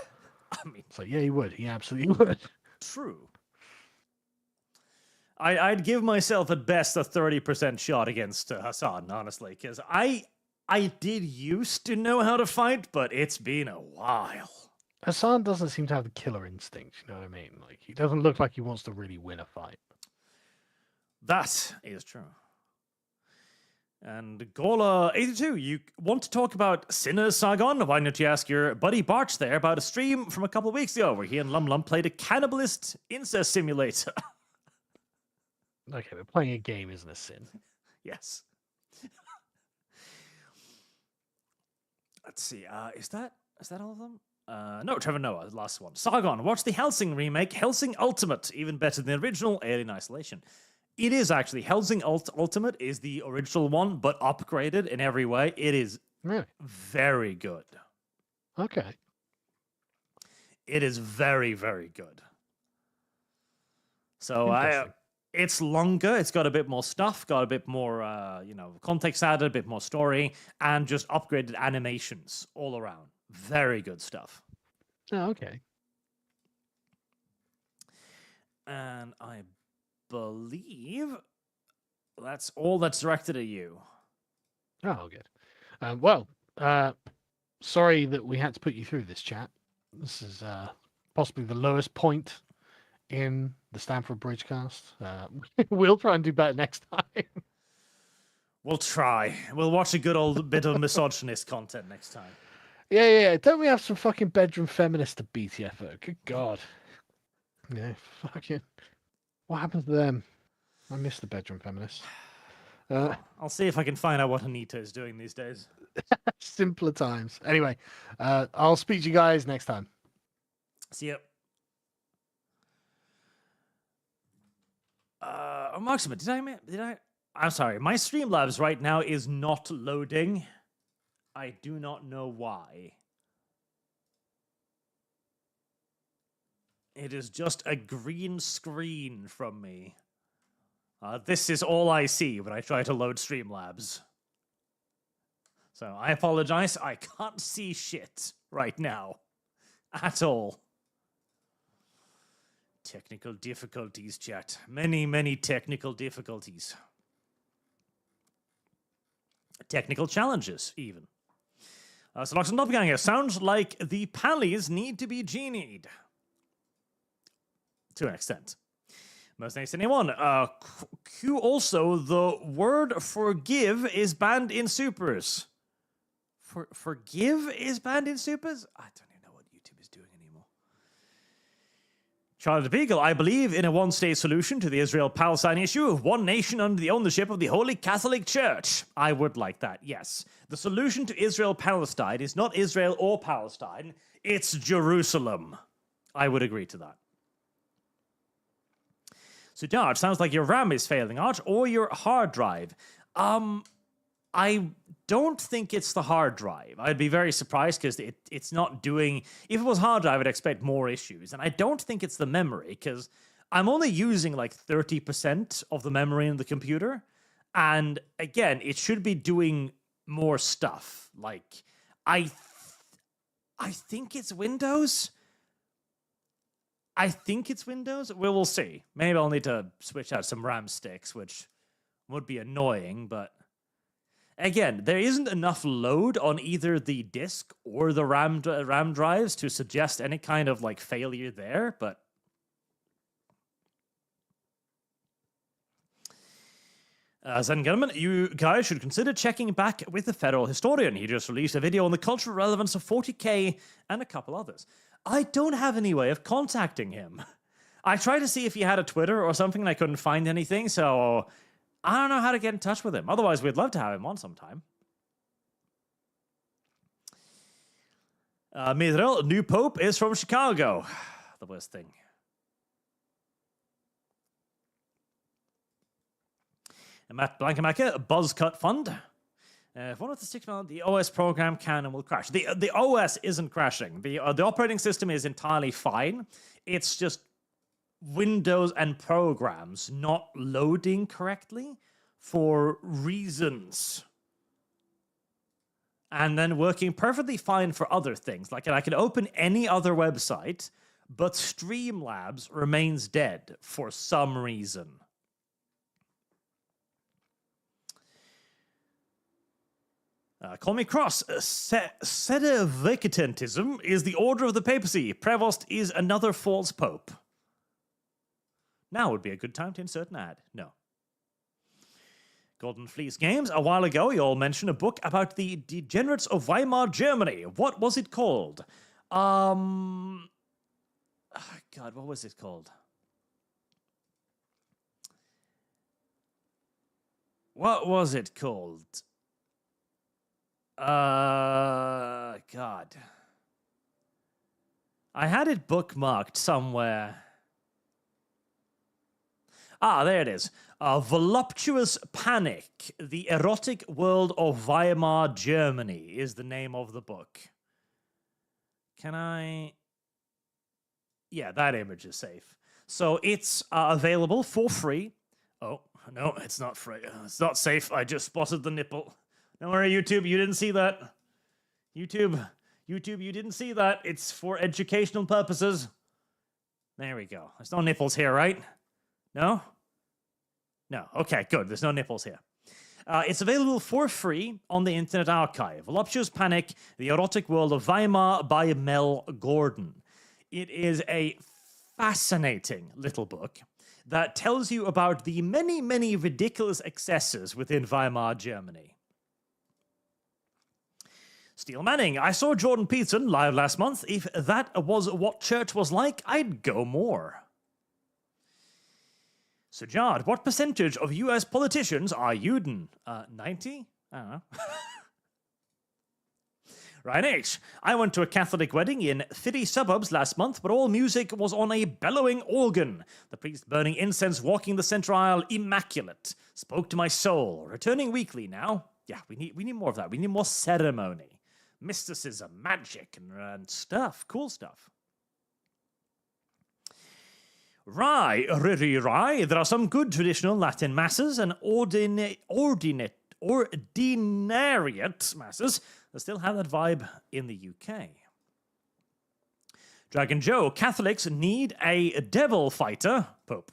mean,
it's like, yeah, he would. He absolutely would.
True. I'd give myself at best a 30% shot against Hasan, honestly, because I did used to know how to fight, but it's been a while.
Hasan doesn't seem to have the killer instinct, you know what I mean? Like, he doesn't look like he wants to really win a fight.
That is true. And Gola82, you want to talk about Sinners, Sargon? Why don't you ask your buddy Barch there about a stream from a couple of weeks ago where he and Lum played a cannibalist incest simulator?
Okay, but playing a game isn't a sin.
Yes. Let's see. Is that all of them? No, Trevor Noah, the last one. Sargon, watch the Helsing remake, Helsing Ultimate, even better than the original Alien Isolation. It is actually Helsing Ultimate is the original one, but upgraded in every way. It is very good.
Okay.
It is very, very good. So it's longer. It's got a bit more stuff, got a bit more, context added, a bit more story, and just upgraded animations all around. Very good stuff.
Oh, okay.
And I believe that's all that's directed at you.
Oh, good. Sorry that we had to put you through this, chat. This is possibly the lowest point in the Stamford Bridgecast. We'll try and do better next time.
We'll try. We'll watch a good old bit of misogynist content next time.
Yeah. Don't we have some fucking bedroom feminists to BTF? Good God. Yeah, fucking. What happens to them? I miss the bedroom feminists.
I'll see if I can find out what Anita is doing these days.
Simpler times. Anyway, I'll speak to you guys next time.
See ya. Maxima, did I I'm sorry, my Streamlabs right now is not loading. I do not know why. It is just a green screen from me. This is all I see when I try to load Streamlabs. So I apologize, I can't see shit right now. At all. Technical difficulties, chat. Many, many technical difficulties. Technical challenges, even. So Loxon Doppelganger, sounds like the Pallies need to be genied. To an extent. Most nice anyone. Q also, the word forgive is banned in supers. Forgive is banned in supers? I don't even know what YouTube is doing anymore. Charlotte Beagle, I believe in a one-state solution to the Israel-Palestine issue, one nation under the ownership of the Holy Catholic Church. I would like that, yes. The solution to Israel-Palestine is not Israel or Palestine, it's Jerusalem. I would agree to that. So, Arch, sounds like your RAM is failing, Arch, or your hard drive. I don't think it's the hard drive. I'd be very surprised because it's not doing... If it was hard drive, I'd expect more issues. And I don't think it's the memory because I'm only using like 30% of the memory in the computer. And again, it should be doing more stuff. Like, I think it's Windows. I think it's Windows. We'll see. Maybe I'll need to switch out some RAM sticks, which would be annoying, but... Again, there isn't enough load on either the disk or the RAM drives to suggest any kind of like failure there, but Zengelman, you guys should consider checking back with the federal historian. He just released a video on the cultural relevance of 40K and a couple others. I don't have any way of contacting him. I tried to see if he had a Twitter or something and I couldn't find anything, so I don't know how to get in touch with him. Otherwise, we'd love to have him on sometime. Mithril, new pope is from Chicago. The worst thing. And Matt Blankenmacher, Buzzcut Fund. If one of the 6 months, the OS program can and will crash. The OS isn't crashing. The operating system is entirely fine. It's just Windows and programs not loading correctly for reasons. And then working perfectly fine for other things. Like I can open any other website, but Streamlabs remains dead for some reason. Call me cross. Sedevacantism is the order of the papacy. Prevost is another false pope. Now would be a good time to insert an ad. No. Golden Fleece Games. A while ago, you all mentioned a book about the degenerates of Weimar Germany. What was it called? Oh God, what was it called? What was it called? God. I had it bookmarked somewhere. There it is. Voluptuous Panic, The Erotic World of Weimar Germany is the name of the book. Can I... Yeah, that image is safe. So it's available for free. Oh, no, it's not free. It's not safe. I just spotted the nipple. Don't worry, YouTube, you didn't see that. YouTube, you didn't see that. It's for educational purposes. There we go. There's no nipples here, right? No? No. Okay, good. There's no nipples here. It's available for free on the Internet Archive. Voluptuous Panic, The Erotic World of Weimar by Mel Gordon. It is a fascinating little book that tells you about the many, many ridiculous excesses within Weimar Germany. Steel Manning, I saw Jordan Peterson live last month. If that was what church was like, I'd go more. So, Jard, what percentage of US politicians are Juden? 90? I don't know. Ryan H. I went to a Catholic wedding in city suburbs last month, but all music was on a bellowing organ. The priest burning incense, walking the center aisle, immaculate. Spoke to my soul. Returning weekly now. Yeah, we need more of that. We need more ceremony. Mysticism, magic, and stuff. Cool stuff. Rye, there are some good traditional Latin masses and ordinariate masses that still have that vibe in the UK. Dragon Joe, Catholics need a devil fighter, Pope.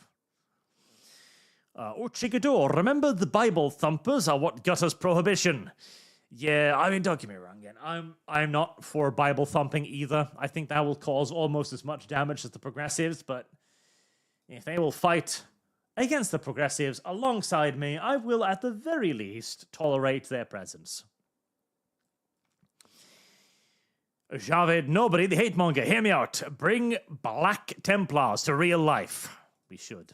Or Chigador, remember the Bible thumpers are what got us prohibition. Yeah, I mean, don't get me wrong again. I'm not for Bible thumping either. I think that will cause almost as much damage as the progressives, but if they will fight against the progressives alongside me, I will at the very least tolerate their presence. Javed, nobody, the hate monger, hear me out. Bring Black Templars to real life. We should.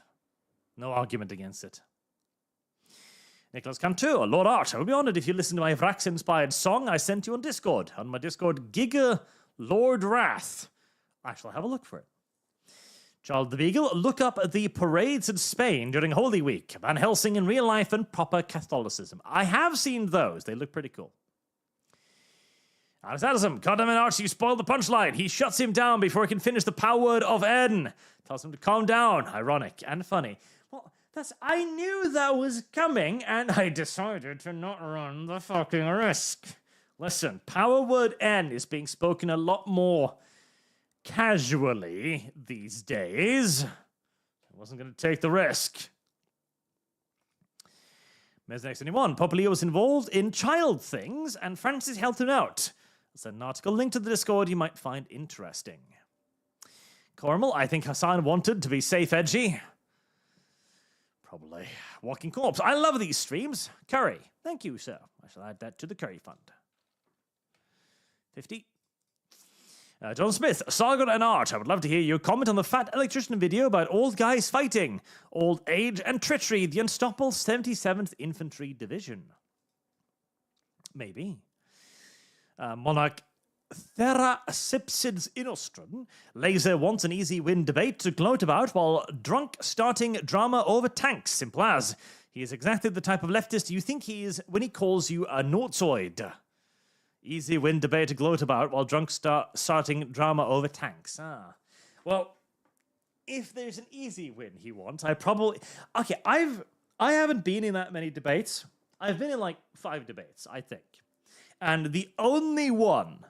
No argument against it. Nicholas Cantu, Lord Art, I will be honored if you listen to my Vrax-inspired song I sent you on Discord. On my Discord, Giga Lord Wrath. I shall have a look for it. Charles the Beagle, look up the parades in Spain during Holy Week. Van Helsing in real life and proper Catholicism. I have seen those. They look pretty cool. Alex Addison, goddamn Archie, you spoiled the punchline. He shuts him down before he can finish the power word of N. Tells him to calm down. Ironic and funny. Well, I knew that was coming, and I decided to not run the fucking risk. Listen, power word N is being spoken a lot more casually these days. I wasn't going to take the risk. Mesnex 21. Pope Leo was involved in child things, and Francis helped him out. I'll send an article linked to the Discord you might find interesting. Cormal, I think Hasan wanted to be safe edgy. Probably. Walking Corpse. I love these streams. Curry. Thank you, sir. I shall add that to the Curry Fund. 50. John Smith, Sargon and Art. I would love to hear your comment on the fat electrician video about old guys fighting. Old age and treachery. The unstoppable 77th Infantry Division. Maybe. Monarch Therasipsids Inostron. Laser wants an easy win debate to gloat about while drunk starting drama over tanks. Simple as. He is exactly the type of leftist you think he is when he calls you a Nortzoid. Easy win debate to gloat about while drunk starting drama over tanks. Well, if there's an easy win he wants, I probably... Okay, I haven't been in that many debates. I've been in like 5 debates, I think. And the only one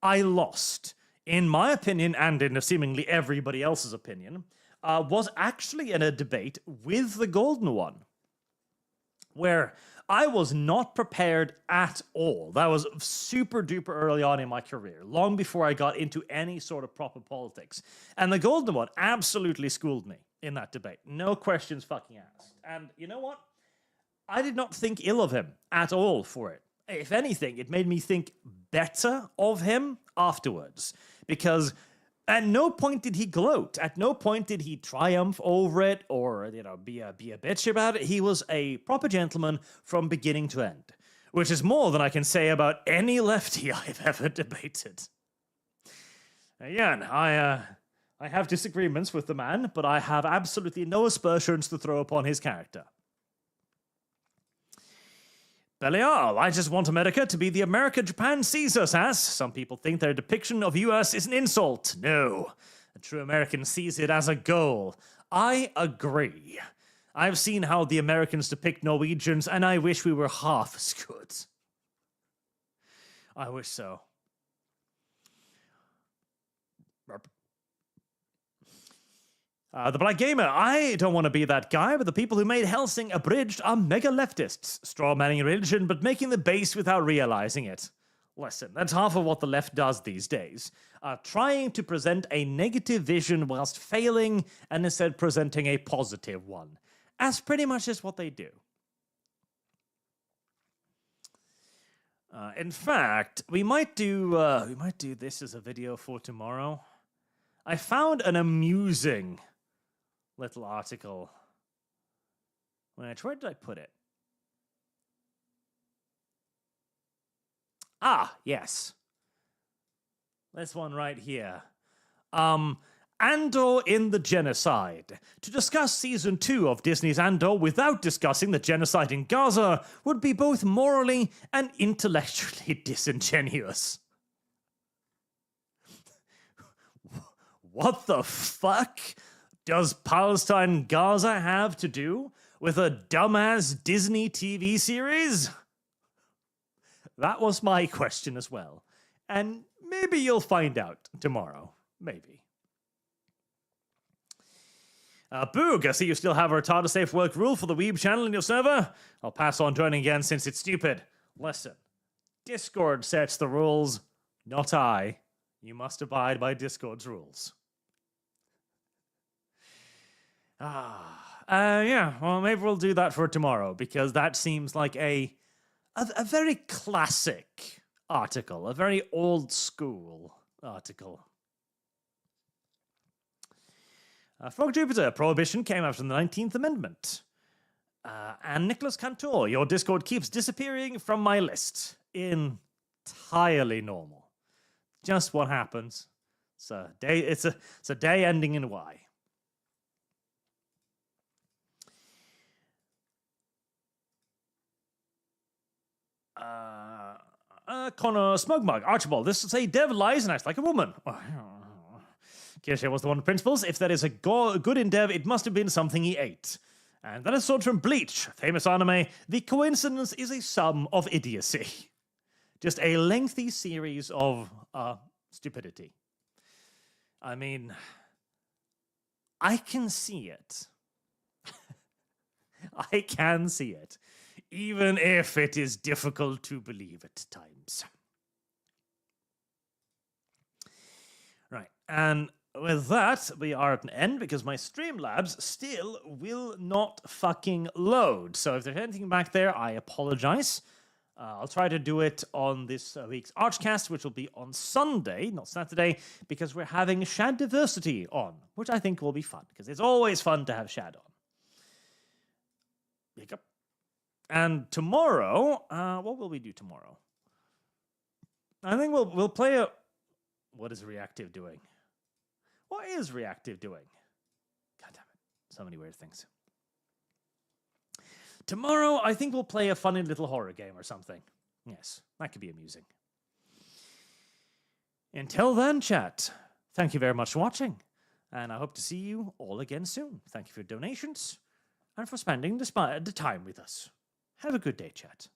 I lost, in my opinion and in seemingly everybody else's opinion, was actually in a debate with the Golden One, where I was not prepared at all. That was super duper early on in my career, long before I got into any sort of proper politics. And the Golden One absolutely schooled me in that debate. No questions fucking asked. And you know what? I did not think ill of him at all for it. If anything, it made me think better of him afterwards. Because at no point did he gloat. At no point did he triumph over it or, be a bitch about it. He was a proper gentleman from beginning to end, which is more than I can say about any lefty I've ever debated. Again, I have disagreements with the man, but I have absolutely no aspersions to throw upon his character. Belial, I just want America to be the America-Japan sees us as. Some people think their depiction of US is an insult. No, a true American sees it as a goal. I agree. I've seen how the Americans depict Norwegians, and I wish we were half as good. I wish so. The Black Gamer, I don't want to be that guy, but the people who made Helsing Abridged are mega leftists, straw-manning religion, but making the base without realizing it. Listen, that's half of what the left does these days. Trying to present a negative vision whilst failing, and instead presenting a positive one. That's pretty much just what they do. In fact, we might do this as a video for tomorrow. I found an amusing little article. Where did I put it? Ah, yes. This one right here. Andor in the Genocide. To discuss Season 2 of Disney's Andor without discussing the genocide in Gaza would be both morally and intellectually disingenuous. What the fuck does Palestine and Gaza have to do with a dumbass Disney TV series? That was my question as well. And maybe you'll find out tomorrow. Maybe. Boog, I see you still have a retarded safe work rule for the Weeb channel in your server. I'll pass on joining again since it's stupid. Listen, Discord sets the rules, not I. You must abide by Discord's rules. Yeah, well, maybe we'll do that for tomorrow, because that seems like a very classic article, a very old school article. Frog Jupiter, Prohibition came after the 19th Amendment. And Nicholas Cantor, your Discord keeps disappearing from my list. Entirely normal. Just what happens. It's a day ending in Y. Connor Smugmug, Archibald, this is a devil lies and acts like a woman. Kirsche was the one of the principles. If there is a good in dev, it must have been something he ate. And that is sort from Bleach, famous anime. The coincidence is a sum of idiocy. Just a lengthy series of stupidity. I mean, I can see it. I can see it. Even if it is difficult to believe at times. Right, and with that, we are at an end because my Streamlabs still will not fucking load. So if there's anything back there, I apologize. I'll try to do it on this week's ArchCast, which will be on Sunday, not Saturday, because we're having Shad Diversity on, which I think will be fun, because it's always fun to have Shad on. Hiccup. And tomorrow, what will we do tomorrow? I think we'll play a... What is Reactive doing? What is Reactive doing? God damn it. So many weird things. Tomorrow, I think we'll play a funny little horror game or something. Yes, that could be amusing. Until then, chat, thank you very much for watching. And I hope to see you all again soon. Thank you for your donations and for spending the time with us. Have a good day, chat.